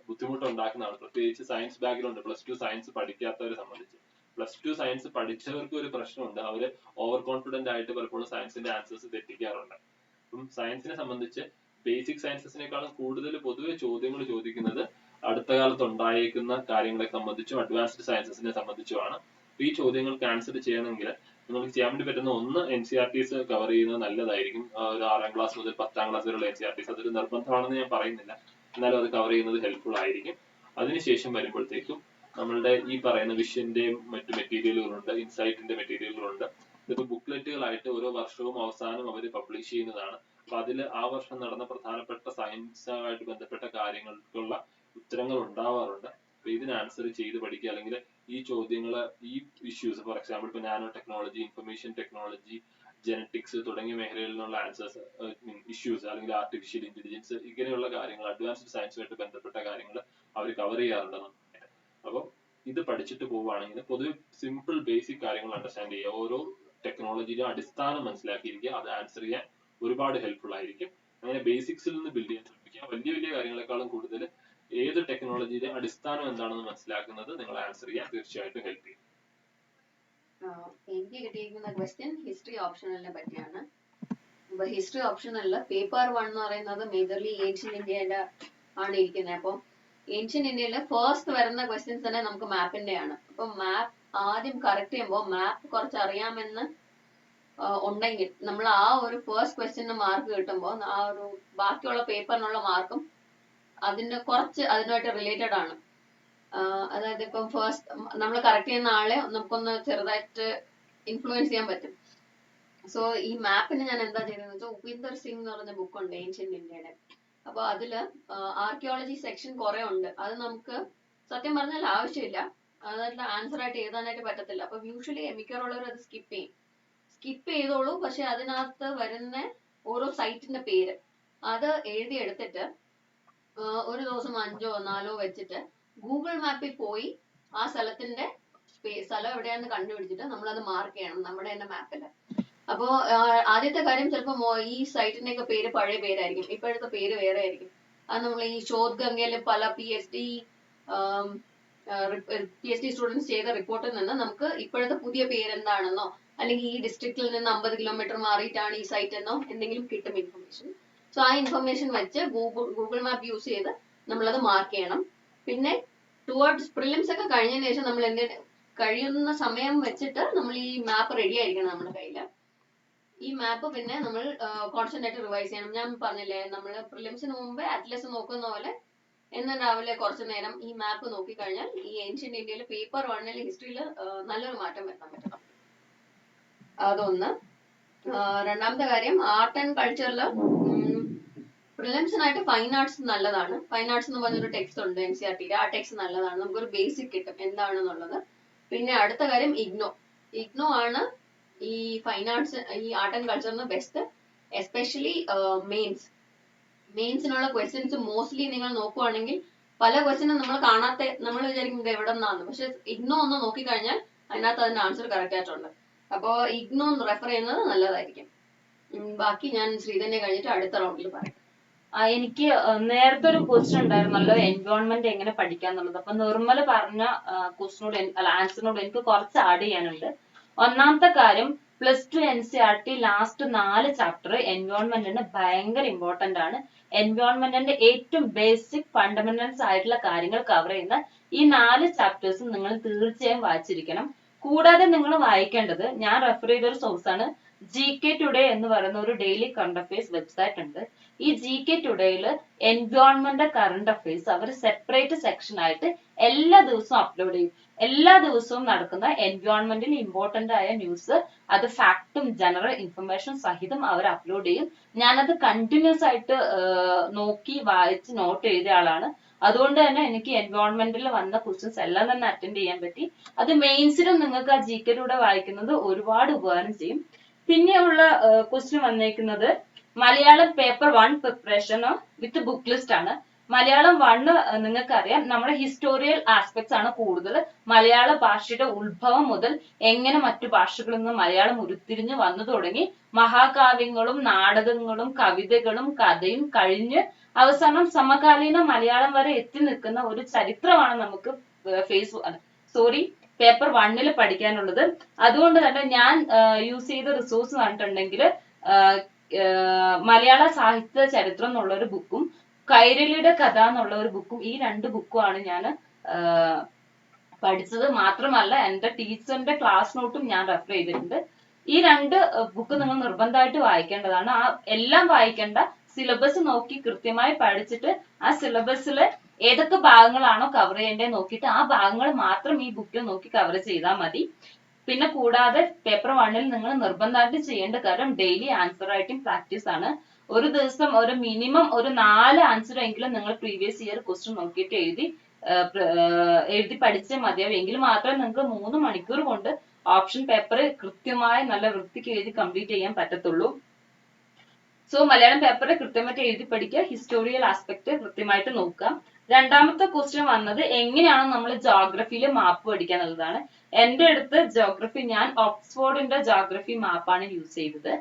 ബുദ്ധിമുട്ടുണ്ടാക്കുന്നതാണ്, പ്രത്യേകിച്ച് സയൻസ് ബാക്ക്ഗ്രൗണ്ട് +2 സയൻസ് പഠിക്കാത്തവരെ സംബന്ധിച്ച്. +2 സയൻസ് പഠിച്ചവർക്ക് ഒരു പ്രശ്നമുണ്ട്, അവര് ഓവർ കോൺഫിഡന്റ് ആയിട്ട് പലപ്പോഴും സയൻസിന്റെ ആൻസേഴ്സ് തെറ്റിക്കാറുണ്ട്. അപ്പം സയൻസിനെ സംബന്ധിച്ച് ബേസിക് സയൻസസിനേക്കാളും കൂടുതൽ പൊതുവെ ചോദ്യങ്ങൾ ചോദിക്കുന്നത് അടുത്ത കാലത്ത് ഉണ്ടായേക്കുന്ന കാര്യങ്ങളെ സംബന്ധിച്ചും അഡ്വാൻസ്ഡ് സയൻസസിനെ സംബന്ധിച്ചുമാണ്. ഈ ചോദ്യങ്ങൾക്ക് ആൻസർ ചെയ്യണമെങ്കിൽ നിങ്ങൾക്ക് ചെയ്യാൻ വേണ്ടി പറ്റുന്ന ഒന്ന് NCERTs കവർ ചെയ്യുന്നത് നല്ലതായിരിക്കും. ഒരു 6ാം ക്ലാസ് മുതൽ 10ാം ക്ലാസ് വരെയുള്ള NCERTs, അതൊരു നിർബന്ധമാണെന്ന് ഞാൻ പറയുന്നില്ല, എന്നാലും അത് കവർ ചെയ്യുന്നത് ഹെൽപ്ഫുൾ ആയിരിക്കും. അതിനുശേഷം വരുമ്പോഴത്തേക്കും നമ്മളുടെ ഈ പറയുന്ന വിഷന്റെയും മറ്റു മെറ്റീരിയലുകളുണ്ട്, ഇൻസൈറ്റിന്റെ മെറ്റീരിയലുകളുണ്ട്. ഇതിപ്പോ ബുക്ക്ലെറ്റുകളായിട്ട് ഓരോ വർഷവും അവസാനം അവർ പബ്ലിഷ് ചെയ്യുന്നതാണ്. അപ്പൊ അതിൽ ആ വർഷം നടന്ന പ്രധാനപ്പെട്ട സയൻസുമായിട്ട് ബന്ധപ്പെട്ട കാര്യങ്ങൾക്കുള്ള ഉത്തരങ്ങൾ ഉണ്ടാവാറുണ്ട്. അപ്പൊ ഇതിന് ആൻസർ ചെയ്ത് പഠിക്കുക. അല്ലെങ്കിൽ ഈ ചോദ്യങ്ങള് ഈ ഇഷ്യൂസ്, ഫോർ എക്സാമ്പിൾ ഇപ്പൊ nano technology, information technology, genetics തുടങ്ങിയ മേഖലയിൽ നിന്നുള്ള ആൻസേഴ്സ്, ഇഷ്യൂസ് അല്ലെങ്കിൽ ആർട്ടിഫിഷ്യൽ ഇന്റലിജൻസ്, ഇങ്ങനെയുള്ള കാര്യങ്ങൾ, അഡ്വാൻസ്ഡ് സയൻസുമായിട്ട് ബന്ധപ്പെട്ട കാര്യങ്ങൾ അവർ കവർ ചെയ്യാറുണ്ട്. അപ്പൊ ഇത് പഠിച്ചിട്ട് പോവുകയാണെങ്കിൽ പൊതുവെ സിമ്പിൾ ബേസിക് കാര്യങ്ങൾ അണ്ടർസ്റ്റാൻഡ് ചെയ്യുക. ഓരോ ടെക്നോളജിയുടെ അടിസ്ഥാനം മനസ്സിലാക്കിയിരിക്കുക. അത് ആൻസർ ചെയ്യാൻ ഒരുപാട് ഹെൽപ്ഫുൾ ആയിരിക്കും. അങ്ങനെ ബേസിക്സിൽ നിന്ന് ബിൽഡ് ചെയ്യാൻ ശ്രമിക്കുക. വലിയ വലിയ കാര്യങ്ങളെക്കാളും കൂടുതൽ ഏത് ടെക്നോളജിയുടെ അടിസ്ഥാനം എന്താണെന്ന് മനസ്സിലാക്കുന്നത് നിങ്ങൾ ആൻസർ ചെയ്യാൻ തീർച്ചയായിട്ടും ഹെൽപ്പ് ചെയ്യും. എനിക്ക് കിട്ടിയിരിക്കുന്ന ക്വസ്റ്റ്യൻ ഹിസ്റ്ററി ഓപ്ഷണലിനെ പറ്റിയാണ്. അപ്പൊ ഹിസ്റ്ററി ഓപ്ഷണലില് പേപ്പർ 1 എന്ന് പറയുന്നത് മേജർലി ഏൻഷ്യന്റ് ഇന്ത്യയുടെ ആണ് ഇരിക്കുന്നത്. അപ്പം ഏൻഷ്യന്റ് ഇന്ത്യയിലെ ഫസ്റ്റ് വരുന്ന ക്വസ്റ്റ്യൻസ് തന്നെ നമുക്ക് മാപ്പിന്റെയാണ്. അപ്പൊ മാപ്പ് ആദ്യം കറക്റ്റ് ചെയ്യുമ്പോൾ മാപ്പ് കുറച്ച് അറിയാമെന്ന് ഉണ്ടെങ്കിൽ നമ്മൾ ആ ഒരു ഫസ്റ്റ് ക്വസ്റ്റ്യന് മാർക്ക് കിട്ടുമ്പോൾ ആ ഒരു ബാക്കിയുള്ള പേപ്പറിനുള്ള മാർക്കും അതിന്റെ കുറച്ച് അതിനുമായിട്ട് റിലേറ്റഡ് ആണ്. അതായത് ഇപ്പം ഫസ്റ്റ് നമ്മൾ കറക്റ്റ് ചെയ്യുന്ന ആളെ നമുക്കൊന്ന് ചെറുതായിട്ട് ഇൻഫ്ലുവൻസ് ചെയ്യാൻ പറ്റും. സോ ഈ മാപ്പിന് ഞാൻ എന്താ ചെയ്തതെന്ന് വെച്ചാൽ ഉപീന്ദർ സിംഗ് എന്ന് പറഞ്ഞ ബുക്കുണ്ട് ഏൻഷ്യന്റ് ഇന്ത്യയുടെ. അപ്പൊ അതില് ആർക്കിയോളജി സെക്ഷൻ കുറെ ഉണ്ട്. അത് നമുക്ക് സത്യം പറഞ്ഞാൽ ആവശ്യമില്ല, അതായത് ആൻസർ ആയിട്ട് എഴുതാനായിട്ട് പറ്റത്തില്ല. അപ്പൊ യൂഷ്വലി മിക്കവാറുള്ളവർ അത് സ്കിപ്പ് ചെയ്തോളൂ. പക്ഷെ അതിനകത്ത് വരുന്ന ഓരോ സൈറ്റിന്റെ പേര് അത് എഴുതിയെടുത്തിട്ട് ഒരു ദിവസം 5ഓ 4ഓ വെച്ചിട്ട് ഗൂഗിൾ മാപ്പിൽ പോയി ആ സ്ഥലത്തിന്റെ സ്ഥലം എവിടെയാണെന്ന് കണ്ടുപിടിച്ചിട്ട് നമ്മളത് മാർക്ക് ചെയ്യണം നമ്മുടെ തന്നെ മാപ്പില്. അപ്പോ ആദ്യത്തെ കാര്യം ചിലപ്പോ ഈ സൈറ്റിന്റെ ഒക്കെ പേര് പഴയ പേരായിരിക്കും, ഇപ്പോഴത്തെ പേര് വേറെ ആയിരിക്കും. അത് നമ്മൾ ഈ ശോധ് ഗംഗയില് പല PhD സ്റ്റുഡൻസ് ചെയ്ത റിപ്പോർട്ടിൽ നിന്ന് നമുക്ക് ഇപ്പോഴത്തെ പുതിയ പേരെന്താണെന്നോ അല്ലെങ്കിൽ ഈ ഡിസ്ട്രിക്റ്റിൽ നിന്ന് 50 കിലോമീറ്റർ മാറിയിട്ടാണ് ഈ സൈറ്റ് എന്നോ എന്തെങ്കിലും കിട്ടും ഇൻഫർമേഷൻ. സോ ആ ഇൻഫർമേഷൻ വെച്ച് ഗൂഗിൾ മാപ്പ് യൂസ് ചെയ്ത് നമ്മളത് മാർക്ക് ചെയ്യണം. പിന്നെ ടുവേർഡ്സ് പ്രിലിംസ് ഒക്കെ കഴിഞ്ഞതിന് ശേഷം നമ്മൾ കഴിയുന്ന സമയം വെച്ചിട്ട് നമ്മൾ ഈ മാപ്പ് റെഡി ആയിരിക്കണം നമ്മുടെ കയ്യില്. ഈ മാപ്പ് പിന്നെ നമ്മൾ കോൺസ്റ്റന്റ് ആയിട്ട് റിവൈസ് ചെയ്യണം. ഞാൻ പറഞ്ഞില്ലേ, നമ്മൾ പ്രിലിംസിന് മുമ്പേ അറ്റ്ലസ് നോക്കുന്ന പോലെ എന്ന് രാവിലെ കുറച്ചു നേരം ഈ മാപ്പ് നോക്കിക്കഴിഞ്ഞാൽ ഈ ഏൻഷ്യന്റ് ഇന്ത്യയിൽ പേപ്പർ 1 ഹിസ്റ്ററിയിൽ നല്ലൊരു മാറ്റം വരുത്താൻ പറ്റണം. അതൊന്ന്. രണ്ടാമത്തെ കാര്യം ആർട്ട് ആൻഡ് കൾച്ചറില് പ്രിലിംസിനായിട്ട് ഫൈൻ ആർട്സ് നല്ലതാണ്. ഫൈൻ ആർട്സ് എന്ന് പറഞ്ഞൊരു ടെക്സ്റ്റ് ഉണ്ട് NCERT. ആ ടെക്സ്റ്റ് നല്ലതാണ്, നമുക്കൊരു ബേസിക് കിട്ടും എന്താണെന്നുള്ളത്. പിന്നെ അടുത്ത കാര്യം ഇഗ്നോ ആണ് ഈ ഫൈൻ ആർട്സ്, ഈ ആർട്ട് ആൻഡ് കൾച്ചറിന് ബെസ്റ്റ്. എസ്പെഷ്യലി മെയിൻസിനുള്ള ക്വസ്റ്റ്യൻസ് മോസ്റ്റ്ലി നിങ്ങൾ നോക്കുവാണെങ്കിൽ പല ക്വസ്റ്റ്യനും നമ്മൾ വിചാരിക്കും ഇത് എവിടെ നിന്നാന്ന്, പക്ഷെ ഇഗ്നോ ഒന്ന് നോക്കിക്കഴിഞ്ഞാൽ അതിനകത്ത് അതിന്റെ ആൻസർ കറക്റ്റ് ആയിട്ടുണ്ട്. അപ്പോ ഇഗ്നോ റെഫർ ചെയ്യുന്നത് നല്ലതായിരിക്കും. ബാക്കി ഞാൻ ശ്രീധന്യെ കഴിഞ്ഞിട്ട് അടുത്ത റൗണ്ടിൽ പറയാം. എനിക്ക് നേരത്തെ ഒരു ക്വസ്റ്റ്യൻ ഉണ്ടായിരുന്നല്ലോ എൻവയോൺമെന്റ് എങ്ങനെ പഠിക്കാന്നുള്ളത്. അപ്പൊ നിർമ്മൽ പറഞ്ഞ ക്വസ്റ്റിനോട് അല്ല ആൻസറിനോട് എനിക്ക് കുറച്ച് ആഡ് ചെയ്യാനുണ്ട്. ഒന്നാമത്തെ കാര്യം, +2 NCERT ലാസ്റ്റ് 4 ചാപ്റ്റർ എൻവയോൺമെന്റിന് ഭയങ്കര ഇമ്പോർട്ടന്റ് ആണ്. എൻവയോൺമെന്റിന്റെ ഏറ്റവും ബേസിക് ഫണ്ടമെന്റൽസ് ആയിട്ടുള്ള കാര്യങ്ങൾ കവർ ചെയ്യുന്ന ഈ 4 ചാപ്റ്റേഴ്സും നിങ്ങൾ തീർച്ചയായും വായിച്ചിരിക്കണം. കൂടാതെ നിങ്ങൾ വായിക്കേണ്ടത്, ഞാൻ റെഫർ ചെയ്ത ഒരു സോഴ്സ് ആണ് GK ടുഡേ എന്ന് പറയുന്ന ഒരു ഡെയിലി കറണ്ട് അഫയേഴ്സ് വെബ്സൈറ്റ് ഉണ്ട്. ഈ GK ടുഡേയിൽ എൻവയോൺമെന്റ് കറണ്ട് അഫയേഴ്സ് അവർ സെപ്പറേറ്റ് സെക്ഷൻ ആയിട്ട് എല്ലാ ദിവസവും അപ്ലോഡ് ചെയ്യും. എല്ലാ ദിവസവും നടക്കുന്ന എൻവയോൺമെന്റിൽ ഇമ്പോർട്ടന്റ് ആയ ന്യൂസ്, അത് ഫാക്ടും ജനറൽ ഇൻഫർമേഷൻ സഹിതം അവർ അപ്ലോഡ് ചെയ്യും. ഞാനത് കണ്ടിന്യൂസ് ആയിട്ട് നോക്കി വായിച്ച് നോട്ട് എഴുതിയ ആളാണ്. അതുകൊണ്ട് തന്നെ എനിക്ക് എൻവയോൺമെന്റിൽ വന്ന ക്വസ്റ്റ്യൻസ് എല്ലാം തന്നെ അറ്റൻഡ് ചെയ്യാൻ പറ്റി. അത് മെയിൻസിലും നിങ്ങൾക്ക് ആ GK ടുഡേ വായിക്കുന്നത് ഒരുപാട് ഉപകാരം ചെയ്യും. പിന്നെയുള്ള ക്വസ്റ്റ്യൻ വന്നേക്കുന്നത് മലയാളം പേപ്പർ 1 പ്രിപ്പറേഷൻ വിത്ത് ബുക്ക് ലിസ്റ്റ് ആണ്. മലയാളം 1 നിങ്ങൾക്കറിയാം, നമ്മുടെ ഹിസ്റ്റോറിയൽ ആസ്പെക്ട്സ് ആണ് കൂടുതൽ. മലയാള ഭാഷയുടെ ഉത്ഭവം മുതൽ എങ്ങനെ മറ്റു ഭാഷകളിൽ നിന്ന് മലയാളം ഉരുത്തിരിഞ്ഞ് വന്നു തുടങ്ങി, മഹാകാവ്യങ്ങളും നാടകങ്ങളും കവിതകളും കഥയും കഴിഞ്ഞ് അവസാനം സമകാലീന മലയാളം വരെ എത്തി നിൽക്കുന്ന ഒരു ചരിത്രമാണ് നമുക്ക് പേപ്പർ 1 പഠിക്കാനുള്ളത്. അതുകൊണ്ട് തന്നെ ഞാൻ യൂസ് ചെയ്ത റിസോഴ്സ് പറഞ്ഞിട്ടുണ്ടെങ്കിൽ മലയാള സാഹിത്യ ചരിത്രം എന്നുള്ള ഒരു ബുക്കും കൈരളിയുടെ കഥ എന്നുള്ള ഒരു ബുക്കും, ഈ 2 ബുക്കുമാണ് ഞാൻ പഠിച്ചത്. മാത്രമല്ല എന്റെ ടീച്ചറിന്റെ ക്ലാസ് നോട്ടും ഞാൻ റെഫർ ചെയ്തിട്ടുണ്ട്. ഈ 2 ബുക്ക് നിങ്ങൾ നിർബന്ധമായിട്ട് വായിക്കേണ്ടതാണ്. എല്ലാം വായിക്കേണ്ട, സിലബസ് നോക്കി കൃത്യമായി പഠിച്ചിട്ട് ആ സിലബസിൽ ഏതൊക്കെ ഭാഗങ്ങളാണോ കവർ ചെയ്യേണ്ടത് നോക്കിയിട്ട് ആ ഭാഗങ്ങൾ മാത്രം ഈ ബുക്കിൽ നോക്കി കവർ ചെയ്താൽ മതി. പിന്നെ കൂടാതെ പേപ്പർ 1 നിങ്ങൾ നിർബന്ധമായിട്ട് ചെയ്യേണ്ട കാര്യം ഡെയിലി ആൻസർ റൈറ്റിംഗ് പ്രാക്ടീസ് ആണ്. ഒരു ദിവസം ഒരു മിനിമം ഒരു 4 ആൻസർ എങ്കിലും നിങ്ങൾ പ്രീവിയസ് ഇയർ ക്വസ്റ്റ്യൻ നോക്കിയിട്ട് എഴുതി പഠിച്ചേ മതിയാവും. എങ്കിൽ മാത്രമേ നിങ്ങൾക്ക് 3 മണിക്കൂർ കൊണ്ട് ഓപ്ഷൻ പേപ്പർ കൃത്യമായി നല്ല വൃത്തിക്ക് എഴുതി കംപ്ലീറ്റ് ചെയ്യാൻ പറ്റത്തുള്ളൂ. സോ മലയാളം പേപ്പറിൽ കൃത്യമായിട്ട് എഴുതി പഠിക്കുക, ഹിസ്റ്റോറിയൽ ആസ്പെക്ട് കൃത്യമായിട്ട് നോക്കുക. രണ്ടാമത്തെ ക്വസ്റ്റ്യൻ വന്നത് എങ്ങനെയാണ് നമ്മൾ ജോഗ്രഫിയിൽ മാപ്പ് പഠിക്കുക എന്നുള്ളതാണ്. എന്റെ അടുത്ത് ജോഗ്രഫി, ഞാൻ ഓക്സ്ഫോർഡിന്റെ ജോഗ്രഫി മാപ്പാണ് യൂസ് ചെയ്തത്.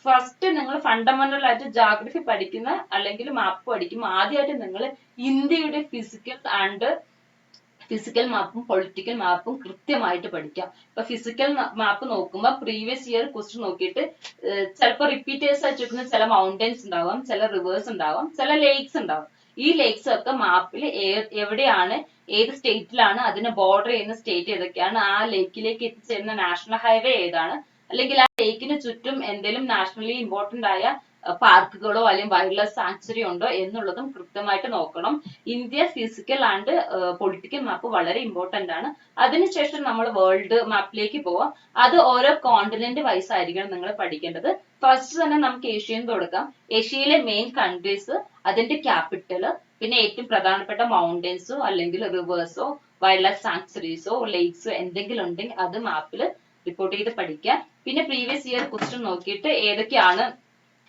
ഫസ്റ്റ് നിങ്ങൾ ഫണ്ടമെന്റൽ ആയിട്ട് ജോഗ്രഫി പഠിക്കുന്ന അല്ലെങ്കിൽ മാപ്പ് പഠിക്കുമ്പോൾ ആദ്യമായിട്ട് നിങ്ങൾ ഇന്ത്യയുടെ ഫിസിക്കൽ മാപ്പും പൊളിറ്റിക്കൽ മാപ്പും കൃത്യമായിട്ട് പഠിക്കാം. ഇപ്പൊ ഫിസിക്കൽ മാപ്പ് നോക്കുമ്പോൾ പ്രീവിയസ് ഇയർ ക്വസ്റ്റ്യൻ നോക്കിയിട്ട് ചിലപ്പോൾ റിപ്പീറ്റേഴ്സ് ആയിട്ട് വെക്കുന്ന ചില മൗണ്ടൻസ് ഉണ്ടാവാം, ചില റിവേഴ്സ് ഉണ്ടാവാം, ചില ലേക്സ് ഉണ്ടാവാം. ഈ ലേക്സ് ഒക്കെ മാപ്പിൽ എവിടെയാണ്, ഏത് സ്റ്റേറ്റിലാണ്, അതിനെ ബോർഡർ ചെയ്യുന്ന സ്റ്റേറ്റ് ഏതൊക്കെയാണ്, ആ ലേക്കിലേക്ക് എത്തിച്ചേരുന്ന നാഷണൽ ഹൈവേ ഏതാണ്, അല്ലെങ്കിൽ ആ ലേക്കിന് ചുറ്റും എന്തെങ്കിലും നാഷണലി ഇമ്പോർട്ടന്റ് ആയ പാർക്കുകളോ അല്ലെങ്കിൽ വൈൽഡ് ലൈഫ് സാങ്ച്വറി ഉണ്ടോ എന്നുള്ളതും കൃത്യമായിട്ട് നോക്കണം. ഇന്ത്യ ഫിസിക്കൽ ആൻഡ് പൊളിറ്റിക്കൽ മാപ്പ് വളരെ ഇമ്പോർട്ടന്റ് ആണ്. അതിനുശേഷം നമ്മൾ വേൾഡ് മാപ്പിലേക്ക് പോവാം. അത് ഓരോ കോണ്ടിനെന്റ് വൈസ് ആയിരിക്കണം നിങ്ങൾ പഠിക്കേണ്ടത്. ഫസ്റ്റ് തന്നെ നമുക്ക് ഏഷ്യയിൽ തുടങ്ങാം. ഏഷ്യയിലെ മെയിൻ കൺട്രീസ്, അതിന്റെ ക്യാപിറ്റല്, പിന്നെ ഏറ്റവും പ്രധാനപ്പെട്ട മൗണ്ടൻസോ അല്ലെങ്കിൽ റിവേഴ്സോ വൈൽഡ് ലൈഫ് സാങ്ച്വറീസോ ലേക്സോ എന്തെങ്കിലും ഉണ്ടെങ്കിൽ അത് മാപ്പിൽ റിപ്പോർട്ട് ചെയ്ത് പഠിക്കാം. പിന്നെ പ്രീവിയസ് ഇയർ ക്വസ്റ്റ്യൻ നോക്കിയിട്ട് ഏതൊക്കെയാണ്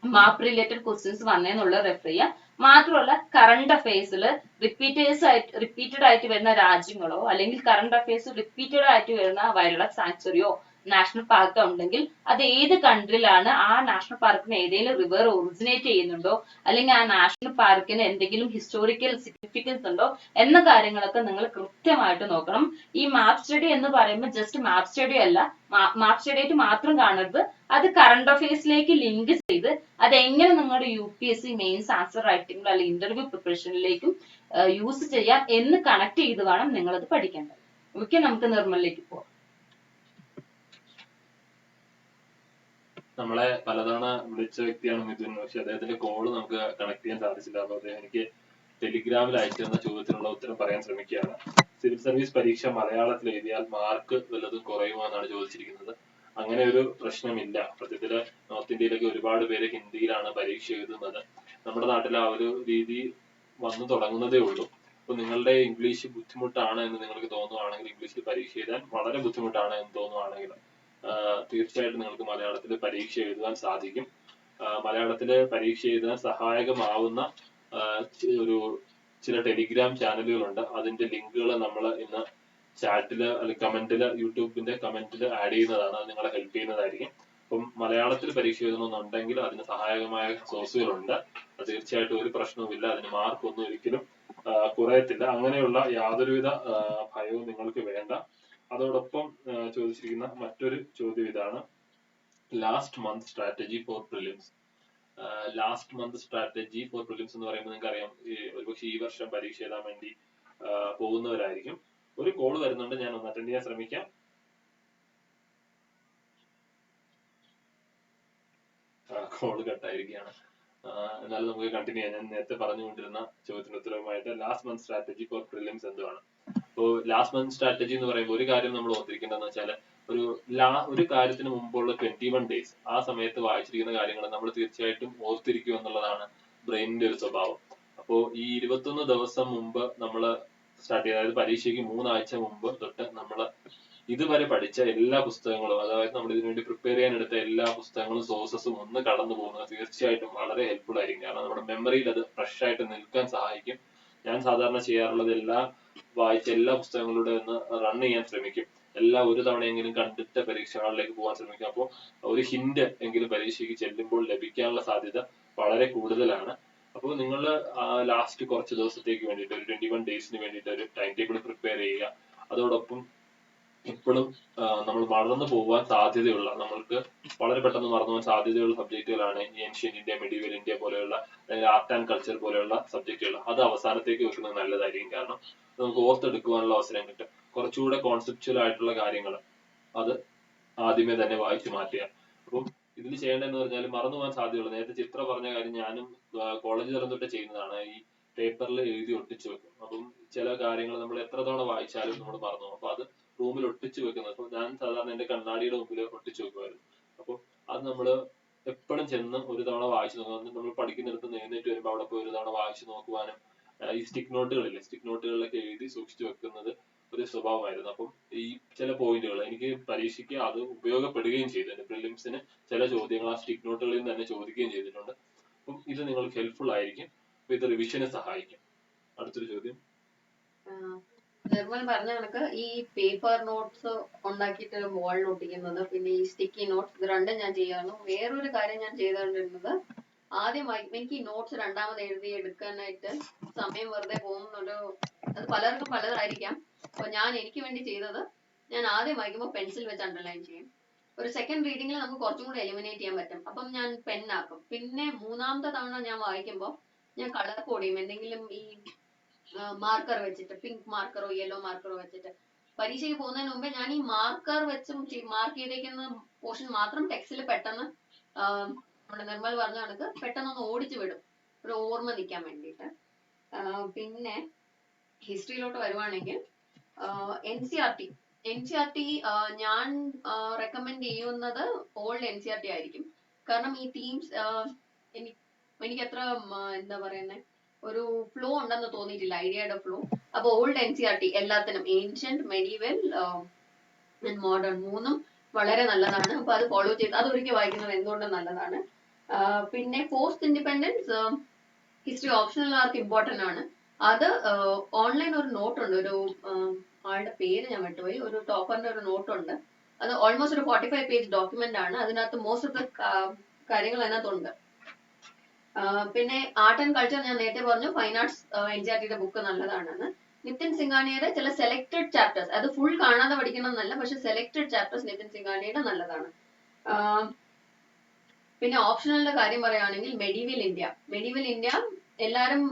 മാപ്പ് റിലേറ്റഡ് ക്വസ്റ്റ്യൻസ് വന്നേന്നുള്ളത് റെഫർ ചെയ്യാം. മാത്രമല്ല കറണ്ട് അഫയേഴ്സിൽ റിപ്പീറ്റഡ് ആയിട്ട് വരുന്ന രാജ്യങ്ങളോ അല്ലെങ്കിൽ കറണ്ട് അഫയേഴ്സ് റിപ്പീറ്റഡ് ആയിട്ട് വരുന്ന വൈൽഡ് ലൈഫ് സാങ്ച്വറിയോ നാഷണൽ പാർക്കോ ഉണ്ടെങ്കിൽ അത് ഏത് കൺട്രിയിലാണ്, ആ നാഷണൽ പാർക്കിന് ഏതെങ്കിലും റിവർ ഒറിജിനേറ്റ് ചെയ്യുന്നുണ്ടോ, അല്ലെങ്കിൽ ആ നാഷണൽ പാർക്കിന് എന്തെങ്കിലും ഹിസ്റ്റോറിക്കൽ സിഗ്നിഫിക്കൻസ് ഉണ്ടോ എന്ന കാര്യങ്ങളൊക്കെ നിങ്ങൾ കൃത്യമായിട്ട് നോക്കണം. ഈ മാപ്പ് സ്റ്റഡി എന്ന് പറയുമ്പോൾ ജസ്റ്റ് മാപ്പ് സ്റ്റഡി അല്ല, മാപ്പ് സ്റ്റഡി ആയിട്ട് മാത്രം കാണരുത്. അത് കറണ്ട് അഫയേഴ്സിലേക്ക് ലിങ്ക് ചെയ്ത് അതെങ്ങനെ നിങ്ങളുടെ UPSC മെയിൻസ് ആൻസർ റൈറ്റിംഗിലോ അല്ലെങ്കിൽ ഇന്റർവ്യൂ പ്രിപ്പറേഷനിലേക്കും യൂസ് ചെയ്യാം എന്ന് കണക്ട് ചെയ്ത് വേണം നിങ്ങളത് പഠിക്കേണ്ടത്. ഓക്കെ, നമുക്ക് നിർമ്മലിലേക്ക് പോവാം. നമ്മളെ പലതവണ വിളിച്ച വ്യക്തിയാണ് മിഥുൻ, പക്ഷെ അദ്ദേഹത്തിന്റെ കോള് നമുക്ക് കണക്ട് ചെയ്യാൻ സാധിച്ചില്ല. അപ്പൊ അദ്ദേഹം എനിക്ക് ടെലിഗ്രാമിൽ അയച്ചു തന്ന ചോദ്യത്തിനുള്ള ഉത്തരം പറയാൻ ശ്രമിക്കുകയാണ്. സിവിൽ സർവീസ് പരീക്ഷ മലയാളത്തിൽ എഴുതിയാൽ മാർക്ക് വല്ലതും കുറയുമോ എന്നാണ് ചോദിച്ചിരിക്കുന്നത്. അങ്ങനെ ഒരു പ്രശ്നമില്ല. സത്യത്തില് നോർത്ത് ഇന്ത്യയിലൊക്കെ ഒരുപാട് പേര് ഹിന്ദിയിലാണ് പരീക്ഷ എഴുതുന്നത്. നമ്മുടെ നാട്ടിൽ ആ ഒരു രീതി വന്നു തുടങ്ങുന്നതേ ഉള്ളൂ. അപ്പൊ നിങ്ങളുടെ ഇംഗ്ലീഷ് ബുദ്ധിമുട്ടാണ് എന്ന് നിങ്ങൾക്ക് തോന്നുവാണെങ്കിൽ, ഇംഗ്ലീഷിൽ പരീക്ഷ എഴുതാൻ വളരെ ബുദ്ധിമുട്ടാണ് എന്ന് തോന്നുവാണെങ്കിൽ തീർച്ചയായിട്ടും നിങ്ങൾക്ക് മലയാളത്തിൽ പരീക്ഷ എഴുതുവാൻ സാധിക്കും. മലയാളത്തിൽ പരീക്ഷ എഴുതാൻ സഹായകമാവുന്ന ചില ടെലിഗ്രാം ചാനലുകളുണ്ട്. അതിന്റെ ലിങ്കുകൾ നമ്മൾ ഇന്ന് ചാറ്റില് അല്ലെങ്കിൽ കമന്റില്, യൂട്യൂബിന്റെ കമന്റില് ആഡ് ചെയ്യുന്നതാണ്. അത് നിങ്ങളെ ഹെൽപ്പ് ചെയ്യുന്നതായിരിക്കും. അപ്പം മലയാളത്തിൽ പരീക്ഷ എഴുതണമെന്നുണ്ടെങ്കിൽ അതിന് സഹായകമായ സോഴ്സുകളുണ്ട്. അത് തീർച്ചയായിട്ടും ഒരു പ്രശ്നവുമില്ല, അതിന് മാർക്കൊന്നും ഒരിക്കലും കുറയത്തില്ല. അങ്ങനെയുള്ള യാതൊരുവിധ ഭയവും നിങ്ങൾക്ക് വേണ്ട. അതോടൊപ്പം ചോദിച്ചിരിക്കുന്ന മറ്റൊരു ചോദ്യം ഇതാണ്, last month strategy for prelims. Last month strategy for prelims എന്ന് പറയുമ്പോൾ നിങ്ങൾക്ക് അറിയാം, ഒരുപക്ഷെ ഈ വർഷം പരീക്ഷ എഴുതാൻ വേണ്ടി പോകുന്നവരായിരിക്കും. ഒരു കോൾ വരുന്നുണ്ട്, ഞാൻ ഒന്ന് അറ്റൻഡ് ചെയ്യാൻ ശ്രമിക്കാം. കോൾ കട്ടായിരിക്കുകയാണ്. എന്നാലും നമുക്ക് കണ്ടിന്യൂ ചെയ്യാം. ഞാൻ നേരത്തെ പറഞ്ഞുകൊണ്ടിരുന്ന ചോദ്യത്തിന് ഉത്തരവുമായിട്ട് last month strategy for prelims എന്തുവാണ്. അപ്പോൾ ലാസ്റ്റ് മന്ത് സ്ട്രാറ്റജി എന്ന് പറയുമ്പോൾ ഒരു കാര്യം നമ്മൾ ഓർത്തിരിക്കേണ്ടതെന്ന് വെച്ചാൽ, ഒരു കാര്യത്തിന് മുമ്പുള്ള 21 days ആ സമയത്ത് വായിച്ചിരിക്കുന്ന കാര്യങ്ങൾ നമ്മൾ തീർച്ചയായിട്ടും ഓർത്തിരിക്കുക എന്നുള്ളതാണ് ബ്രെയിനിന്റെ ഒരു സ്വഭാവം. അപ്പോൾ ഈ 21 ദിവസം മുമ്പ് നമ്മൾ സ്റ്റാർട്ട് ചെയ്ത്, അതായത് പരീക്ഷയ്ക്ക് 3 ആഴ്ച മുമ്പ് തൊട്ട് നമ്മൾ ഇതുവരെ പഠിച്ച എല്ലാ പുസ്തകങ്ങളും, അതായത് നമ്മൾ ഇതിനുവേണ്ടി പ്രിപ്പയർ ചെയ്യാൻ എടുത്ത എല്ലാ പുസ്തകങ്ങളും സോഴ്സസും ഒന്ന് കടന്നു പോകുന്നത് തീർച്ചയായിട്ടും വളരെ ഹെൽപ്ഫുൾ ആയിരിക്കും. കാരണം നമ്മുടെ മെമ്മറിയിൽ അത് ഫ്രഷ് ആയിട്ട് നിൽക്കാൻ സഹായിക്കും. ഞാൻ സാധാരണ ചെയ്യാറുള്ളത് വായിച്ച എല്ലാ പുസ്തകങ്ങളുടെ ഒന്ന് റൺ ചെയ്യാൻ ശ്രമിക്കും. എല്ലാം ഒരു തവണയെങ്കിലും കണ്ടിട്ട് പരീക്ഷകളിലേക്ക് പോകാൻ ശ്രമിക്കും. അപ്പോൾ ഒരു ഹിന്റ് എങ്കിലും പരീക്ഷയ്ക്ക് ചെല്ലുമ്പോൾ ലഭിക്കാനുള്ള സാധ്യത വളരെ കൂടുതലാണ്. അപ്പോൾ നിങ്ങൾ ലാസ്റ്റ് കുറച്ച് ദിവസത്തേക്ക് വേണ്ടിയിട്ട്, ഒരു 21 daysന് വേണ്ടിയിട്ട് ഒരു ടൈം ടേബിൾ പ്രിപ്പയർ ചെയ്യുക. അതോടൊപ്പം ഇപ്പോഴും നമ്മൾ മറന്നു പോകാൻ സാധ്യതയുള്ള, നമ്മൾക്ക് വളരെ പെട്ടെന്ന് മറന്നു പോകാൻ സാധ്യതയുള്ള സബ്ജക്റ്റുകളാണ് ഏൻഷ്യൻ ഇന്ത്യ, മെഡീവൽ ഇന്ത്യ പോലെയുള്ള, അല്ലെങ്കിൽ ആർട്ട് ആൻഡ് കൾച്ചർ പോലെയുള്ള സബ്ജക്റ്റുകൾ. അത് അവസാനത്തേക്ക് വെക്കുന്നത് നല്ലതായിരിക്കും. കാരണം നമുക്ക് ഓർത്തെടുക്കുവാനുള്ള അവസരം കിട്ടും. കുറച്ചുകൂടെ കോൺസെപ്റ്റുവൽ ആയിട്ടുള്ള കാര്യങ്ങൾ അത് ആദ്യമേ തന്നെ വായിച്ചു മാറ്റുക. അപ്പം ഇതിൽ ചെയ്യേണ്ടതെന്ന് പറഞ്ഞാൽ, മറന്നു പോകാൻ സാധ്യതയുള്ളൂ. നേരത്തെ ചിത്ര പറഞ്ഞ കാര്യം ഞാനും കോളേജ് തലം തൊട്ട് ചെയ്യുന്നതാണ്. ഈ പേപ്പറിൽ എഴുതി ഒട്ടിച്ചു വെക്കും. അപ്പം ചില കാര്യങ്ങൾ നമ്മൾ എത്ര തവണ വായിച്ചാലും നമ്മൾ മറന്നു പോകും. അപ്പൊ അത് റൂമിൽ ഒട്ടിച്ചു വെക്കുന്നത്, അപ്പൊ ഞാൻ സാധാരണ എന്റെ കണ്ണാടിയുടെ മുമ്പിൽ ഒട്ടിച്ചു വെക്കുമായിരുന്നു. അപ്പൊ അത് നമ്മൾ എപ്പോഴും ചെന്ന് ഒരു തവണ വായിച്ചു നോക്കുക. നമ്മൾ പഠിക്കുന്നിടത്ത് എഴുന്നേറ്റ് വരുമ്പോൾ അവിടെ പോയി ഒരു തവണ വായിച്ചു നോക്കുവാനും, ഈ സ്റ്റിക്ക് നോട്ടുകളിലൊക്കെ എഴുതി സൂക്ഷിച്ചു വെക്കുന്നത് ഒരു സ്വഭാവമായിരുന്നു. അപ്പം ഈ ചില പോയിന്റുകൾ എനിക്ക് പരീക്ഷയ്ക്ക് അത് ഉപയോഗപ്പെടുകയും ചെയ്തു. എന്റെ പ്രിലിംസിന് ചില ചോദ്യങ്ങൾ ആ സ്റ്റിക്ക് നോട്ടുകളിൽ നിന്ന് തന്നെ ചോദിക്കുകയും ചെയ്തിട്ടുണ്ട്. അപ്പം ഇത് നിങ്ങൾക്ക് ഹെൽപ്ഫുൾ ആയിരിക്കും. അപ്പൊ ഇത് റിവിഷന് സഹായിക്കും. അടുത്തൊരു ചോദ്യം. നിർമ്മൽ പറഞ്ഞ കണക്ക് ഈ പേപ്പർ നോട്ട്സ് ഉണ്ടാക്കിയിട്ട് വാളിൽ ഒട്ടിക്കുന്നത്, പിന്നെ ഈ സ്റ്റിക്കി നോട്ട്സ്, ഇത് രണ്ടും ഞാൻ ചെയ്യാറുണ്ട്. വേറൊരു കാര്യം ഞാൻ ചെയ്തുകൊണ്ടിരുന്നത്, ആദ്യമായി എനിക്ക് ഈ നോട്ട്സ് രണ്ടാമത് എഴുതി എടുക്കാനായിട്ട് സമയം വെറുതെ പോകുന്നുണ്ട്. അത് പലർക്കും പലതായിരിക്കാം. അപ്പൊ എനിക്ക് വേണ്ടി ചെയ്തത്, ഞാൻ ആദ്യം വായിക്കുമ്പോൾ പെൻസിൽ വെച്ച് അണ്ടർലൈൻ ചെയ്യും. ഒരു സെക്കൻഡ് റീഡിങ്ങിൽ നമുക്ക് കുറച്ചും കൂടി എലിമിനേറ്റ് ചെയ്യാൻ പറ്റും. അപ്പം ഞാൻ പെന്നാക്കും. പിന്നെ മൂന്നാമത്തെ തവണ ഞാൻ വായിക്കുമ്പോൾ ഞാൻ കളർ കോഡ് ചെയ്യും. എന്തെങ്കിലും ഈ മാർക്കർ വെച്ചിട്ട്, പിങ്ക് മാർക്കറോ യെല്ലോ മാർക്കറോ വെച്ചിട്ട്. പരീക്ഷയ്ക്ക് പോകുന്നതിന് മുമ്പേ ഞാൻ ഈ മാർക്കർ വെച്ചും മാർക്ക് ചെയ്തേക്കുന്ന പോർഷൻ മാത്രം ടെക്സ്റ്റിൽ പെട്ടെന്ന് നമ്മുടെ നിർമ്മൽ പറഞ്ഞ കണക്ക് പെട്ടെന്ന് ഒന്ന് ഓടിച്ചു വിടും, ഒരു ഓർമ്മ നിൽക്കാൻ വേണ്ടിയിട്ട്. പിന്നെ ഹിസ്റ്ററിയിലോട്ട് വരുവാണെങ്കിൽ NCERT ഞാൻ റെക്കമെൻഡ് ചെയ്യുന്നത് ഓൾഡ് NCERT ആയിരിക്കും. കാരണം ഈ തീംസ് എനിക്ക് അത്ര എന്താ പറയുന്നത്, ഒരു ഫ്ലോ ഉണ്ടെന്ന് തോന്നിയിട്ടില്ല, ഐഡിയയുടെ ഫ്ലോ. അപ്പൊ ഓൾഡ് NCERT എല്ലാത്തിനും, ഏൻഷ്യന്റ്, മെഡീവൽ ആൻഡ് മോഡേൺ, മൂന്നും വളരെ നല്ലതാണ്. അപ്പൊ അത് ഫോളോ ചെയ്ത് അതൊരിക്കൽ വായിക്കുന്നത് എന്തുകൊണ്ടും നല്ലതാണ്. പിന്നെ പോസ്റ്റ് ഇൻഡിപെൻഡൻസ് ഹിസ്റ്ററി ഓപ്ഷണലുകാർക്ക് ഇമ്പോർട്ടന്റ് ആണ്. അത് ഓൺലൈൻ ഒരു നോട്ട് ഉണ്ട്, ഒരു ആളുടെ പേര് ഞാൻ വിട്ടുപോയി, ഒരു ടോപ്പറിന്റെ ഒരു നോട്ട് ഉണ്ട്. അത് ഓൾമോസ്റ്റ് ഒരു 45 page ഡോക്യുമെന്റ് ആണ്. അതിനകത്ത് മോസ്റ്റ് ഓഫ് ദ കാര്യങ്ങൾ അതിനകത്തുണ്ട്. പിന്നെ ആർട്ട് ആൻഡ് കൾച്ചർ ഞാൻ നേരത്തെ പറഞ്ഞു, ഫൈൻ ആർട്സ് NCERTയുടെ ബുക്ക് നല്ലതാണെന്ന്. നിതിൻ സിംഗാനിയുടെ ചില സെലക്ടഡ് ചാപ്റ്റേഴ്സ്, അത് ഫുൾ കാണാതെ പഠിക്കണം എന്നല്ല, പക്ഷെ സെലക്ടഡ് ചാപ്റ്റേഴ്സ് നിതിൻ സിംഗാനിയുടെ നല്ലതാണ്. പിന്നെ ഓപ്ഷണലിന്റെ കാര്യം പറയുകയാണെങ്കിൽ മെഡീവൽ ഇന്ത്യ എല്ലാരും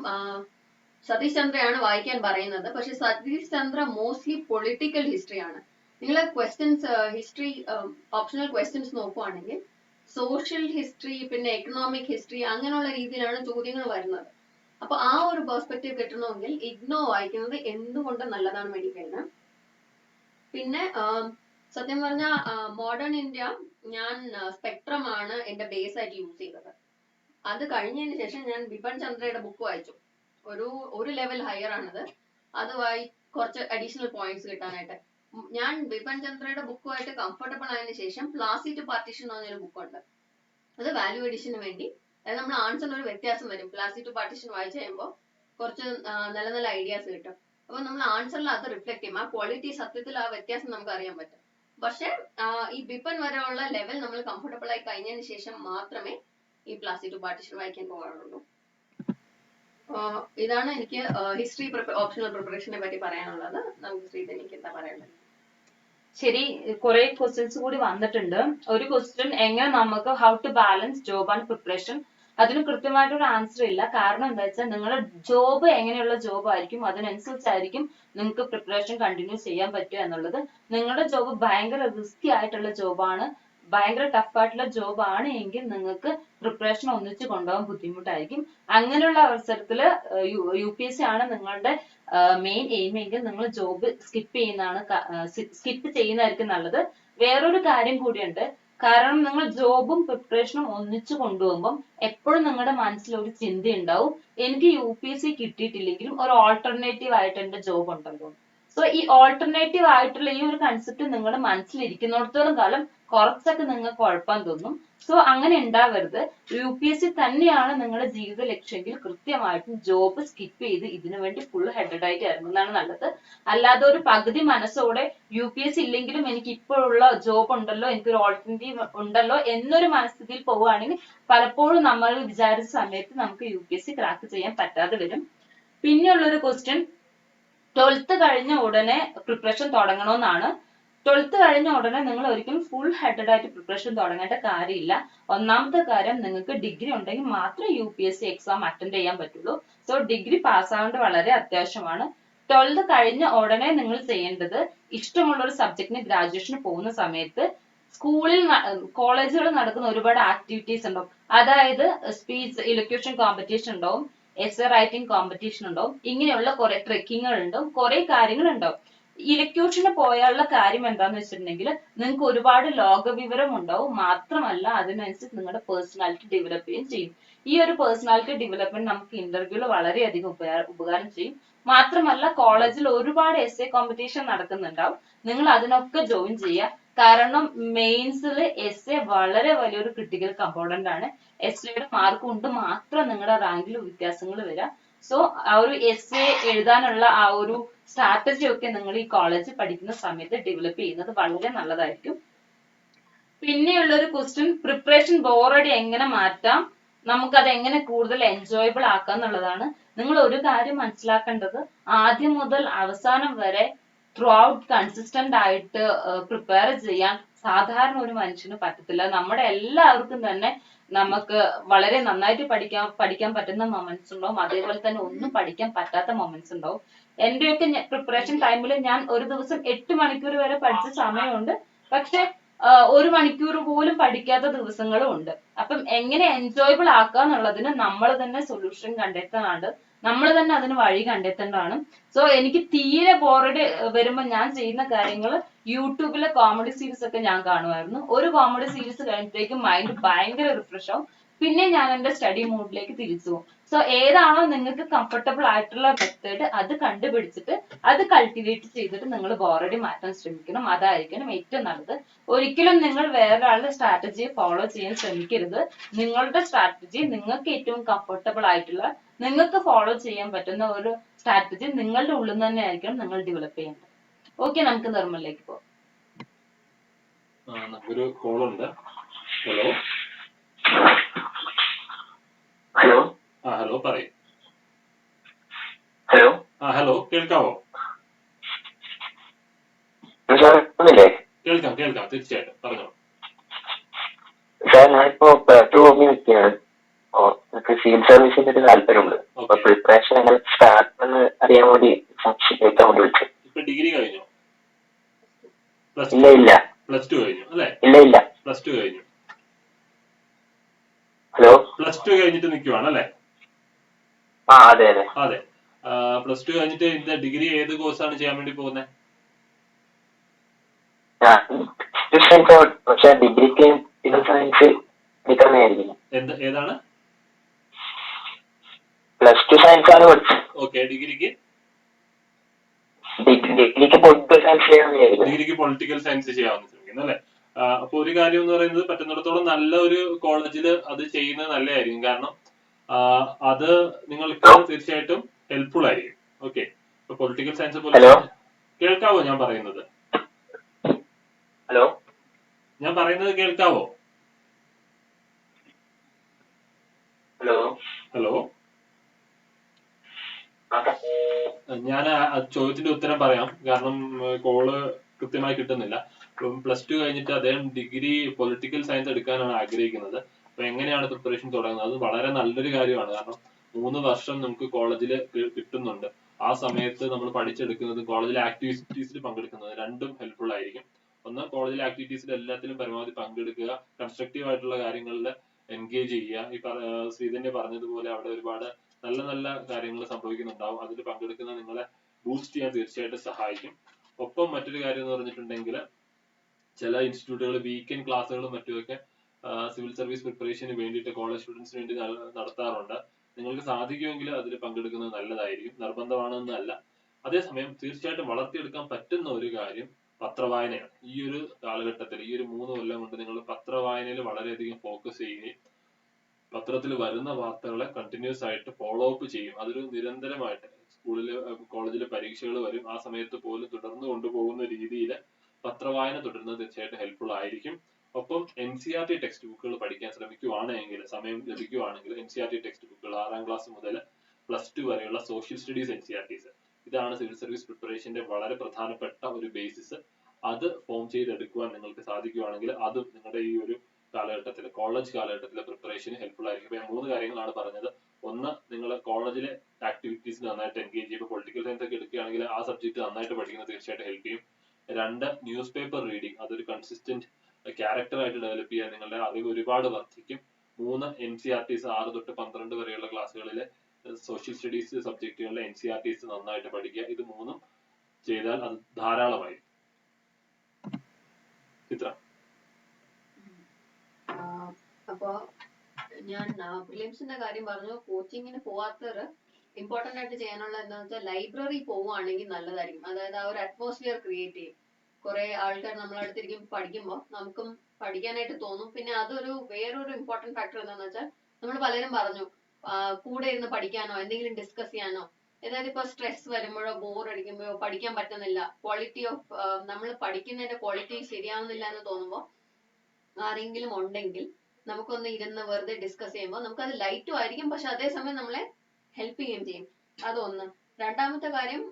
സതീഷ് ചന്ദ്രയാണ് വായിക്കാൻ പറയുന്നത്. പക്ഷെ Satish Chandra mostly political history ആണ്. നിങ്ങൾ ക്വസ്റ്റ്യൻസ് ഹിസ്റ്ററി ഓപ്ഷണൽ ക്വസ്റ്റ്യൻസ് നോക്കുവാണെങ്കിൽ സോഷ്യൽ ഹിസ്റ്ററി, പിന്നെ എക്കണോമിക് ഹിസ്റ്ററി, അങ്ങനെയുള്ള രീതിയിലാണ് ചോദ്യങ്ങൾ വരുന്നത്. അപ്പൊ ആ ഒരു പെർസ്പെക്റ്റീവ് കിട്ടണമെങ്കിൽ ഇഗ്നോ വായിക്കുന്നത് എന്തുകൊണ്ട് നല്ലതാണ് മെഡിക്കലിന്. പിന്നെ സത്യം പറഞ്ഞ മോഡേൺ ഇന്ത്യ ഞാൻ സ്പെക്ട്രം ആണ് എന്റെ ബേസ് ആയിട്ട് യൂസ് ചെയ്തത്. അത് കഴിഞ്ഞതിന് ശേഷം ഞാൻ ബിപിൻ ചന്ദ്രയുടെ ബുക്ക് വായിച്ചു. ഒരു ലെവൽ ഹയർ ആണത്. അത് കുറച്ച് അഡീഷണൽ പോയിന്റ്സ് കിട്ടാനായിട്ട് ഞാൻ ബിപിൻ ചന്ദ്രയുടെ ബുക്കുമായിട്ട് കംഫർട്ടബിൾ ആയതിനു ശേഷം പ്ലാസി ടു പാർട്ടീഷൻ എന്ന് പറഞ്ഞൊരു ബുക്കുണ്ട്. അത് വാല്യൂ എഡിഷന് വേണ്ടി, അതായത് നമ്മൾ ആൻസറിന് ഒരു വ്യത്യാസം വരും. പ്ലാസി ടു പാർട്ടീഷൻ വായിച്ചു കഴിയുമ്പോൾ കുറച്ച് നല്ല നല്ല ഐഡിയാസ് കിട്ടും. അപ്പൊ നമ്മൾ ആൻസറിൽ അത് റിഫ്ലക്ട് ചെയ്യും. ആ ക്വാളിറ്റി, സത്യത്തിൽ ആ വ്യത്യാസം നമുക്ക് അറിയാൻ പറ്റും. പക്ഷെ ഈ ബിപ്പൻ വരെയുള്ള ലെവൽ നമ്മൾ കംഫർട്ടബിൾ ആയി കഴിഞ്ഞതിന് ശേഷം മാത്രമേ ഈ പ്ലാസ്റ്റിക് ടു പാർട്ടീഷൻ വായിക്കാൻ പോകാറുള്ളൂ. ഇതാണ് എനിക്ക് ഹിസ്റ്ററി ഓപ്ഷണൽ പ്രിപ്പറേഷനെ പറ്റി പറയാനുള്ളത്. നമുക്ക് ശ്രീധനിക്ക് എന്താ പറയാനുള്ളത്? ശരി, കുറെ ക്വസ്റ്റ്യൻസ് കൂടി വന്നിട്ടുണ്ട്. ഒരു ക്വസ്റ്റ്യൻ, എങ്ങനെ നമുക്ക് how to balance job and preparation? അതിന് കൃത്യമായിട്ടൊരു ആൻസർ ഇല്ല. കാരണം എന്താ വെച്ചാൽ നിങ്ങളുടെ ജോബ് എങ്ങനെയുള്ള ജോബ് ആയിരിക്കും അതിനനുസരിച്ചായിരിക്കും നിങ്ങൾക്ക് പ്രിപ്പറേഷൻ കണ്ടിന്യൂ ചെയ്യാൻ പറ്റുക എന്നുള്ളത്. നിങ്ങളുടെ ജോബ് ഭയങ്കര റിസ്കി ആയിട്ടുള്ള ജോബാണ്, ഭയങ്കര ടഫ് ആയിട്ടുള്ള ജോബ് ആണ് എങ്കിൽ നിങ്ങൾക്ക് പ്രിപ്പറേഷൻ ഒന്നിച്ച് കൊണ്ടുപോകാൻ ബുദ്ധിമുട്ടായിരിക്കും. അങ്ങനെയുള്ള അവസരത്തില് UPSC ആണ് നിങ്ങളുടെ മെയിൻ എയിം എങ്കിൽ നിങ്ങൾ ജോബ് സ്കിപ്പ് ചെയ്യുന്നതായിരിക്കും നല്ലത്. വേറൊരു കാര്യം കൂടിയുണ്ട്. കാരണം നിങ്ങൾ ജോബും പ്രിപ്പറേഷനും ഒന്നിച്ചു കൊണ്ടുപോകുമ്പോൾ എപ്പോഴും നിങ്ങളുടെ മനസ്സിൽ ഒരു ചിന്ത ഉണ്ടാവും, എനിക്ക് UPSC കിട്ടിയിട്ടില്ലെങ്കിലും ഒരു ഓൾട്ടർനേറ്റീവ് ആയിട്ട് എന്റെ ജോബ് ഉണ്ടല്ലോ. സോ ഈ ഓൾട്ടർനേറ്റീവ് ആയിട്ടുള്ള ഈ ഒരു കൺസെപ്റ്റ് നിങ്ങളുടെ മനസ്സിൽ ഇരിക്കുന്നിടത്തോളം കാലം കുറച്ചൊക്കെ നിങ്ങൾക്ക് കുഴപ്പം തോന്നും. സോ അങ്ങനെ ഉണ്ടാവരുത്. UPSC തന്നെയാണ് നിങ്ങളുടെ ജീവിത ലക്ഷ്യമെങ്കിൽ കൃത്യമായിട്ടും ജോബ് സ്കിപ്പ് ചെയ്ത് ഇതിനു വേണ്ടി ഫുൾ ഹെഡഡ് ആയിട്ട് ഇറങ്ങുന്നതാണ് നല്ലത്. അല്ലാതെ ഒരു പകുതി മനസ്സോടെ UPSC ഇല്ലെങ്കിലും എനിക്ക് ഇപ്പോഴുള്ള ജോബ് ഉണ്ടല്ലോ, എനിക്കൊരു ഓൾട്ടർനേറ്റീവ് ഉണ്ടല്ലോ എന്നൊരു മനസ്ഥിതിയിൽ പോവുകയാണെങ്കിൽ പലപ്പോഴും നമ്മൾ വിചാരിച്ച സമയത്ത് നമുക്ക് UPSC ക്രാക്ക് ചെയ്യാൻ പറ്റാതെ വരും. പിന്നെയുള്ളൊരു ക്വസ്റ്റ്യൻ, 12th കഴിഞ്ഞ ഉടനെ പ്രിപ്പറേഷൻ തുടങ്ങണമെന്നാണ്. 12th കഴിഞ്ഞ ഉടനെ നിങ്ങൾ ഒരിക്കലും ഫുൾ ഹെഡഡ് ആയിട്ട് പ്രിപ്പറേഷൻ തുടങ്ങേണ്ട കാര്യമില്ല. ഒന്നാമത്തെ കാര്യം, നിങ്ങൾക്ക് ഡിഗ്രി ഉണ്ടെങ്കിൽ മാത്രമേ UPSC എക്സാം അറ്റൻഡ് ചെയ്യാൻ പറ്റുള്ളൂ. സോ ഡിഗ്രി പാസ്സാവേണ്ടത് വളരെ അത്യാവശ്യമാണ്. 12th കഴിഞ്ഞ ഉടനെ നിങ്ങൾ ചെയ്യേണ്ടത്, ഇഷ്ടമുള്ള ഒരു സബ്ജക്റ്റിന് ഗ്രാജുവേഷന് പോകുന്ന സമയത്ത് സ്കൂളിൽ കോളേജുകളിൽ നടക്കുന്ന ഒരുപാട് ആക്ടിവിറ്റീസ് ഉണ്ടാവും. അതായത് സ്പീച്ച് ഇലക്യൂഷൻ കോമ്പറ്റീഷൻ ഉണ്ടാവും, എസ്സേ റൈറ്റിംഗ് കോമ്പറ്റീഷൻ ഉണ്ടാവും, ഇങ്ങനെയുള്ള കുറെ ട്രെക്കിങ്ങുകൾ ഉണ്ടാവും, കുറെ കാര്യങ്ങൾ ഉണ്ടാവും. ഇലക്യൂഷന് പോയാലുള്ള കാര്യം എന്താന്ന് വെച്ചിട്ടുണ്ടെങ്കിൽ നിങ്ങൾക്ക് ഒരുപാട് ലോക വിവരം ഉണ്ടാവും. മാത്രമല്ല അതിനനുസരിച്ച് നിങ്ങളുടെ പേഴ്സണാലിറ്റി ഡെവലപ്പ് ചെയ്യുകയും ചെയ്യും. ഈ ഒരു പേഴ്സണാലിറ്റി ഡെവലപ്മെന്റ് നമുക്ക് ഇന്റർവ്യൂവിൽ വളരെയധികം ഉപകാരം ചെയ്യും. മാത്രമല്ല കോളേജിൽ ഒരുപാട് എസ്സേ കോമ്പറ്റീഷൻ നടക്കുന്നുണ്ടാവും. നിങ്ങൾ അതിനൊക്കെ ജോയിൻ ചെയ്യുക. കാരണം മെയിൻസിൽ എസ്സേ വളരെ വലിയൊരു ക്രിട്ടിക്കൽ കമ്പോണന്റ് ആണ്. എസ്സേയുടെ മാർക്ക് കൊണ്ട് മാത്രം നിങ്ങളുടെ റാങ്കിൽ വ്യത്യാസങ്ങൾ വരാം. സോ ആ ഒരു എസ്സേ എഴുതാനുള്ള ആ ഒരു സ്ട്രാറ്റജി ഒക്കെ നിങ്ങൾ ഈ കോളേജിൽ പഠിക്കുന്ന സമയത്ത് ഡെവലപ്പ് ചെയ്യുന്നത് വളരെ നല്ലതായിരിക്കും. പിന്നെയുള്ള ഒരു ക്വസ്റ്റ്യൻ, പ്രിപ്പറേഷൻ ബോറടി എങ്ങനെ മാറ്റാം, നമുക്കത് എങ്ങനെ കൂടുതൽ എൻജോയബിൾ ആക്കാം എന്നുള്ളതാണ്. നിങ്ങൾ ഒരു കാര്യം മനസ്സിലാക്കേണ്ടത്, ആദ്യം മുതൽ അവസാനം വരെ ത്രൂ ഔട്ട് കൺസിസ്റ്റന്റ് ആയിട്ട് പ്രിപ്പയർ ചെയ്യാൻ സാധാരണ ഒരു മനുഷ്യന് പറ്റത്തില്ല. നമ്മുടെ എല്ലാവർക്കും തന്നെ നമുക്ക് വളരെ നന്നായിട്ട് പഠിക്കാൻ പറ്റുന്ന മൊമെന്റ്സ് ഉണ്ടാവും, അതേപോലെ തന്നെ ഒന്നും പഠിക്കാൻ പറ്റാത്ത മൊമെന്റ്സ് ഉണ്ടാവും. എന്റെയൊക്കെ പ്രിപ്പറേഷൻ ടൈമിൽ ഞാൻ ഒരു ദിവസം 8 മണിക്കൂർ വരെ പഠിച്ച സമയമുണ്ട്. പക്ഷെ 1 മണിക്കൂർ പോലും പഠിക്കാത്ത ദിവസങ്ങളും ഉണ്ട്. അപ്പം എങ്ങനെ എൻജോയബിൾ ആക്കുക എന്നുള്ളതിന് നമ്മൾ തന്നെ സൊല്യൂഷൻ കണ്ടെത്താനാണ്, നമ്മൾ തന്നെ അതിന് വഴി കണ്ടെത്തേണ്ടതാണ്. സോ എനിക്ക് തീരെ ബോറടി വരുമ്പോൾ ഞാൻ ചെയ്യുന്ന കാര്യങ്ങൾ, യൂട്യൂബിലെ കോമഡി സീരീസ് ഒക്കെ ഞാൻ കാണുമായിരുന്നു. ഒരു കോമഡി സീരീസ് കഴിഞ്ഞിട്ടേക്കും മൈൻഡ് ഭയങ്കര റിഫ്രഷ് ആവും. പിന്നെ ഞാൻ എന്റെ സ്റ്റഡി മൂഡിലേക്ക് തിരിച്ചു പോകും. സോ ഏതാണോ നിങ്ങൾക്ക് കംഫർട്ടബിൾ ആയിട്ടുള്ള മെത്തേഡ് അത് കണ്ടുപിടിച്ചിട്ട് അത് കൾട്ടിവേറ്റ് ചെയ്തിട്ട് നിങ്ങൾ ബോറടി മാറ്റാൻ ശ്രമിക്കണം. അതായിരിക്കണം ഏറ്റവും നല്ലത്. ഒരിക്കലും നിങ്ങൾ വേറൊരാളുടെ സ്ട്രാറ്റജിയെ ഫോളോ ചെയ്യാൻ ശ്രമിക്കരുത്. നിങ്ങളുടെ സ്ട്രാറ്റജി, നിങ്ങൾക്ക് ഏറ്റവും കംഫർട്ടബിൾ ആയിട്ടുള്ള, നിങ്ങൾക്ക് ഫോളോ ചെയ്യാൻ പറ്റുന്ന ഒരു സ്ട്രാറ്റജി നിങ്ങളുടെ ഉള്ളിൽ നിന്ന് തന്നെ ആയിരിക്കണം നിങ്ങൾ ഡെവലപ്പ് ചെയ്യേണ്ടത്. ഓക്കെ, നമുക്ക് നിർമ്മലിലേക്ക് പോകാം. നമുക്കൊരു കോൾ ഉണ്ട്. ഹലോ ഹലോ ഹലോ പറയൂ. ഹലോ ഹലോ കേൾക്കാവോ? കേൾക്കാം തീർച്ചയായിട്ടും പറഞ്ഞോ. സാർ, ഞാനിപ്പോ +2 കഴിഞ്ഞ് നിൽക്കുകയാണ്. എനിക്ക് സിവിൽ സർവീസിന്റെ ഒരു താല്പര്യമുണ്ട്. അപ്പൊ പ്രിപ്പറേഷൻ എങ്ങനെ സ്റ്റാർട്ട് എന്ന് അറിയാൻ വേണ്ടി സംശയിക്കാൻ വേണ്ടി വിളിച്ചു. ഇപ്പൊ ഡിഗ്രി കഴിഞ്ഞോ? ഇല്ല. +2 കഴിഞ്ഞു അല്ലേ? ഇല്ല. +2 കഴിഞ്ഞു. ഹലോ, +2 കഴിഞ്ഞിട്ട് നിൽക്കുവാണ് അല്ലേ? അതെ. +2 കഴിഞ്ഞിട്ട് ഇതിന്റെ ഡിഗ്രി ഏത് കോഴ്സാണ് ചെയ്യാൻ വേണ്ടി പോകുന്നത്? പക്ഷെ ഡിഗ്രിക്ക് സയൻസ് എടുക്കുന്നതായിരിക്കും. ഏതാണ്? +2 സയൻസ് ആണ് പഠിച്ചത്. ഓക്കെ, ഡിഗ്രിക്ക് പൊളിറ്റിക്കൽ സയൻസ് ചെയ്യാമെന്നായിരുന്നു. ഡിഗ്രിക്ക് പൊളിറ്റിക്കൽ സയൻസ് ചെയ്യാമെന്ന് ശ്രമിക്കുന്നു അല്ലെ? അപ്പൊ ഒരു കാര്യം എന്ന് പറയുന്നത്, പറ്റുന്നിടത്തോളം നല്ല ഒരു കോളേജിൽ അത് ചെയ്യുന്നത് നല്ലതായിരിക്കും. കാരണം അത് നിങ്ങൾക്ക് തീർച്ചയായിട്ടും ഹെൽപ്ഫുൾ ആയിരിക്കും. ഓക്കെ, ഇപ്പൊ പൊളിറ്റിക്കൽ സയൻസ് പോലെ കേൾക്കാവോ ഞാൻ പറയുന്നത്? ഹലോ ഞാൻ പറയുന്നത് കേൾക്കാവോ? ഹലോ ഹലോ, ഞാൻ ചോദ്യത്തിന്റെ ഉത്തരം പറയാം, കാരണം കോള് കൃത്യമായി കിട്ടുന്നില്ല. പ്ലസ് ടു കഴിഞ്ഞിട്ട് അദ്ദേഹം ഡിഗ്രി പൊളിറ്റിക്കൽ സയൻസ് എടുക്കാനാണ് ആഗ്രഹിക്കുന്നത്. അപ്പൊ എങ്ങനെയാണ് പ്രിപ്പറേഷൻ തുടങ്ങുന്നത്? അത് വളരെ നല്ലൊരു കാര്യമാണ്. കാരണം 3 വർഷം നമുക്ക് കോളേജിൽ കിട്ടുന്നുണ്ട്. ആ സമയത്ത് നമ്മൾ പഠിച്ചെടുക്കുന്നത്, കോളേജിലെ ആക്ടിവിറ്റീസിൽ പങ്കെടുക്കുന്നത് രണ്ടും ഹെൽപ്ഫുൾ ആയിരിക്കും. ഒന്ന്, കോളേജിലെ ആക്ടിവിറ്റീസിൽ എല്ലാത്തിലും പരമാവധി പങ്കെടുക്കുക, കൺസ്ട്രക്റ്റീവ് ആയിട്ടുള്ള കാര്യങ്ങളിൽ എൻഗേജ് ചെയ്യുക. ഈ ശ്രീധന്യ പറഞ്ഞതുപോലെ അവിടെ ഒരുപാട് നല്ല നല്ല കാര്യങ്ങൾ സംഭവിക്കുന്നുണ്ടാവും. അതിൽ പങ്കെടുക്കുന്ന നിങ്ങളെ ബൂസ്റ്റ് ചെയ്യാൻ തീർച്ചയായിട്ടും സഹായിക്കും. ഒപ്പം മറ്റൊരു കാര്യം എന്ന് പറഞ്ഞിട്ടുണ്ടെങ്കിൽ, ചില ഇൻസ്റ്റിറ്റ്യൂട്ടുകൾ വീക്കെൻഡ് ക്ലാസ്സുകളും മറ്റുമൊക്കെ സിവിൽ സർവീസ് പ്രിപ്പറേഷന് വേണ്ടിയിട്ട് കോളേജ് സ്റ്റുഡൻസിന് വേണ്ടി നടത്താറുണ്ട്. നിങ്ങൾക്ക് സാധിക്കുമെങ്കിൽ അതിൽ പങ്കെടുക്കുന്നത് നല്ലതായിരിക്കും, നിർബന്ധമാണെന്നല്ല. അതേസമയം തീർച്ചയായിട്ടും വളർത്തിയെടുക്കാൻ പറ്റുന്ന ഒരു കാര്യം പത്രവായനയാണ്. ഈ ഒരു കാലഘട്ടത്തിൽ, ഈ ഒരു 3 കൊല്ലം കൊണ്ട് നിങ്ങൾ പത്രവായനയിൽ വളരെയധികം ഫോക്കസ് ചെയ്യുകയും പത്രത്തിൽ വരുന്ന വാർത്തകളെ കണ്ടിന്യൂസ് ആയിട്ട് ഫോളോ അപ്പ് ചെയ്യും. അതൊരു നിരന്തരമായിട്ട്, സ്കൂളില് കോളേജിലെ പരീക്ഷകൾ വരും, ആ സമയത്ത് പോലും തുടർന്ന് കൊണ്ടുപോകുന്ന രീതിയിൽ പത്രവായന തുടരുന്നത് തീർച്ചയായിട്ടും ഹെൽപ്ഫുൾ ആയിരിക്കും. ഒപ്പം NCERT ടെക്സ്റ്റ് ബുക്കുകൾ പഠിക്കാൻ ശ്രമിക്കുവാണെങ്കിൽ, സമയം ലഭിക്കുവാണെങ്കിൽ NCERT ടെക്സ്റ്റ് ബുക്കുകൾ 6ാം ക്ലാസ് മുതൽ +2 വരെയുള്ള സോഷ്യൽ സ്റ്റഡീസ് NCERTs, ഇതാണ് സിവിൽ സർവീസ് പ്രിപ്പറേഷന്റെ വളരെ പ്രധാനപ്പെട്ട ഒരു ബേസിസ്. അത് ഫോം ചെയ്തെടുക്കുവാൻ നിങ്ങൾക്ക് സാധിക്കുവാണെങ്കിൽ അതും നിങ്ങളുടെ ഈ ഒരു കാലഘട്ടത്തിൽ, കോളേജ് കാലഘട്ടത്തിലെ പ്രിപ്പറേഷന് ഹെൽപ്ഫുൾ ആയിരിക്കും. ഇപ്പൊ ഞാൻ 3 കാര്യങ്ങളാണ് പറഞ്ഞത്. ഒന്ന്, നിങ്ങൾ കോളേജിലെ ആക്ടിവിറ്റീസിൽ നന്നായിട്ട് എൻഗേജ് ചെയ്യും. പൊളിറ്റിക്കൽ സയൻസ് ഒക്കെ എടുക്കുകയാണെങ്കിൽ ആ സബ്ജക്ട് നന്നായിട്ട് പഠിക്കുന്നത് തീർച്ചയായിട്ടും ഹെൽപ്പ് ചെയ്യും. 2, ന്യൂസ് പേപ്പർ റീഡിംഗ്, അതൊരു കൺസിസ്റ്റന്റ് ക്യാരക്ടർ ആയിട്ട് ഡെവലപ്പ് ചെയ്യാൻ നിങ്ങളുടെ അറിവ് ഒരുപാട് വർദ്ധിക്കും. 3, NCERTs 6 തൊട്ട് 12 വരെയുള്ള ക്ലാസ്സുകളിലെ സോഷ്യൽ സ്റ്റഡീസ് സബ്ജക്റ്റുകളിലെ NCERTs നന്നായിട്ട് പഠിക്കുക. ഇത് 3ഉം ചെയ്താൽ അത് ധാരാളമായി. ചിത്ര. അപ്പൊ ഞാൻ പ്രിലിംസിന്റെ കാര്യം പറഞ്ഞു. കോച്ചിങ്ങിന് പോവാത്തവർ ഇമ്പോർട്ടന്റ് ആയിട്ട് ചെയ്യാനുള്ള എന്താണെന്ന് വെച്ചാൽ, ലൈബ്രറി പോവുകയാണെങ്കിൽ നല്ലതായിരിക്കും. അതായത് ആ ഒരു അറ്റ്മോസ്ഫിയർ ക്രിയേറ്റ് ചെയ്യും. കുറെ ആൾക്കാർ നമ്മളടുത്തിരിക്കും പഠിക്കുമ്പോൾ നമുക്കും പഠിക്കാനായിട്ട് തോന്നും. പിന്നെ അതൊരു വേറൊരു ഇമ്പോർട്ടന്റ് ഫാക്ടർ എന്താണെന്ന് വെച്ചാൽ, നമ്മൾ പലരും പറഞ്ഞു കൂടെ ഇരുന്ന് പഠിക്കാനോ എന്തെങ്കിലും ഡിസ്കസ് ചെയ്യാനോ, അതായത് ഇപ്പൊ സ്ട്രെസ് വരുമ്പോഴോ ബോർ അടിക്കുമ്പോഴോ പഠിക്കാൻ പറ്റുന്നില്ല, ക്വാളിറ്റി ഓഫ് നമ്മൾ പഠിക്കുന്നതിന്റെ ക്വാളിറ്റി ശരിയാവുന്നില്ല എന്ന് തോന്നുമ്പോൾ ആരെങ്കിലും ഉണ്ടെങ്കിൽ നമുക്കൊന്ന് ഇരുന്ന് വെറുതെ ഡിസ്കസ് ചെയ്യുമ്പോൾ നമുക്കത് ലൈറ്റും ആയിരിക്കും, പക്ഷെ അതേസമയം നമ്മളെ ഹെൽപ്പ് ചെയ്യുകയും ചെയ്യും. അതൊന്ന്. രണ്ടാമത്തെ കാര്യം,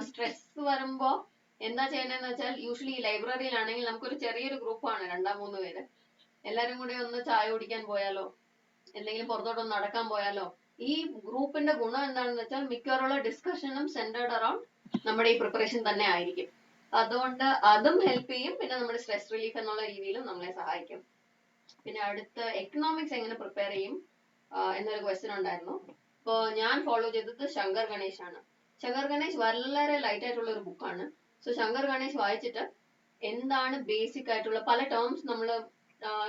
സ്ട്രെസ് വരുമ്പോ എന്താ ചെയ്യണമെന്ന് വെച്ചാൽ, യൂഷ്വലി ലൈബ്രറിയിലാണെങ്കിൽ നമുക്കൊരു ചെറിയൊരു ഗ്രൂപ്പാണ്, 2-3 പേര്. എല്ലാരും കൂടി ഒന്ന് ചായ കുടിക്കാൻ പോയാലോ, എന്തെങ്കിലും പുറത്തോട്ടൊന്ന് നടക്കാൻ പോയാലോ. ഈ ഗ്രൂപ്പിന്റെ ഗുണം എന്താണെന്ന് വെച്ചാൽ, മിക്കവാറുള്ള ഡിസ്കഷനും സെന്റേർഡ് അറൌണ്ട് നമ്മുടെ ഈ പ്രിപ്പറേഷൻ തന്നെ ആയിരിക്കും. അതുകൊണ്ട് അതും ഹെൽപ്പ് ചെയ്യും. പിന്നെ നമ്മുടെ സ്ട്രെസ് റിലീഫ് എന്നുള്ള രീതിയിലും നമ്മളെ സഹായിക്കും. പിന്നെ അടുത്ത, എക്കണോമിക്സ് എങ്ങനെ പ്രിപ്പയർ ചെയ്യും എന്നൊരു ക്വസ്റ്റ്യൻ ഉണ്ടായിരുന്നു. ഇപ്പോ ഞാൻ ഫോളോ ചെയ്തത് ശങ്കർ ഗണേഷ് ആണ്. ശങ്കർ ഗണേഷ് വളരെ ലൈറ്റ് ആയിട്ടുള്ള ഒരു ബുക്കാണ്. സോ ശങ്കർ ഗണേഷ് വായിച്ചിട്ട് എന്താണ് ബേസിക് ആയിട്ടുള്ള പല ടേംസ് നമ്മൾ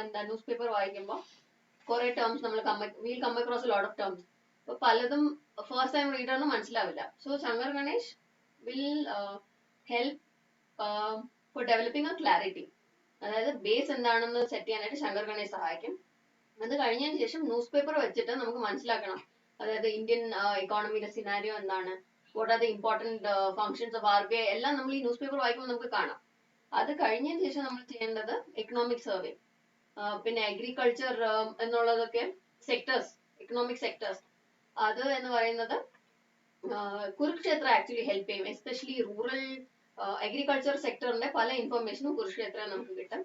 എന്താ ന്യൂസ് പേപ്പർ വായിക്കുമ്പോൾ കുറെ ടേംസ് നമ്മൾ we'll come across lot of terms. അപ്പൊ പലതും ഫസ്റ്റ് ടൈം റീഡറിന് മനസ്സിലാവില്ല. So Shankar Ganesh will help for developing a clarity. അതായത് ബേസ് എന്താണെന്ന് സെറ്റ് ചെയ്യാനായിട്ട് ശങ്കർ ഗണേഷ് സഹായിക്കും. അത് കഴിഞ്ഞതിന് ശേഷം ന്യൂസ് പേപ്പർ വെച്ചിട്ട് നമുക്ക് മനസ്സിലാക്കണം, അതായത് ഇന്ത്യൻ എക്കോണമിയുടെ സിനാരിയോ എന്താണ്, what are the important functions of RBI, എല്ലാം നമ്മൾ ഈ ന്യൂസ് പേപ്പർ വായിക്കുമ്പോൾ നമുക്ക് കാണാം. അത് കഴിഞ്ഞതിന് ശേഷം നമ്മൾ ചെയ്യേണ്ടത് എക്കണോമിക് സർവേ, പിന്നെ അഗ്രികൾച്ചർ എന്നുള്ളതൊക്കെ സെക്ടേഴ്സ്, എക്കണോമിക് സെക്ടേഴ്സ്. അത് എന്ന് പറയുന്നത് കുരുക്ഷേത്ര ആക്ച്വലി ഹെൽപ്പ് ചെയ്യും. എസ്പെഷ്യലി റൂറൽ അഗ്രികൾച്ചർ സെക്ടറിന്റെ പല ഇൻഫർമേഷനും കുരുക്ഷേത്ര നമുക്ക് കിട്ടും.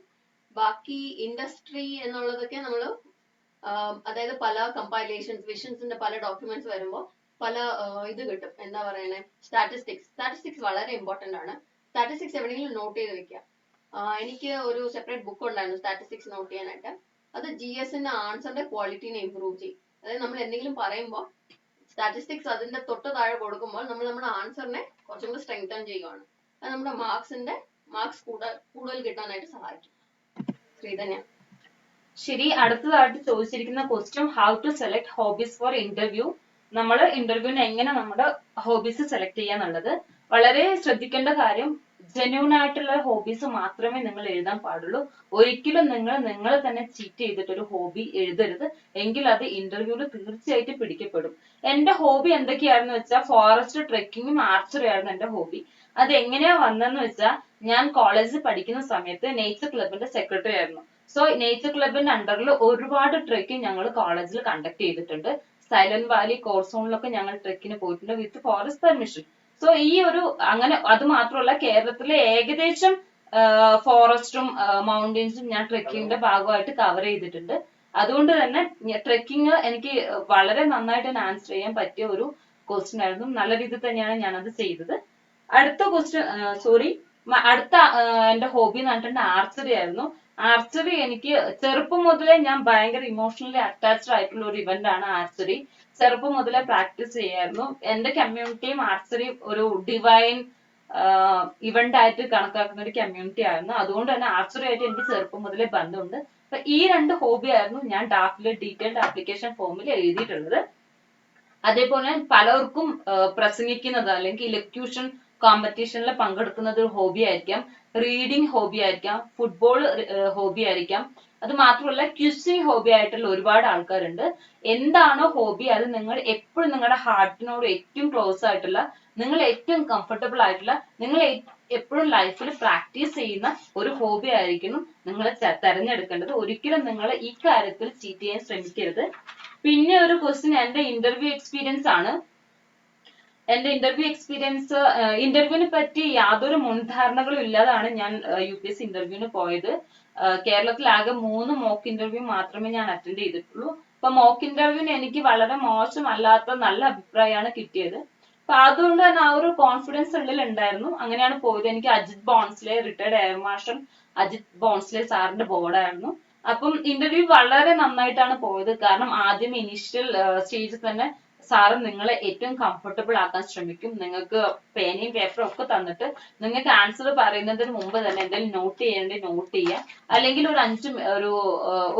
ബാക്കി ഇൻഡസ്ട്രി എന്നുള്ളതൊക്കെ നമ്മൾ അതായത് പല കമ്പൈലേഷൻസ്, വിഷൻസിന്റെ പല ഡോക്യുമെന്റ്സ് വരുമ്പോൾ പല ഇത് കിട്ടും. എന്താ പറയണേ, സ്റ്റാറ്റിസ്റ്റിക്സ് വളരെ ഇമ്പോർട്ടന്റ് ആണ്. സ്റ്റാറ്റിസ്റ്റിക്സ് എവിടെയെങ്കിലും നോട്ട് ചെയ്ത് വെക്കുക. എനിക്ക് ഒരു സെപ്പറേറ്റ് ബുക്ക് ഉണ്ടായിരുന്നു സ്റ്റാറ്റിസ്റ്റിക്സ് നോട്ട് ചെയ്യാനായിട്ട്. അത് GSന്റെ ആൻസറിന്റെ ക്വാളിറ്റിനെ ഇംപ്രൂവ് ചെയ്യും. അതായത് നമ്മൾ എന്തെങ്കിലും പറയുമ്പോൾ സ്റ്റാറ്റിസ്റ്റിക്സ് അതിന്റെ തൊട്ട് താഴെ കൊടുക്കുമ്പോൾ നമ്മൾ നമ്മുടെ ആൻസറിനെ കുറച്ചും കൂടി സ്ട്രെങ്തൻ ചെയ്യുകയാണ്. അത് നമ്മുടെ മാർക്സ് കൂടുതൽ കിട്ടാനായിട്ട് സഹായിക്കും. ശ്രീധന്യ. ശരി, അടുത്തതായിട്ട് ചോദിച്ചിരിക്കുന്ന question, how to select hobbies for interview. നമ്മൾ ഇന്റർവ്യൂവിന് എങ്ങനെ നമ്മുടെ ഹോബീസ് സെലക്ട് ചെയ്യാന്നുള്ളത് വളരെ ശ്രദ്ധിക്കേണ്ട കാര്യം. ജെന്യൂൻ ആയിട്ടുള്ള ഹോബീസ് മാത്രമേ നിങ്ങൾ എഴുതാൻ പാടുള്ളൂ. ഒരിക്കലും നിങ്ങൾ തന്നെ ചീറ്റ് ചെയ്തിട്ട് ഒരു ഹോബി എഴുതരുത്. എങ്കിൽ അത് ഇന്റർവ്യൂവിൽ തീർച്ചയായിട്ടും പിടിക്കപ്പെടും. എന്റെ ഹോബി എന്തൊക്കെയായിരുന്നു വെച്ചാൽ, ഫോറസ്റ്റ്, ട്രെക്കിങ്ങും ആർച്ചറി ആയിരുന്നു എന്റെ ഹോബി. അത് എങ്ങനെയാ വന്നെന്ന് വെച്ചാൽ ഞാൻ കോളേജിൽ പഠിക്കുന്ന സമയത്ത് നേച്ചർ ക്ലബിന്റെ സെക്രട്ടറി ആയിരുന്നു. സോ നേച്ചർ ക്ലബിന്റെ അണ്ടറിൽ ഒരുപാട് ട്രെക്കിംഗ് ഞങ്ങൾ കോളേജിൽ കണ്ടക്ട് ചെയ്തിട്ടുണ്ട്. സൈലന്റ് വാലി കോർസോണിലൊക്കെ ഞങ്ങൾ ട്രെക്കിന് പോയിട്ടുണ്ട് വിത്ത് ഫോറസ്റ്റ് പെർമിഷൻ. സോ ഈ ഒരു അങ്ങനെ അത് മാത്രമല്ല കേരളത്തിലെ ഏകദേശം ഫോറസ്റ്റും മൗണ്ടെയ്ൻസും ഞാൻ ട്രെക്കിങ്ങിന്റെ ഭാഗമായിട്ട് കവർ ചെയ്തിട്ടുണ്ട്. അതുകൊണ്ട് തന്നെ ട്രെക്കിങ് എനിക്ക് വളരെ നന്നായിട്ട് ആൻസർ ചെയ്യാൻ പറ്റിയ ഒരു ക്വസ്റ്റ്യൻ ആയിരുന്നു. നല്ല രീതിയിൽ തന്നെയാണ് ഞാനത് ചെയ്തത്. അടുത്ത ക്വസ്റ്റ്യൻ അടുത്ത എന്റെ ഹോബി എന്ന് പറഞ്ഞിട്ടുണ്ടെങ്കിൽ ആർച്ചറി ആയിരുന്നു. ആർച്ചറി എനിക്ക് ചെറുപ്പം മുതലേ ഞാൻ ഭയങ്കര ഇമോഷണലി അറ്റാച്ച്ഡ് ആയിട്ടുള്ള ഒരു ഇവന്റ് ആണ് ആർച്ചറി. ചെറുപ്പം മുതലേ പ്രാക്ടീസ് ചെയ്യായിരുന്നു. എന്റെ കമ്മ്യൂണിറ്റിയും ആർച്ചറി ഒരു ഡിവൈൻ ഇവന്റ് ആയിട്ട് കണക്കാക്കുന്ന ഒരു കമ്മ്യൂണിറ്റി ആയിരുന്നു. അതുകൊണ്ട് തന്നെ ആർച്ചറി ആയിട്ട് എനിക്ക് ചെറുപ്പം മുതലേ ബന്ധമുണ്ട്. അപ്പൊ ഈ രണ്ട് ഹോബി ആയിരുന്നു ഞാൻ ഡാഫിലെ ഡീറ്റെയിൽഡ് ആപ്ലിക്കേഷൻ ഫോമിൽ എഴുതിയിട്ടുള്ളത്. അതേപോലെ പലർക്കും പ്രസംഗിക്കുന്നത് അല്ലെങ്കിൽ ഇലക്യൂഷൻ കോമ്പറ്റീഷനിൽ പങ്കെടുക്കുന്നത് ഒരു ഹോബി ആയിരിക്കാം, റീഡിങ് ഹോബി ആയിരിക്കാം, ഫുട്ബോൾ ഹോബി ആയിരിക്കാം. അത് മാത്രമല്ല ക്വിസിങ് ഹോബി ആയിട്ടുള്ള ഒരുപാട് ആൾക്കാരുണ്ട്. എന്താണോ ഹോബി അത് നിങ്ങൾ എപ്പോഴും നിങ്ങളുടെ ഹാർട്ടിനോട് ഏറ്റവും ക്ലോസ് ആയിട്ടുള്ള, നിങ്ങൾ ഏറ്റവും കംഫർട്ടബിൾ ആയിട്ടുള്ള, നിങ്ങൾ എപ്പോഴും ലൈഫിൽ പ്രാക്ടീസ് ചെയ്യുന്ന ഒരു ഹോബി ആയിരിക്കണം നിങ്ങൾ തെരഞ്ഞെടുക്കേണ്ടത്. ഒരിക്കലും നിങ്ങൾ ഈ കാര്യത്തിൽ ചീറ്റ് ചെയ്യാൻ ശ്രമിക്കരുത്. പിന്നെ ഒരു ക്വസ്റ്റ്യൻ എന്റെ ഇന്റർവ്യൂ എക്സ്പീരിയൻസ് ആണ്. എന്റെ ഇന്റർവ്യൂ എക്സ്പീരിയൻസ്, ഇന്റർവ്യൂവിനെ പറ്റി യാതൊരു മുൻധാരണകളും ഇല്ലാതാണ് ഞാൻ UPSC ഇന്റർവ്യൂവിന് പോയത്. കേരളത്തിൽ ആകെ 3 മോക്ക് ഇന്റർവ്യൂ മാത്രമേ ഞാൻ അറ്റൻഡ് ചെയ്തിട്ടുള്ളൂ. അപ്പൊ മോക്ക് ഇന്റർവ്യൂവിന് എനിക്ക് വളരെ മോശമല്ലാത്ത നല്ല അഭിപ്രായമാണ് കിട്ടിയത്. അപ്പൊ അതുകൊണ്ട് തന്നെ ആ ഒരു കോൺഫിഡൻസ് ഉള്ളിൽ ഉണ്ടായിരുന്നു. അങ്ങനെയാണ് പോയത്. എനിക്ക് Ajit Bhonsle, retired air marshal Ajit Bhonsle സാറിന്റെ ബോർഡായിരുന്നു. അപ്പം ഇന്റർവ്യൂ വളരെ നന്നായിട്ടാണ് പോയത്. കാരണം ആദ്യം ഇനീഷ്യൽ സ്റ്റേജിൽ തന്നെ സാറ് നിങ്ങളെ ഏറ്റവും കംഫർട്ടബിൾ ആക്കാൻ ശ്രമിക്കും. നിങ്ങൾക്ക് പേനയും പേപ്പറും ഒക്കെ തന്നിട്ട് നിങ്ങൾക്ക് ആൻസർ പറയുന്നതിന് മുമ്പ് തന്നെ എന്തെങ്കിലും നോട്ട് ചെയ്യേണ്ടത് നോട്ട് ചെയ്യുക. അല്ലെങ്കിൽ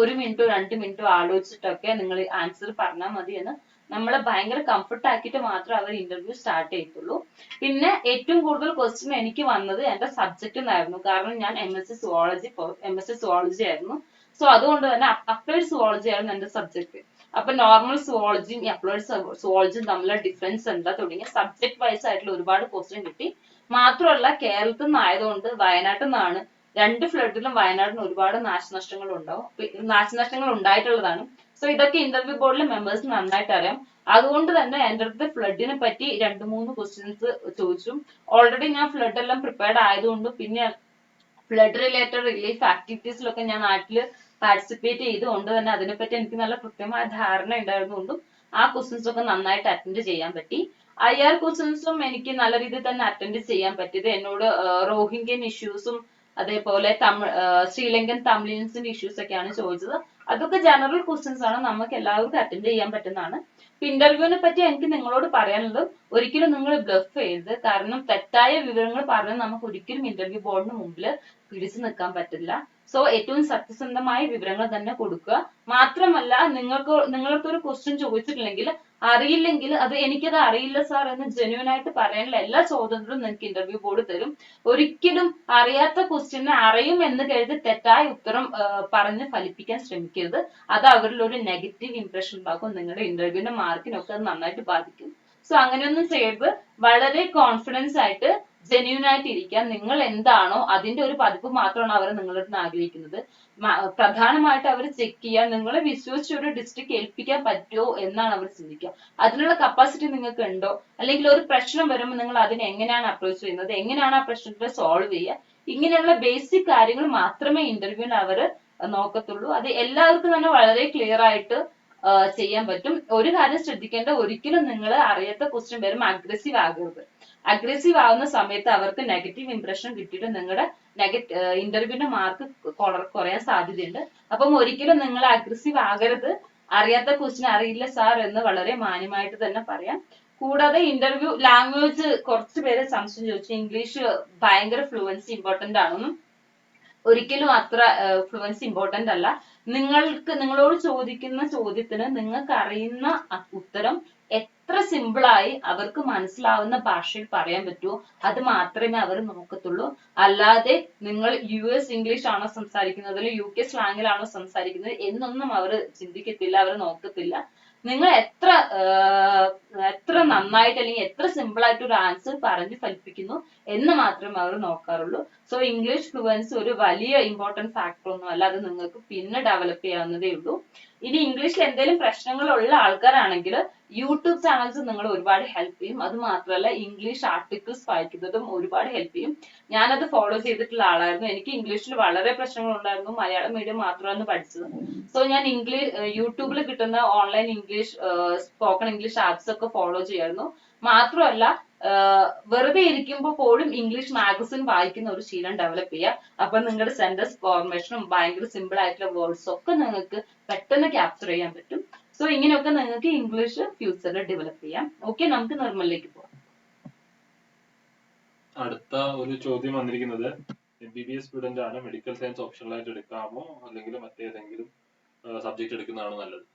ഒരു മിനിറ്റോ 2 മിനിറ്റോ ആലോചിച്ചിട്ടൊക്കെ നിങ്ങൾ ആൻസർ പറഞ്ഞാൽ മതി എന്ന് നമ്മളെ ഭയങ്കര കംഫർട്ട് ആക്കിയിട്ട് മാത്രമേ അവർ ഇന്റർവ്യൂ സ്റ്റാർട്ട് ചെയ്യത്തുള്ളൂ. പിന്നെ ഏറ്റവും കൂടുതൽ ക്വസ്റ്റ്യൻ എനിക്ക് വന്നത് എന്റെ സബ്ജക്റ്റ് നിന്നായിരുന്നു. കാരണം ഞാൻ MSc സുവോളജി ആയിരുന്നു. സോ അതുകൊണ്ട് തന്നെ അപ്ലൈഡ് സുവോളജി ആയിരുന്നു എന്റെ സബ്ജക്ട്. അപ്പൊ നോർമൽ സുവോളജിയും അപ്ലൈഡ് സുവോളജിയും തമ്മിലുള്ള ഡിഫറൻസ് എന്താ തുടങ്ങിയ സബ്ജക്ട് വൈസ് ആയിട്ടുള്ള ഒരുപാട് ക്വസ്റ്റ്യൻ കിട്ടി. മാത്രമല്ല കേരളത്തിൽ നിന്നായതുകൊണ്ട് വയനാട്ടിൽ നിന്നാണ്. 2 ഫ്ലഡിലും വയനാടിന് ഒരുപാട് നാശനഷ്ടങ്ങൾ ഉണ്ടായിട്ടുള്ളതാണ്. സോ ഇതൊക്കെ ഇന്റർവ്യൂ ബോർഡിലെ മെമ്പേഴ്സ് നന്നായിട്ട് അറിയാം. അതുകൊണ്ട് തന്നെ എന്റെ അടുത്ത് ഫ്ലഡിനെ പറ്റി 2-3 ക്വസ്റ്റ്യൻസ് ചോദിച്ചു. ഓൾറെഡി ഞാൻ ഫ്ലഡ് എല്ലാം പ്രിപ്പയർഡ് ആയതുകൊണ്ട് പിന്നെ ഫ്ലഡ് റിലേറ്റഡ് റിലീഫ് ആക്ടിവിറ്റീസിലൊക്കെ ഞാൻ നാട്ടില് പാർട്ടിസിപ്പേറ്റ് ചെയ്തുകൊണ്ട് തന്നെ അതിനെപ്പറ്റി എനിക്ക് നല്ല കൃത്യമായ ധാരണ ഉണ്ടായിരുന്നുകൊണ്ടും ആ ക്വസ്റ്റ്യൻസ് ഒക്കെ നന്നായിട്ട് അറ്റൻഡ് ചെയ്യാൻ പറ്റി. IR ക്വസ്റ്റ്യൻസും എനിക്ക് നല്ല രീതിയിൽ തന്നെ അറ്റൻഡ് ചെയ്യാൻ പറ്റിയത്. എന്നോട് റോഹിംഗ്യൻ ഇഷ്യൂസും അതേപോലെ ശ്രീലങ്കൻ തമിഴിയൻസിന്റെ ഇഷ്യൂസ് ഒക്കെയാണ് ചോദിച്ചത്. അതൊക്കെ ജനറൽ ക്വസ്റ്റ്യൻസ് ആണ്, നമുക്ക് എല്ലാവർക്കും അറ്റൻഡ് ചെയ്യാൻ പറ്റുന്നതാണ്. ഇന്റർവ്യൂവിനെ പറ്റി എനിക്ക് നിങ്ങളോട് പറയാനുള്ളത്, ഒരിക്കലും നിങ്ങൾ ബ്ലഫ് ചെയ്യരുത്. കാരണം തെറ്റായ വിവരങ്ങൾ പറഞ്ഞ് നമുക്ക് ഒരിക്കലും ഇന്റർവ്യൂ ബോർഡിന് മുമ്പിൽ പിടിച്ചു നിൽക്കാൻ പറ്റില്ല. സോ ഏറ്റവും സത്യസന്ധമായ വിവരങ്ങൾ തന്നെ കൊടുക്കുക. മാത്രമല്ല നിങ്ങൾക്ക് ഒരു ക്വസ്റ്റ്യൻ ചോദിച്ചിട്ടില്ലെങ്കിൽ, അറിയില്ലെങ്കിൽ എനിക്കത് അറിയില്ല സാർ എന്ന് ജെന്യൂൻ ആയിട്ട് പറയാനുള്ള എല്ലാ സ്വാതന്ത്ര്യവും നിങ്ങൾക്ക് ഇന്റർവ്യൂ ബോർഡ് തരും. ഒരിക്കലും അറിയാത്ത ക്വസ്റ്റ്യനെ അറിയും എന്ന് കരുതി തെറ്റായ ഉത്തരം പറഞ്ഞ് ഫലിപ്പിക്കാൻ ശ്രമിക്കരുത്. അത് അവരിൽ ഒരു നെഗറ്റീവ് ഇംപ്രഷൻ ഉണ്ടാക്കും. നിങ്ങളുടെ ഇന്റർവ്യൂവിന്റെ മാർക്കിനൊക്കെ അത് നന്നായിട്ട് ബാധിക്കും. സോ അങ്ങനെയൊന്നും ചെയ്ത് വളരെ കോൺഫിഡൻസ് ആയിട്ട് ജെന്യൂൻ ആയിട്ട് ഇരിക്കാൻ. നിങ്ങൾ എന്താണോ അതിന്റെ ഒരു പതിപ്പ് മാത്രമാണ് അവർ നിങ്ങളുടെ അടുത്ത് ആഗ്രഹിക്കുന്നത്. പ്രധാനമായിട്ട് അവർ ചെക്ക് ചെയ്യാൻ നിങ്ങളെ വിശ്വസിച്ച് ഒരു ഡിസ്ട്രിക്ട് ഏൽപ്പിക്കാൻ പറ്റുമോ എന്നാണ് അവർ ചിന്തിക്കുക. അതിനുള്ള കപ്പാസിറ്റി നിങ്ങൾക്ക് ഉണ്ടോ, അല്ലെങ്കിൽ ഒരു പ്രശ്നം വരുമ്പോൾ നിങ്ങൾ അതിനെ എങ്ങനെയാണ് അപ്രോച്ച് ചെയ്യുന്നത്, എങ്ങനെയാണ് ആ പ്രശ്നത്തെ സോൾവ് ചെയ്യുക, ഇങ്ങനെയുള്ള ബേസിക് കാര്യങ്ങൾ മാത്രമേ ഇന്റർവ്യൂവിന് അവർ നോക്കത്തുള്ളൂ. അത് എല്ലാവർക്കും തന്നെ വളരെ ക്ലിയർ ആയിട്ട് ചെയ്യാൻ പറ്റും. ഒരു കാര്യം ശ്രദ്ധിക്കേണ്ട, ഒരിക്കലും നിങ്ങൾ അറിയാത്ത ക്വസ്റ്റ്യൻ വരുമ്പോൾ അഗ്രസീവ് ആകരുത്. അഗ്രസീവ് ആവുന്ന സമയത്ത് അവർക്ക് നെഗറ്റീവ് ഇംപ്രഷൻ കിട്ടിയിട്ട് നിങ്ങളുടെ ഇന്റർവ്യൂവിന്റെ മാർക്ക് കുറയാൻ സാധ്യതയുണ്ട്. അപ്പം ഒരിക്കലും നിങ്ങൾ അഗ്രസീവ് ആകരുത്. അറിയാത്ത ക്വസ്റ്റ്യൻ അറിയില്ല സാർ എന്ന് വളരെ മാന്യമായിട്ട് തന്നെ പറയാം. കൂടാതെ ഇന്റർവ്യൂ ലാംഗ്വേജ് കുറച്ച് പേര് സംശയം ചോദിച്ചു, ഇംഗ്ലീഷ് ഭയങ്കര ഫ്ലുവൻസി ഇമ്പോർട്ടന്റ് ആണെന്നും. ഒരിക്കലും അത്ര ഫ്ലുവൻസി ഇമ്പോർട്ടന്റ് അല്ല. നിങ്ങളോട് ചോദിക്കുന്ന ചോദ്യത്തിന് നിങ്ങൾക്ക് അറിയുന്ന ഉത്തരം എത്ര സിമ്പിളായി അവർക്ക് മനസ്സിലാവുന്ന ഭാഷയിൽ പറയാൻ പറ്റുമോ അത് മാത്രമേ അവർ നോക്കത്തുള്ളൂ. അല്ലാതെ നിങ്ങൾ US ഇംഗ്ലീഷ് ആണോ സംസാരിക്കുന്നത്, UK സ്ലാങ്ങിലാണോ സംസാരിക്കുന്നത് എന്നൊന്നും അവർ ചിന്തിക്കത്തില്ല, അവർ നോക്കത്തില്ല. നിങ്ങൾ എത്ര നന്നായിട്ട് അല്ലെങ്കിൽ എത്ര സിമ്പിൾ ആയിട്ട് ഒരു ആൻസർ പറഞ്ഞ് ഫലിപ്പിക്കുന്നു എന്ന് മാത്രമേ അവർ നോക്കാറുള്ളൂ. സോ ഇംഗ്ലീഷ് ഫ്ലുവൻസി ഒരു വലിയ ഇമ്പോർട്ടന്റ് ഫാക്ടർ ഒന്നും അല്ല, അത് നിങ്ങൾക്ക് പിന്നെ ഡെവലപ്പ് ചെയ്യാവുന്നതേ ഉള്ളൂ. ഇനി ഇംഗ്ലീഷിൽ എന്തെങ്കിലും പ്രശ്നങ്ങളുള്ള ആൾക്കാരാണെങ്കിൽ യൂട്യൂബ് ചാനൽസ് നിങ്ങൾ ഒരുപാട് ഹെൽപ്പ് ചെയ്യും. അത് മാത്രമല്ല ഇംഗ്ലീഷ് ആർട്ടിക്കിൾസ് വായിക്കുന്നതും ഒരുപാട് ഹെൽപ്പ് ചെയ്യും. ഞാനത് ഫോളോ ചെയ്തിട്ടുള്ള ആളായിരുന്നു. എനിക്ക് ഇംഗ്ലീഷിൽ വളരെ പ്രശ്നങ്ങൾ ഉണ്ടായിരുന്നു. മലയാളം മീഡിയം മാത്രമാണ് പഠിച്ചത്. സോ ഞാൻ യൂട്യൂബിൽ കിട്ടുന്ന online English spoken English apps ഒക്കെ ഫോളോ ചെയ്യായിരുന്നു. മാത്രമല്ല വെറുതെ ഇരിക്കുമ്പോൾ പോലും ഇംഗ്ലീഷ് മാഗസിൻ വായിക്കുന്ന ഒരു ശീലം ഡെവലപ്പ് ചെയ്യുക. അപ്പൊ നിങ്ങളുടെ സെന്റൻസ് ഫോർമേഷനും ഭയങ്കര സിമ്പിൾ ആയിട്ടുള്ള വേർഡ്സ് ഒക്കെ നിങ്ങൾക്ക് പെട്ടെന്ന് ക്യാപ്ചർ ചെയ്യാൻ പറ്റും. സോ ഇങ്ങനെയൊക്കെ നിങ്ങൾക്ക് ഇംഗ്ലീഷ് ഫ്യൂച്ചറിൽ ഡെവലപ്പ് ചെയ്യാം. ഓക്കെ, നമുക്ക് നിർമ്മലിലേക്ക് പോകാം. അടുത്ത ഒരു ചോദ്യം വന്നിരിക്കുന്നത്, MBBS സ്റ്റുഡന്റ് ആണ്, മെഡിക്കൽ സയൻസ് ഓപ്ഷണലായിട്ട് എടുക്കാമോ അല്ലെങ്കിൽ മറ്റേതെങ്കിലും സബ്ജക്ട് എടുക്കുന്നതാണ് നല്ലത്?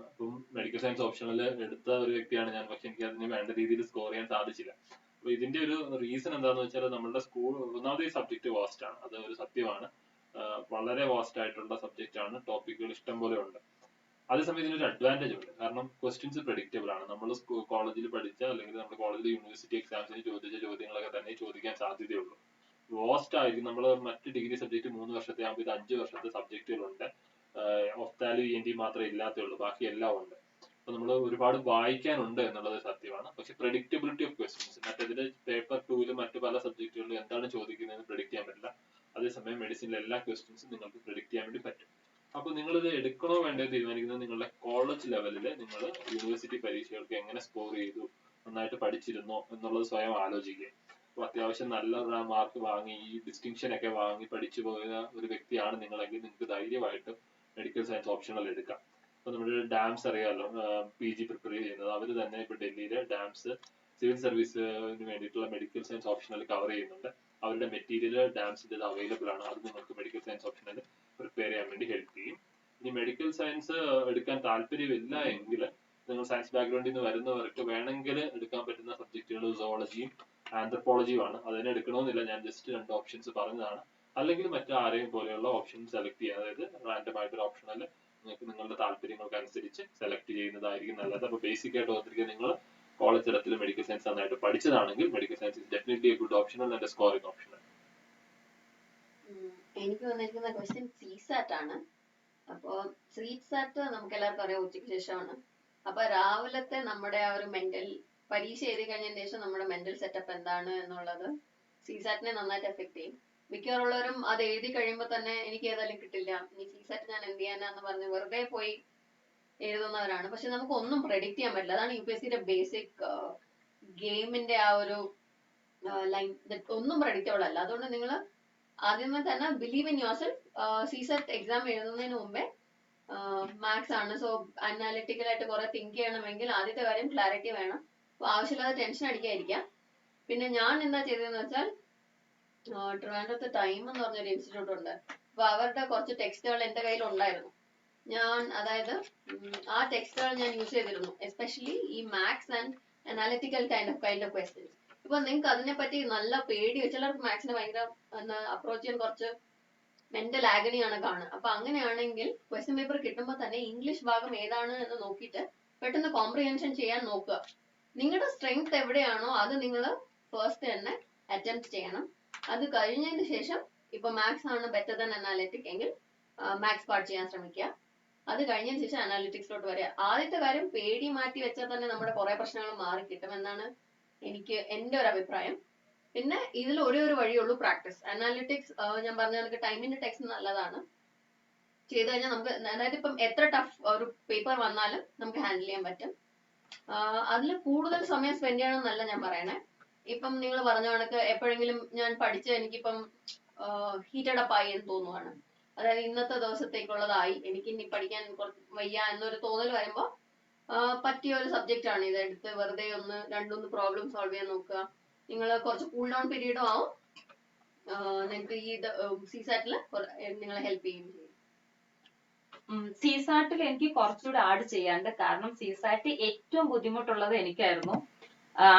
അപ്പം മെഡിക്കൽ സയൻസ് ഓപ്ഷണൽ എടുത്ത ഒരു വ്യക്തിയാണ് ഞാൻ, പക്ഷെ എനിക്ക് അതിന് വേണ്ട രീതിയിൽ സ്കോർ ചെയ്യാൻ സാധിച്ചില്ല. അപ്പൊ ഇതിന്റെ ഒരു റീസൺ എന്താണെന്ന് വെച്ചാൽ നമ്മുടെ സ്കൂൾ ഒന്നാമത് ഈ സബ്ജക്ട് വാസ്റ്റ് ആണ്, അത് ഒരു സത്യമാണ്. വളരെ വാസ്റ്റ് ആയിട്ടുള്ള സബ്ജക്റ്റ് ആണ്, ടോപ്പിക്കുകൾ ഇഷ്ടം പോലെ ഉണ്ട്. അതേസമയം ഇതിനൊരു അഡ്വാൻറ്റേജ് ഉണ്ട്, കാരണം ക്വസ്റ്റ്യൻസ് പ്രെഡിക്റ്റബിൾ ആണ്. നമ്മൾ കോളേജിൽ പഠിച്ച അല്ലെങ്കിൽ നമ്മുടെ കോളേജിൽ യൂണിവേഴ്സിറ്റി എക്സാംസിന് ചോദിച്ച ചോദ്യങ്ങളൊക്കെ തന്നെ ചോദിക്കാൻ സാധ്യതയുള്ളൂ. വാസ്റ്റ് ആയിരിക്കും. നമ്മൾ മറ്റ് ഡിഗ്രി സബ്ജക്ട് 3 വർഷത്തെ ആകുമ്പോൾ ഇത് 5 വർഷത്തെ സബ്ജക്റ്റുകളുണ്ട്. ഒഫ്താലി ENT മാത്രമേ ഇല്ലാത്തേ ഉള്ളൂ, ബാക്കി എല്ലാം ഉണ്ട്. അപ്പൊ നമ്മൾ ഒരുപാട് വായിക്കാനുണ്ട് എന്നുള്ളത് സത്യമാണ്. പക്ഷെ പ്രെഡിക്റ്റബിലിറ്റി ഓഫ് ക്വസ്റ്റ്യൻസ്, മറ്റേതിന്റെ പേപ്പർ 2 മറ്റു പല സബ്ജക്റ്റുകളിലും എന്താണ് ചോദിക്കുന്നതെന്ന് പ്രെഡിക്റ്റ് ചെയ്യാൻ പറ്റില്ല. അതേസമയം മെഡിസിനിലെ എല്ലാ ക്വസ്റ്റ്യൻസും നിങ്ങൾക്ക് പ്രെഡിക്റ്റ് ചെയ്യാൻ വേണ്ടി പറ്റും. അപ്പൊ നിങ്ങൾ ഇത് എടുക്കണോ വേണ്ടോ തീരുമാനിക്കുന്നത് നിങ്ങളുടെ കോളേജ് ലെവലിൽ നിങ്ങൾ യൂണിവേഴ്സിറ്റി പരീക്ഷകൾക്ക് എങ്ങനെ സ്കോർ ചെയ്തു, നന്നായിട്ട് പഠിച്ചിരുന്നോ എന്നുള്ളത് സ്വയം ആലോചിക്കുക. അപ്പൊ അത്യാവശ്യം നല്ല മാർക്ക് വാങ്ങി ഈ ഡിസ്റ്റിങ്ഷൻ ഒക്കെ വാങ്ങി പഠിച്ചു പോയ ഒരു വ്യക്തിയാണ് നിങ്ങളെങ്കിൽ നിങ്ങൾക്ക് ധൈര്യമായിട്ട് മെഡിക്കൽ സയൻസ് ഓപ്ഷണൽ എടുക്കാം. ഇപ്പൊ നമ്മുടെ ഡാംസ് അറിയാമല്ലോ, PG പ്രിപ്പയർ ചെയ്യുന്നത് അവർ തന്നെ ഇപ്പൊ ഡൽഹിയിലെ ഡാംസ് സിവിൽ സർവീസിന് വേണ്ടിയിട്ടുള്ള മെഡിക്കൽ സയൻസ് ഓപ്ഷണൽ കവർ ചെയ്യുന്നുണ്ട്. അവരുടെ മെറ്റീരിയൽ ഡാംസിന്റെ അവൈലബിൾ ആണ്, അത് നിങ്ങൾക്ക് മെഡിക്കൽ സയൻസ് ഓപ്ഷണൽ പ്രിപ്പയർ ചെയ്യാൻ വേണ്ടി ഹെൽപ്പ് ചെയ്യും. ഇനി മെഡിക്കൽ സയൻസ് എടുക്കാൻ താല്പര്യമില്ല എങ്കിൽ നിങ്ങൾ സയൻസ് ബാക്ക്ഗ്രൗണ്ടിൽ നിന്ന് വരുന്നവർക്ക് വേണമെങ്കിൽ എടുക്കാൻ പറ്റുന്ന സബ്ജക്റ്റുകൾ സുവോളജിയും ആന്ത്രപ്പോളജിയും ആണ്. അതിനെ എടുക്കണമെന്നില്ല, ഞാൻ ജസ്റ്റ് 2 ഓപ്ഷൻസ് പറഞ്ഞതാണ്. അല്ലെങ്കിൽ മറ്റാരെയും പോലെയുള്ള ഓപ്ഷൻ സെലക്ട് ചെയ്യുക, അതായത് റാൻഡം ആയിട്ടൊരു ഓപ്ഷണൽ നിങ്ങൾക്ക് നിങ്ങളുടെ താല്പര്യങ്ങൾക്ക് അനുസരിച്ച് സെലക്ട് ചെയ്യുന്നതായിരിക്കും നല്ലത്. അപ്പൊ ബേസിക് ആയിട്ട് ഓർത്തിരിക്കുക, നിങ്ങൾ കോളേജ് തലത്തിൽ മെഡിക്കൽ സയൻസ് നന്നായിട്ട് പഠിച്ചതാണെങ്കിൽ medical science is definitely a good optional and scoring optional. എനിക്ക് വന്നിരിക്കുന്ന ക്വസ്റ്റ്യൻ CSAT ആണ്. അപ്പോ CSAT നമുക്ക് എല്ലാവർക്കും അറിയാം ഉച്ചയ്ക്ക് ശേഷമാണ്. അപ്പൊ രാവിലത്തെ നമ്മുടെ ആ ഒരു മെന്റൽ പരീക്ഷ എഴുതി കഴിഞ്ഞതിന് ശേഷം നമ്മുടെ മെന്റൽ സെറ്റപ്പ് എന്താണ് എന്നുള്ളത് CSAT-നെ നന്നായിട്ട് എഫക്ട് ചെയ്യും. മിക്കവാറുള്ളവരും അത് എഴുതി കഴിയുമ്പോൾ തന്നെ എനിക്ക് ഏതായാലും കിട്ടില്ല, ഇനി CSAT ഞാൻ എന്ത് ചെയ്യാനാന്ന് പറഞ്ഞ് വെറുതെ പോയി എഴുതുന്നവരാണ്. പക്ഷെ നമുക്ക് ഒന്നും പ്രെഡിക്റ്റ് ചെയ്യാൻ പറ്റില്ല. അതാണ് UPSCയുടെ ബേസിക് ഗെയിമിന്റെ ആ ഒരു ലൈൻ, ഒന്നും പ്രെഡിക്റ്റബിൾ അല്ല. അതുകൊണ്ട് നിങ്ങൾ ആദ്യമേ തന്നെ believe in your self. CSAT exam എഴുതുന്നതിന് മുമ്പേ മാത്സ് ആണ്, സോ അനാലിറ്റിക്കൽ ആയിട്ട് കുറെ തിങ്ക് ചെയ്യണമെങ്കിൽ ആദ്യത്തെ കാര്യം ക്ലാരിറ്റി വേണം. അപ്പൊ ആവശ്യമില്ലാതെ ടെൻഷൻ അടിക്കാതിരിക്കാം. പിന്നെ ഞാൻ എന്താ ചെയ്തതെന്ന് വെച്ചാൽ ട്രിവാൻഡ്രത്ത് ടൈം എന്ന് പറഞ്ഞൊരു ഇൻസ്റ്റിറ്റ്യൂട്ട് ഉണ്ട്. അപ്പൊ അവരുടെ കുറച്ച് ടെക്സ്റ്റുകൾ എന്റെ കയ്യിൽ ഉണ്ടായിരുന്നു. ഞാൻ അതായത് ആ ടെക്സ്റ്റുകൾ ഞാൻ യൂസ് ചെയ്തിരുന്നു, എസ്പെഷ്യലി ഈ maths and analytical kind of questions. ഇപ്പൊ നിങ്ങൾക്ക് അതിനെപ്പറ്റി നല്ല പേടി, ചിലർക്ക് മാത്സിനെ ഭയങ്കര അപ്രോച്ച് ചെയ്യാൻ കുറച്ച് മെന്റൽ ആഗണിയാണ് കാണുക. അപ്പൊ അങ്ങനെയാണെങ്കിൽ ക്വസ്റ്റ്യൻ പേപ്പർ കിട്ടുമ്പോൾ തന്നെ ഇംഗ്ലീഷ് ഭാഗം ഏതാണ് എന്ന് നോക്കിയിട്ട് പെട്ടെന്ന് കോംപ്രിഹെൻഷൻ ചെയ്യാൻ നോക്കുക. നിങ്ങളുടെ സ്ട്രെങ്ത് എവിടെയാണോ അത് നിങ്ങൾ ഫസ്റ്റ് തന്നെ അറ്റംപ്റ്റ് ചെയ്യണം. അത് കഴിഞ്ഞതിന് ശേഷം ഇപ്പൊ മാത്സ് ആണ് ബെറ്റർ ദാൻ അനാലിറ്റിക് എങ്കിൽ മാത്സ് പാർട്ട് ചെയ്യാൻ ശ്രമിക്കുക. അത് കഴിഞ്ഞതിന് ശേഷം അനാലിറ്റിക്സിലോട്ട് വരിക. ആദ്യത്തെ കാര്യം പേടി മാറ്റി വെച്ചാൽ തന്നെ നമ്മുടെ കുറെ പ്രശ്നങ്ങൾ മാറി കിട്ടും എന്നാണ് എന്റെ ഒരു അഭിപ്രായം. പിന്നെ ഇതിൽ ഒരേ ഒരു വഴിയുള്ളൂ, പ്രാക്ടീസ്. അനാലിറ്റിക്സ് ഞാൻ പറഞ്ഞ കണക്ക് ടൈമിന്റെ ടെക്സ്റ്റ് നല്ലതാണ്, ചെയ്ത് കഴിഞ്ഞാൽ നമുക്ക്, അതായത് ഇപ്പം എത്ര ടഫ് ഒരു പേപ്പർ വന്നാലും നമുക്ക് ഹാൻഡിൽ ചെയ്യാൻ പറ്റും. അതിൽ കൂടുതൽ സമയം സ്പെൻഡ് ചെയ്യണം എന്നല്ല ഞാൻ പറയണേ. ഇപ്പം നിങ്ങൾ പറഞ്ഞ കണക്ക് എപ്പോഴെങ്കിലും ഞാൻ പഠിച്ച് എനിക്കിപ്പം ഹീറ്റഡ് അപ്പ് ആയി എന്ന് തോന്നുവാണ്, അതായത് ഇന്നത്തെ ദിവസത്തേക്കുള്ളതായി എനിക്ക് ഇനി പഠിക്കാൻ വയ്യ എന്നൊരു തോന്നൽ വരുമ്പോൾ പറ്റിയ ഒരു സബ്ജക്റ്റ് ആണ് ഇത്. എടുത്ത് വെറുതെ ഒന്ന് 2-3 പ്രോബ്ലം സോൾവ് ചെയ്യാൻ നോക്കുക. നിങ്ങൾ കുറച്ച് കൂൾ ഡൗൺ പീരീഡും ആവും, നിങ്ങൾക്ക് ഈ CSAT-ല് നിങ്ങളെ ഹെൽപ്പ് ചെയ്യും. CSAT-ൽ എനിക്ക് കുറച്ചുകൂടെ ആഡ് ചെയ്യാണ്ട്, കാരണം CSAT ഏറ്റവും ബുദ്ധിമുട്ടുള്ളത് എനിക്കായിരുന്നു.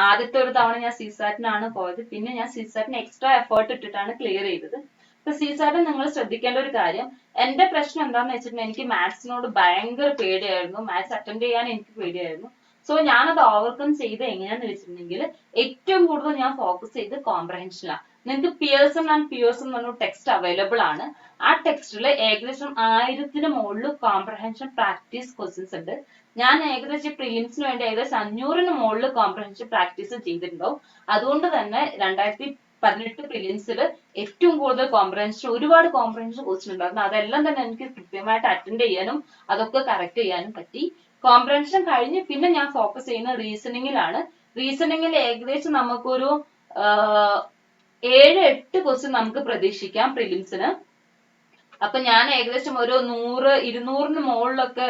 ആദ്യത്തെ ഒരു തവണ ഞാൻ CSAT-നാണ് പോയത്, പിന്നെ ഞാൻ CSAT-ന് എക്സ്ട്രാ എഫേർട്ട് ഇട്ടിട്ടാണ് ക്ലിയർ ചെയ്തത്. ഇപ്പൊ സീസായിട്ട് നിങ്ങൾ ശ്രദ്ധിക്കേണ്ട ഒരു കാര്യം, എന്റെ പ്രശ്നം എന്താന്ന് വെച്ചിട്ടുണ്ടെങ്കിൽ എനിക്ക് മാത്സിനോട് ഭയങ്കര പേടിയായിരുന്നു, മാത്സ് അറ്റൻഡ് ചെയ്യാൻ എനിക്ക് പേടിയായിരുന്നു. സോ ഞാനത് ഓവർകം ചെയ്ത് എങ്ങനെയാന്ന് വെച്ചിട്ടുണ്ടെങ്കിൽ ഏറ്റവും കൂടുതൽ ഞാൻ ഫോക്കസ് ചെയ്ത് കോംപ്രഹെൻഷനിലാണ്. നിങ്ങൾക്ക് പിയേഴ്സൺ ആൻഡ് പിയേഴ്സൺ എന്ന് പറഞ്ഞ ടെക്സ്റ്റ് അവൈലബിൾ ആണ്. ആ ടെക്സ്റ്റിൽ ഏകദേശം 1000 മുകളിൽ കോംപ്രഹെൻഷൻ പ്രാക്ടീസ് ക്വസ്റ്റ്യൻസ് ഉണ്ട്. ഞാൻ ഏകദേശം പ്രിലിംസിന് വേണ്ടി ഏകദേശം 500 മുകളിൽ കോംപ്രഹെൻഷൻ പ്രാക്ടീസ് ചെയ്തിട്ടുണ്ടാവും. അതുകൊണ്ട് തന്നെ 2018 പ്രിലിംസിൽ ഏറ്റവും കൂടുതൽ കോംപ്രഹെൻഷൻ, ഒരുപാട് കോംപ്രഹെൻഷൻ ക്വസ്റ്റ്യൻ ഉണ്ടായിരുന്നു. അതെല്ലാം തന്നെ എനിക്ക് കൃത്യമായിട്ട് അറ്റൻഡ് ചെയ്യാനും അതൊക്കെ കറക്റ്റ് ചെയ്യാനും പറ്റി. കോംപ്രഹെൻഷൻ കഴിഞ്ഞ് പിന്നെ ഞാൻ ഫോക്കസ് ചെയ്യുന്ന റീസണിങ്ങിലാണ്. റീസണിങ്ങിൽ ഏകദേശം നമുക്കൊരു 7-8 ക്വസ്റ്റ്യൻ നമുക്ക് പ്രതീക്ഷിക്കാം പ്രിലിംസിന്. അപ്പൊ ഞാൻ ഏകദേശം ഒരു 100-200 മുകളിലൊക്കെ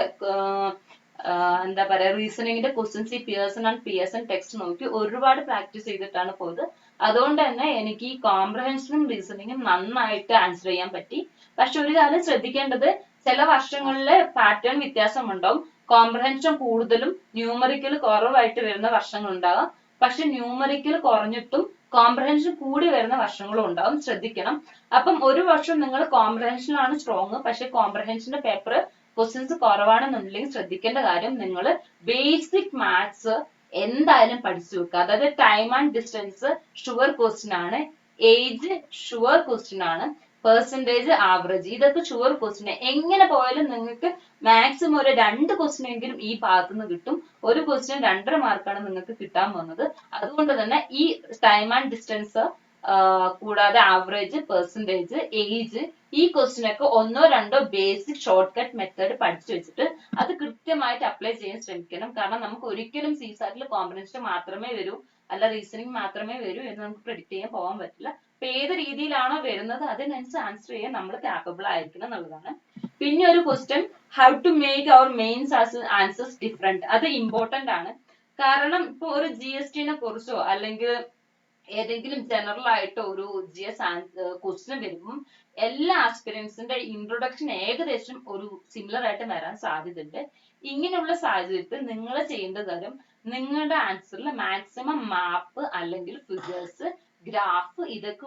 എന്താ പറയാ റീസണിങ്ങിന്റെ ക്വസ്റ്റ്യൻസ് ഈ പിയേഴ്സൺ ആൻഡ് പിയേഴ്സൺ ടെക്സ്റ്റ് നോക്കി ഒരുപാട് പ്രാക്ടീസ് ചെയ്തിട്ടാണ് പോയത്. അതുകൊണ്ട് തന്നെ എനിക്ക് ഈ കോംപ്രഹെൻഷനും റീസണിങ്ങും നന്നായിട്ട് ആൻസർ ചെയ്യാൻ പറ്റി. പക്ഷെ ഒരു കാര്യം ശ്രദ്ധിക്കേണ്ടത്, ചില വർഷങ്ങളില് പാറ്റേൺ വ്യത്യാസം ഉണ്ടാവും. കോംപ്രഹെൻഷൻ കൂടുതലും ന്യൂമറിക്കൽ കുറവായിട്ട് വരുന്ന വർഷങ്ങൾ ഉണ്ടാകാം. പക്ഷെ ന്യൂമറിക്കൽ കുറഞ്ഞിട്ടും കോംപ്രഹെൻഷൻ കൂടി വരുന്ന വർഷങ്ങളും ഉണ്ടാവും, ശ്രദ്ധിക്കണം. അപ്പം ഒരു വർഷം നിങ്ങൾ കോംപ്രഹെൻഷനാണ് സ്ട്രോങ്, പക്ഷെ കോംപ്രഹെൻഷന്റെ പേപ്പർ ക്വസ്റ്റ്യൻസ് കുറവാണെന്നുണ്ടെങ്കിൽ ശ്രദ്ധിക്കേണ്ട കാര്യം, നിങ്ങൾ ബേസിക് മാത്സ് എന്തായാലും പഠിച്ചു വെക്കുക. അതായത് time and distance sure question ആണ്, ഏജ് ഷുവർ ക്വസ്റ്റ്യൻ ആണ്, പെർസെന്റേജ് ആവറേജ് ഇതൊക്കെ ഷുവർ ക്വസ്റ്റ്യൻ. എങ്ങനെ പോയാലും നിങ്ങൾക്ക് മാക്സിമം ഒരു 2 ക്വസ്റ്റ്യൻ എങ്കിലും ഈ ഭാഗത്ത് നിന്ന് കിട്ടും. ഒരു ക്വസ്റ്റ്യൻ 2.5 മാർക്കാണ് നിങ്ങൾക്ക് കിട്ടാൻ പോകുന്നത്. അതുകൊണ്ട് തന്നെ ഈ ടൈം ആൻഡ് ഡിസ്റ്റൻസ് കൂടാതെ ആവറേജ്, പെർസെന്റേജ്, ഏജ് ഈ ക്വസ്റ്റ്യൻ ഒക്കെ 1-2 ബേസിക് ഷോർട്ട് കട്ട് മെത്തേഡ് പഠിച്ചു വെച്ചിട്ട് അത് കൃത്യമായിട്ട് അപ്ലൈ ചെയ്യാൻ ശ്രമിക്കണം. കാരണം നമുക്ക് ഒരിക്കലും സീസാറ്റിൽ കോംപ്രഹെൻഷൻ മാത്രമേ വരൂ, അല്ല റീസണിങ് മാത്രമേ വരൂ എന്ന് നമുക്ക് പ്രെഡിക്റ്റ് ചെയ്യാൻ പോകാൻ പറ്റില്ല. അപ്പൊ ഏത് രീതിയിലാണോ വരുന്നത് അതിനനുസരിച്ച് ആൻസർ ചെയ്യാൻ നമ്മൾ കാപ്പബിൾ ആയിരിക്കണം എന്നുള്ളതാണ്. പിന്നെ ഒരു question, how to make our mains answers different. അത് ഇമ്പോർട്ടന്റ് ആണ്. കാരണം ഇപ്പൊ ഒരു GST കുറിച്ചോ അല്ലെങ്കിൽ ഏതെങ്കിലും ജനറൽ ആയിട്ട് ഒരു GS ക്വസ്റ്റ്യൻ വരുമ്പം എല്ലാ ആസ്പിരൻസിന്റെ ഇൻട്രൊഡക്ഷൻ ഏകദേശം ഒരു സിമിലർ ആയിട്ട് വരാൻ സാധ്യതയുണ്ട്. ഇങ്ങനെയുള്ള സാഹചര്യത്തിൽ നിങ്ങൾ ചെയ്യേണ്ട കാര്യം, നിങ്ങളുടെ ആൻസറിൽ മാക്സിമം മാപ്പ് അല്ലെങ്കിൽ ഫിഗേഴ്സ്, ഗ്രാഫ് ഇതൊക്കെ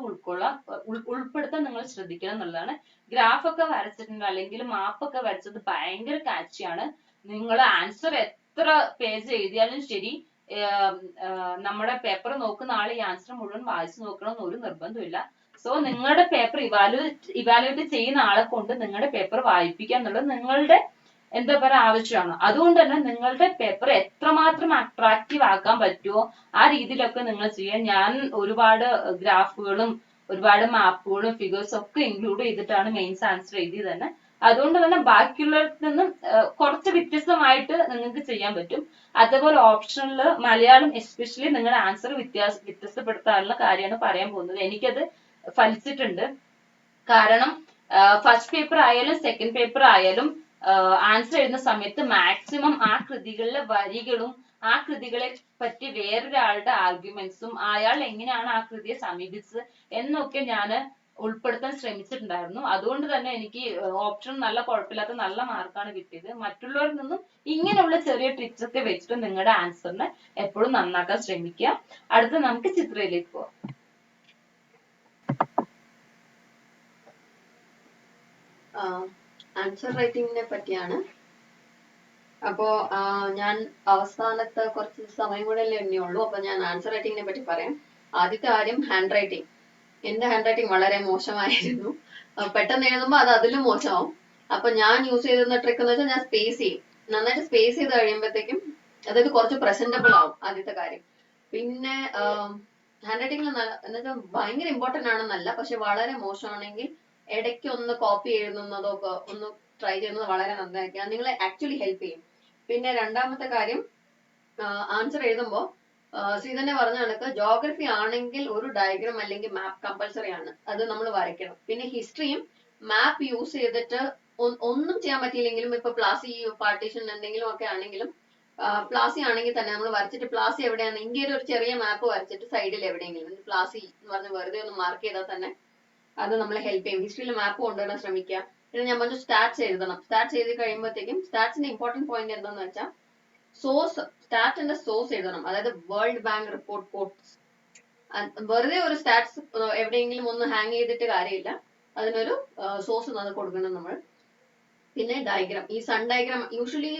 ഉൾപ്പെടുത്താൻ നിങ്ങൾ ശ്രദ്ധിക്കണം എന്നുള്ളതാണ്. ഗ്രാഫ് ഒക്കെ വരച്ചിട്ടുണ്ട് അല്ലെങ്കിൽ മാപ്പ് ഒക്കെ വരച്ചത് ഭയങ്കര കാച്ചിയാണ്. നിങ്ങൾ ആൻസർ എത്ര പേജ് എഴുതിയാലും ശരി, നമ്മുടെ പേപ്പർ നോക്കുന്ന ആൾ ഈ ആൻസർ മുഴുവൻ വായിച്ചു നോക്കണം എന്ന് ഒരു നിർബന്ധമില്ല. സോ നിങ്ങളുടെ പേപ്പർ ഇവാലുവേറ്റ് ചെയ്യുന്ന ആളെ കൊണ്ട് നിങ്ങളുടെ പേപ്പർ വായിപ്പിക്കുക എന്നുള്ളത് നിങ്ങളുടെ എന്താ പറയുക ആവശ്യമാണ്. അതുകൊണ്ട് തന്നെ നിങ്ങളുടെ പേപ്പർ എത്രമാത്രം അട്രാക്റ്റീവ് ആക്കാൻ പറ്റുമോ ആ രീതിയിലൊക്കെ നിങ്ങൾ ചെയ്യാൻ. ഞാൻ ഒരുപാട് ഗ്രാഫുകളും ഒരുപാട് മാപ്പുകളും ഫിഗേഴ്സും ഒക്കെ ഇൻക്ലൂഡ് ചെയ്തിട്ടാണ് മെയിൻസ് ആൻസർ എഴുതിയത് തന്നെ. അതുകൊണ്ട് തന്നെ ബാക്കിയുള്ളവരിൽ നിന്നും കുറച്ച് വ്യത്യസ്തമായിട്ട് നിങ്ങൾക്ക് ചെയ്യാൻ പറ്റും. അതേപോലെ ഓപ്ഷനിൽ മലയാളം എസ്പെഷ്യലി നിങ്ങളുടെ ആൻസർ വ്യത്യസ്തപ്പെടുത്താനുള്ള കാര്യമാണ് പറയാൻ പോകുന്നത്. എനിക്കത് ഫലിച്ചിട്ടുണ്ട്. കാരണം ഫസ്റ്റ് പേപ്പർ ആയാലും സെക്കൻഡ് പേപ്പർ ആയാലും ആൻസർ എഴുതുന്ന സമയത്ത് മാക്സിമം ആ കൃതികളിലെ വരികളും ആ കൃതികളെ പറ്റി വേറൊരാളുടെ ആർഗ്യുമെന്റ്സും അയാൾ എങ്ങനെയാണ് ആ കൃതിയെ സമീപിച്ചത് എന്നൊക്കെ ഞാൻ ഉൾപ്പെടുത്താൻ ശ്രമിച്ചിട്ടുണ്ടായിരുന്നു. അതുകൊണ്ട് തന്നെ എനിക്ക് ഓപ്ഷൻ നല്ല കുഴപ്പമില്ലാത്ത നല്ല മാർക്കാണ് കിട്ടിയത്. മറ്റുള്ളവരിൽ നിന്നും ഇങ്ങനെയുള്ള ചെറിയ ട്രിക്സ് ഒക്കെ വെച്ചിട്ട് നിങ്ങളുടെ ആൻസറിനെ എപ്പോഴും നന്നാക്കാൻ ശ്രമിക്കുക. അടുത്ത നമുക്ക് ചിത്രയിലേക്ക് പോവാം. ആൻസർ റൈറ്റിംഗിനെ പറ്റിയാണ്. അപ്പോ ഞാൻ അവസാനത്തെ കുറച്ച് സമയം കൂടെ അല്ലേ എണ്ണിയുള്ളൂ. അപ്പൊ ഞാൻ ആൻസർ റൈറ്റിംഗിനെ പറ്റി പറയാം. ആദ്യത്തെ കാര്യം ഹാൻഡ് റൈറ്റിംഗ്. എന്റെ ഹാൻഡ് റൈറ്റിംഗ് വളരെ മോശമായിരുന്നു. പെട്ടെന്ന് എഴുതുമ്പോൾ അത് അതിലും മോശമാവും. അപ്പൊ ഞാൻ യൂസ് ചെയ്തിരുന്ന ട്രിക്ക് എന്ന് വെച്ചാൽ ഞാൻ സ്പേസ് ചെയ്യും. നന്നായിട്ട് സ്പേസ് ചെയ്ത് കഴിയുമ്പോഴത്തേക്കും അതായത് കുറച്ച് പ്രസന്റബിൾ ആവും ആദ്യത്തെ കാര്യം. പിന്നെ ഹാൻഡ് റൈറ്റിംഗിൽ എന്ന് വെച്ചാൽ ഭയങ്കര ഇമ്പോർട്ടന്റ് ആണെന്നല്ല, പക്ഷെ വളരെ മോശമാണെങ്കിൽ ഇടയ്ക്ക് ഒന്ന് കോപ്പി എഴുതുന്നതോ ഒന്ന് ട്രൈ ചെയ്യുന്നത് വളരെ നന്നായിരിക്കും. അത് നിങ്ങളെ ആക്ച്വലി ഹെൽപ്പ് ചെയ്യും. പിന്നെ രണ്ടാമത്തെ കാര്യം, ആൻസർ എഴുതുമ്പോൾ തന്നെ പറഞ്ഞ കണക്ക് ജോഗ്രഫി ആണെങ്കിൽ ഒരു ഡയഗ്രാം അല്ലെങ്കിൽ മാപ്പ് കമ്പൽസറി ആണ്, അത് നമ്മൾ വരയ്ക്കണം. പിന്നെ ഹിസ്റ്ററിയും മാപ്പ് യൂസ് ചെയ്തിട്ട് ഒന്നും ചെയ്യാൻ പറ്റിയില്ലെങ്കിലും ഇപ്പൊ പ്ലാസി പാർട്ടീഷൻ എന്തെങ്കിലും ഒക്കെ ആണെങ്കിലും പ്ലാസി ആണെങ്കിൽ തന്നെ നമ്മൾ വരച്ചിട്ട് പ്ലാസി എവിടെയാണ് ഇന്ത്യയുടെ ഒരു ചെറിയ മാപ്പ് വരച്ചിട്ട് സൈഡിൽ എവിടെയെങ്കിലും പ്ലാസി എന്ന് പറഞ്ഞ് വെറുതെ ഒന്ന് മാർക്ക് ചെയ്താൽ തന്നെ അത് നമ്മളെ ഹെൽപ്പ് ചെയ്യും. ഹിസ്റ്ററിയിൽ മാപ്പ് കൊണ്ടുവരാൻ ശ്രമിക്കുക. പിന്നെ ഞാൻ പറഞ്ഞു സ്റ്റാറ്റ്സ് എഴുതണം. സ്റ്റാറ്റ്സ് എഴുതി കഴിയുമ്പോഴത്തേക്കും സ്റ്റാറ്റ്സിന്റെ ഇമ്പോർട്ടന്റ് പോയിന്റ് എന്താന്ന് വെച്ചാൽ സോഴ്സ്, സ്റ്റാറ്റിന്റെ സോഴ്സ് എഴുതണം. അതായത് വേൾഡ് ബാങ്ക് റിപ്പോർട്ട് കോട്ട്സ്. വെറുതെ ഒരു സ്റ്റാറ്റ്സ് എവിടെയെങ്കിലും ഒന്ന് ഹാങ് ചെയ്തിട്ട് കാര്യമില്ല. അതിനൊരു സോഴ്സ് കൊടുക്കണം നമ്മൾ. പിന്നെ ഡയഗ്രാം, ഈ സൺ ഡയഗ്രാം യൂഷ്വലി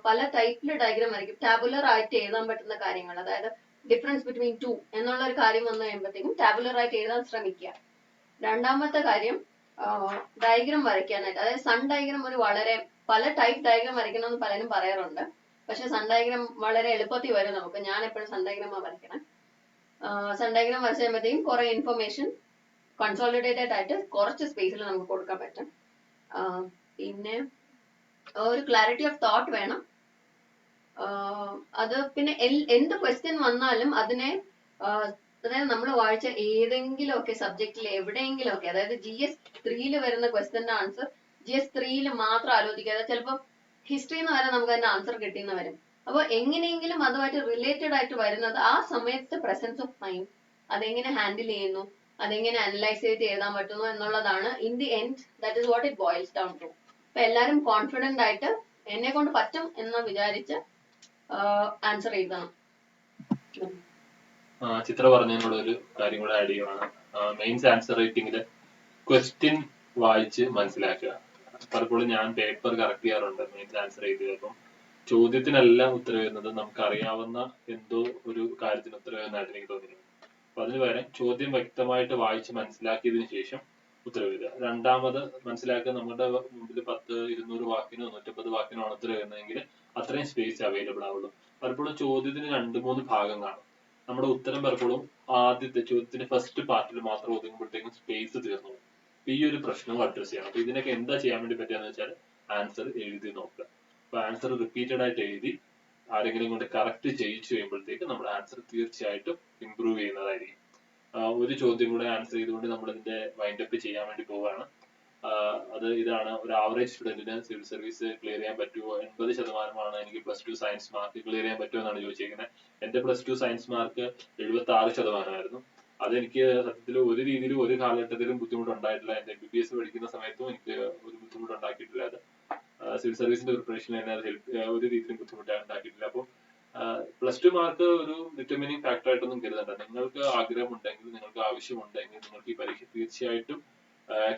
പല ടൈപ്പിൽ ഡയഗ്രാം ആയിരിക്കും. ടാബുലർ ആയിട്ട് എഴുതാൻ പറ്റുന്ന കാര്യങ്ങൾ, അതായത് ഡിഫറൻസ് ബിറ്റ്വീൻ ടു എന്നുള്ള ഒരു കാര്യം വന്നു കഴിയുമ്പോഴത്തേക്കും ടാബുലർ ആയിട്ട് എഴുതാൻ ശ്രമിക്കുക. രണ്ടാമത്തെ കാര്യം ഡയഗ്രാം വരയ്ക്കാനായിട്ട്, അതായത് സൺ ഡയഗ്രാം ഒരു വളരെ പല ടൈപ്പ് ഡയഗ്രാം വരയ്ക്കണമെന്ന് പലരും പറയാറുണ്ട്. പക്ഷെ സൺ ഡയഗ്രാം വളരെ എളുപ്പത്തിൽ വരും നമുക്ക്. ഞാൻ എപ്പോഴും സൺ ഡയഗ്രാമാണ് വരയ്ക്കണം. സൺ ഡയഗ്രാം വരച്ച് കഴിയുമ്പോഴത്തേക്കും കുറെ ഇൻഫർമേഷൻ കൺസോളിഡേറ്റഡ് ആയിട്ട് കുറച്ച് സ്പേസിൽ നമുക്ക് കൊടുക്കാൻ പറ്റും. പിന്നെ ഒരു ക്ലാരിറ്റി ഓഫ് തോട്ട് വേണം. അത് പിന്നെ എന്ത് ക്വസ്റ്റ്യൻ വന്നാലും അതിനെ അതായത് നമ്മൾ വായിച്ച ഏതെങ്കിലും ഒക്കെ സബ്ജക്റ്റിൽ എവിടെയെങ്കിലും ഒക്കെ, അതായത് GS3 വരുന്ന ക്വസ്റ്റ്യന്റെ ആൻസർ GS3 മാത്രം ആലോചിക്കാതെ ചിലപ്പോൾ ഹിസ്റ്ററിന്ന് വരെ നമുക്ക് അതിന്റെ ആൻസർ കിട്ടിയെന്ന് വരും. അപ്പോൾ എങ്ങനെയെങ്കിലും അതുമായിട്ട് റിലേറ്റഡ് ആയിട്ട് വരുന്നത് ആ സമയത്ത് പ്രസൻസ് ഓഫ് മൈൻഡ് അതെങ്ങനെ ഹാൻഡിൽ ചെയ്യുന്നു, അതെങ്ങനെ അനലൈസ് ചെയ്ത് എഴുതാൻ പറ്റുന്നു എന്നുള്ളതാണ് in the end that is what it boils down to. അപ്പൊ എല്ലാരും കോൺഫിഡന്റ് ആയിട്ട് എന്നെ കൊണ്ട് പറ്റും എന്ന് വിചാരിച്ച് ആൻസർ എഴുതണം. ചിത്ര പറഞ്ഞതിനുള്ള ഒരു കാര്യം കൂടെ ആഡ് ചെയ്യുവാണ്. മെയിൻസ് ആൻസർ റൈറ്റിംഗില് ക്വസ്റ്റ്യൻ വായിച്ച് മനസ്സിലാക്കുക. പലപ്പോഴും ഞാൻ പേപ്പർ കറക്റ്റ് ചെയ്യാറുണ്ട് മെയിൻസ് ആൻസർ എഴുതി. അപ്പം ചോദ്യത്തിനെല്ലാം ഉത്തരം വരുന്നത് നമുക്ക് അറിയാവുന്ന എന്തോ ഒരു കാര്യത്തിന് ഉത്തരം വരുന്നതായിട്ട് എനിക്ക് തോന്നിയിരുന്നു. അപ്പൊ അതിന് പകരം ചോദ്യം വ്യക്തമായിട്ട് വായിച്ച് മനസ്സിലാക്കിയതിനു ശേഷം ഉത്തരം എഴുതുക. രണ്ടാമത് മനസ്സിലാക്കുക, നമ്മുടെ മുമ്പിൽ 10, 200 വാക്കിനോ 150 വാക്കിനോ ആണ് ഉത്തരം വരുന്നതെങ്കിൽ അത്രയും സ്പേസ് അവൈലബിൾ ആവുള്ളൂ. പലപ്പോഴും ചോദ്യത്തിന് 2-3 ഭാഗം കാണും. നമ്മുടെ ഉത്തരം പലപ്പോഴും ആദ്യത്തെ ചോദ്യത്തിന്റെ ഫസ്റ്റ് പാർട്ടിൽ മാത്രം ഒതുങ്ങുമ്പോഴത്തേക്കും സ്പേസ് തീർന്നു പോകും. ഈ ഒരു പ്രശ്നവും അഡ്രസ് ചെയ്യണം. അപ്പൊ ഇതിനൊക്കെ എന്താ ചെയ്യാൻ വേണ്ടി പറ്റുകയെന്ന് വെച്ചാൽ ആൻസർ എഴുതി നോക്കുക. അപ്പൊ ആൻസർ റിപ്പീറ്റഡ് ആയിട്ട് എഴുതി ആരെങ്കിലും കൊണ്ട് കറക്റ്റ് ചെയ്യിച്ചു കഴിയുമ്പോഴത്തേക്ക് നമ്മുടെ ആൻസർ തീർച്ചയായിട്ടും ഇംപ്രൂവ് ചെയ്യുന്നതായിരിക്കും. ഒരു ചോദ്യം കൂടെ ആൻസർ ചെയ്തുകൊണ്ട് നമ്മൾ ഇതിന്റെ വൈൻഡപ്പ് ചെയ്യാൻ വേണ്ടി പോവുകയാണ്. ഇതാണ് ഒരു ആവറേജ് സ്റ്റുഡന്റിന് സിവിൽ സർവീസ് ക്ലിയർ ചെയ്യാൻ പറ്റുമോ? 80% എനിക്ക് +2 സയൻസ് മാർക്ക് ക്ലിയർ ചെയ്യാൻ പറ്റുമോ എന്നാണ് ചോദിച്ചിരിക്കുന്നത്. എന്റെ +2 സയൻസ് മാർക്ക് 76% അതെനിക്ക് സത്യത്തിൽ ഒരു രീതിയിലും ഒരു കാലഘട്ടത്തിലും ബുദ്ധിമുട്ടുണ്ടായിട്ടില്ല. എന്റെ MBBS പഠിക്കുന്ന സമയത്തും എനിക്ക് ഒരു ബുദ്ധിമുട്ടുണ്ടാക്കിയിട്ടില്ല. അത് സിവിൽ സർവീസിന്റെ പ്രിപ്പറേഷൻ തന്നെ അത് ഒരു രീതിയിലും ബുദ്ധിമുട്ടുണ്ടാക്കിയിട്ടില്ല. അപ്പോൾ +2 മാർക്ക് ഒരു ഡിറ്റർമിനിങ് ഫാക്ടർ ആയിട്ടൊന്നും കരുതണ്ട. നിങ്ങൾക്ക് ആഗ്രഹമുണ്ടെങ്കിൽ, നിങ്ങൾക്ക് ആവശ്യമുണ്ടെങ്കിൽ നിങ്ങൾക്ക് ഈ പരീക്ഷ തീർച്ചയായിട്ടും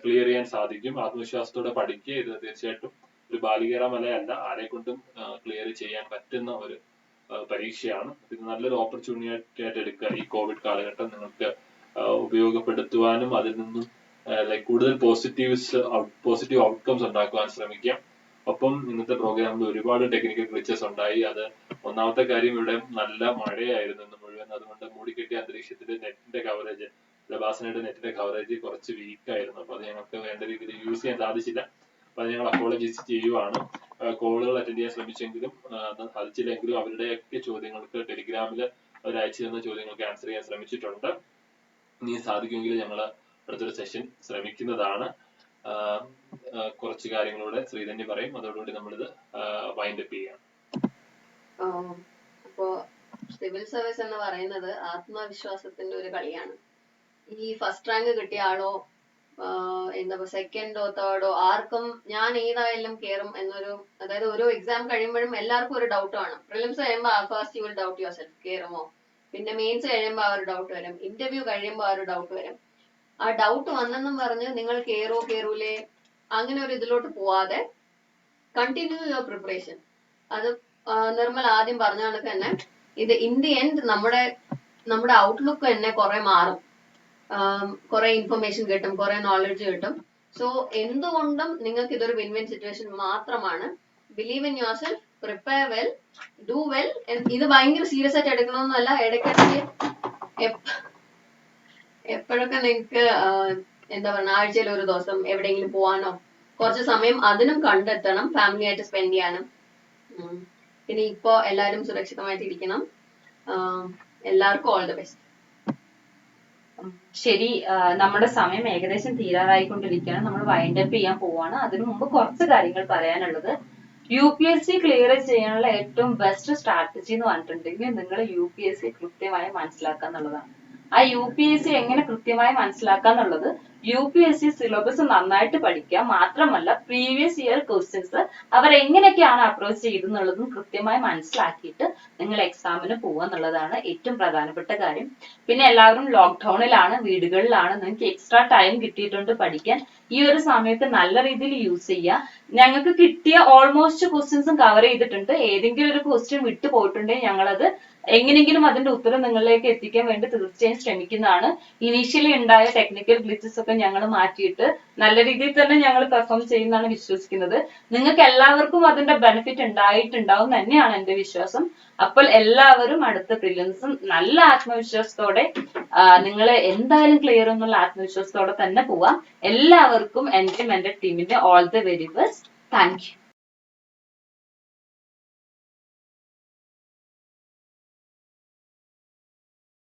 ക്ലിയർ ചെയ്യാൻ സാധിക്കും. ആത്മവിശ്വാസത്തോടെ പഠിക്കുക. ഇത് തീർച്ചയായിട്ടും ഒരു ബാലികേറ മലയല്ല, ആരെ കൊണ്ടും ക്ലിയർ ചെയ്യാൻ പറ്റുന്ന ഒരു പരീക്ഷയാണ്. ഇത് നല്ലൊരു ഓപ്പർച്യൂണിറ്റി ആയിട്ട് എടുക്കുക. ഈ കോവിഡ് കാലഘട്ടം നിങ്ങൾക്ക് ഉപയോഗപ്പെടുത്തുവാനും അതിൽ നിന്നും കൂടുതൽ പോസിറ്റീവ് ഔട്ട്കംസ് ഉണ്ടാക്കുവാൻ ശ്രമിക്കാം. ഒപ്പം ഇന്നത്തെ പ്രോഗ്രാമിൽ ഒരുപാട് ടെക്നിക്കൽ ഗ്ലിച്ചസ് ഉണ്ടായി. അത് ഒന്നാമത്തെ കാര്യം, ഇവിടെ നല്ല മഴയായിരുന്നു ഇന്ന് മുഴുവൻ. അതുകൊണ്ട് മൂടിക്കെട്ടിയ അന്തരീക്ഷത്തിൽ നെറ്റിന്റെ കവറേജ്, ലബാസനയുടെ നെറ്റിന്റെ കവറേജ് കുറച്ച് വീക്ക് ആയിരുന്നു. അപ്പൊ അത് ഞങ്ങൾക്ക് വേണ്ട രീതിയിൽ യൂസ് ചെയ്യാൻ സാധിച്ചില്ല. അപ്പൊ അത് ഞങ്ങൾ അപ്പോളജൈസ് ചെയ്യുവാണ്. കോളുകൾ അറ്റൻഡ് ചെയ്യാൻ ശ്രമിച്ചെങ്കിലും സാധിച്ചില്ലെങ്കിലും അവരുടെയൊക്കെ ചോദ്യങ്ങൾക്ക് ടെലിഗ്രാമിൽ അവർ അയച്ചു തന്ന ചോദ്യങ്ങൾക്ക് ആൻസർ ചെയ്യാൻ ശ്രമിച്ചിട്ടുണ്ട്. ഇനി സാധിക്കുമെങ്കിൽ ഞങ്ങൾ അടുത്തൊരു സെഷൻ ശ്രമിക്കുന്നതാണ്. കുറച്ച് കാര്യങ്ങളൂടെ ശ്രീധന്യ പറയും, അതോടുകൂടി നമ്മളിത് വൈൻഡപ്പ് ചെയ്യാം. അപ്പോ സിവിൽ സർവീസ് എന്ന് പറയുന്നത് ആത്മവിശ്വാസത്തിന്റെ ഒരു കളിയാണ്. ഈ ഫസ്റ്റ് റാങ്ക് കിട്ടിയ ആളോ എന്താ സെക്കൻഡോ തേർഡോ ആർക്കും ഞാൻ ഏതായാലും കയറും എന്നൊരു, അതായത് ഓരോ എക്സാം കഴിയുമ്പോഴും എല്ലാവർക്കും ഒരു ഡൗട്ട് കാണും. പ്രിലിംസ് കഴിയുമ്പോൾ first you will doubt yourself, കയറുമോ. പിന്നെ മെയിൻസ് കഴിയുമ്പോൾ ആ ഒരു ഡൗട്ട് വരും. ഇന്റർവ്യൂ കഴിയുമ്പോൾ ആ ഒരു ഡൗട്ട് വരും. ആ ഡൗട്ട് വന്നെന്നും പറഞ്ഞ് നിങ്ങൾ കയറൂലേ അങ്ങനെ ഒരു ഇതിലോട്ട് പോവാതെ കണ്ടിന്യൂ യുവർ പ്രിപ്പറേഷൻ. അത് നിർമ്മൽ ആദ്യം പറഞ്ഞ കണക്ക് തന്നെ ഇത് ഇൻ ദി എൻഡ് നമ്മുടെ ഔട്ട്ലുക്ക് തന്നെ കുറെ മാറും. കുറെ ഇൻഫർമേഷൻ കിട്ടും, കുറെ നോളജ് കിട്ടും. സോ എന്തുകൊണ്ടും നിങ്ങൾക്ക് ഇതൊരു വിൻ വിൻ സിറ്റുവേഷൻ മാത്രമാണ്. Believe in your self, prepare well, do well. ഇത് ഭയങ്കര സീരിയസ് ആയിട്ട് എടുക്കണമെന്നല്ല, ഇടയ്ക്കിടയ്ക്ക് എപ്പോഴൊക്കെ നിങ്ങൾക്ക് എന്താ പറയുക, ആഴ്ചയിൽ ഒരു ദിവസം എവിടെയെങ്കിലും പോവാനോ കുറച്ച് സമയം അതിനും കണ്ടെത്തണം, ഫാമിലി ആയിട്ട് സ്പെൻഡ് ചെയ്യാനും. പിന്നെ ഇപ്പോ എല്ലാവരും സുരക്ഷിതമായിട്ട് ഇരിക്കണം. എല്ലാവർക്കും ഓൾ ദി ബെസ്റ്റ്. ശരി, നമ്മുടെ സമയം ഏകദേശം തീരാറായിക്കൊണ്ടിരിക്കുകയാണ്. നമ്മൾ വൈൻഡപ്പ് ചെയ്യാൻ പോവാണ്. അതിനു മുമ്പ് കുറച്ച് കാര്യങ്ങൾ പറയാനുള്ളത്. UPSC ക്ലിയർ ചെയ്യാനുള്ള ഏറ്റവും ബെസ്റ്റ് സ്ട്രാറ്റജി എന്ന് പറഞ്ഞിട്ടുണ്ടെങ്കിൽ നിങ്ങൾ UPSC കൃത്യമായി മനസ്സിലാക്കുക എന്നുള്ളതാണ്. ആ UPSC എങ്ങനെ കൃത്യമായി മനസ്സിലാക്കാന്നുള്ളത് UPSC സിലബസ് നന്നായിട്ട് പഠിക്കുക, മാത്രമല്ല പ്രീവിയസ് ഇയർ ക്വസ്റ്റ്യൻസ് അവർ എങ്ങനെയൊക്കെയാണ് അപ്രോച്ച് ചെയ്തെന്നുള്ളതും കൃത്യമായി മനസ്സിലാക്കിയിട്ട് നിങ്ങൾ എക്സാമിന് പോവുക എന്നുള്ളതാണ് ഏറ്റവും പ്രധാനപ്പെട്ട കാര്യം. പിന്നെ എല്ലാവരും ലോക്ക്ഡൌണിലാണ്, വീടുകളിലാണ്, നിങ്ങൾക്ക് എക്സ്ട്രാ ടൈം കിട്ടിയിട്ടുണ്ട് പഠിക്കാൻ. ഈ ഒരു സമയത്ത് നല്ല രീതിയിൽ യൂസ് ചെയ്യുക. ഞങ്ങൾക്ക് കിട്ടിയ ഓൾമോസ്റ്റ് ക്വസ്റ്റ്യൻസും കവർ ചെയ്തിട്ടുണ്ട്. ഏതെങ്കിലും ഒരു ക്വസ്റ്റ്യൻ വിട്ടു പോയിട്ടുണ്ടെങ്കിൽ ഞങ്ങളത് എങ്ങനെയെങ്കിലും അതിന്റെ ഉത്തരം നിങ്ങളിലേക്ക് എത്തിക്കാൻ വേണ്ടി തീർച്ചയായും ശ്രമിക്കുന്നതാണ്. ഇനീഷ്യലി ഉണ്ടായ ടെക്നിക്കൽ ഗ്ലിച്ചസ് ഒക്കെ ഞങ്ങൾ മാറ്റിയിട്ട് നല്ല രീതിയിൽ തന്നെ ഞങ്ങൾ പെർഫോം ചെയ്യുന്നതാണ് വിശ്വസിക്കുന്നത്. നിങ്ങൾക്ക് എല്ലാവർക്കും അതിന്റെ ബെനിഫിറ്റ് ഉണ്ടായിട്ടുണ്ടാവും തന്നെയാണ് എന്റെ വിശ്വാസം. അപ്പോൾ എല്ലാവരും അടുത്ത പ്രിലിംസും നല്ല ആത്മവിശ്വാസത്തോടെ നിങ്ങൾ എന്തായാലും ക്ലിയർ എന്നുള്ള ആത്മവിശ്വാസത്തോടെ തന്നെ പോവാം. എല്ലാവർക്കും എന്റെയും എന്റെ ടീമിന്റെ all the very best. Thank you.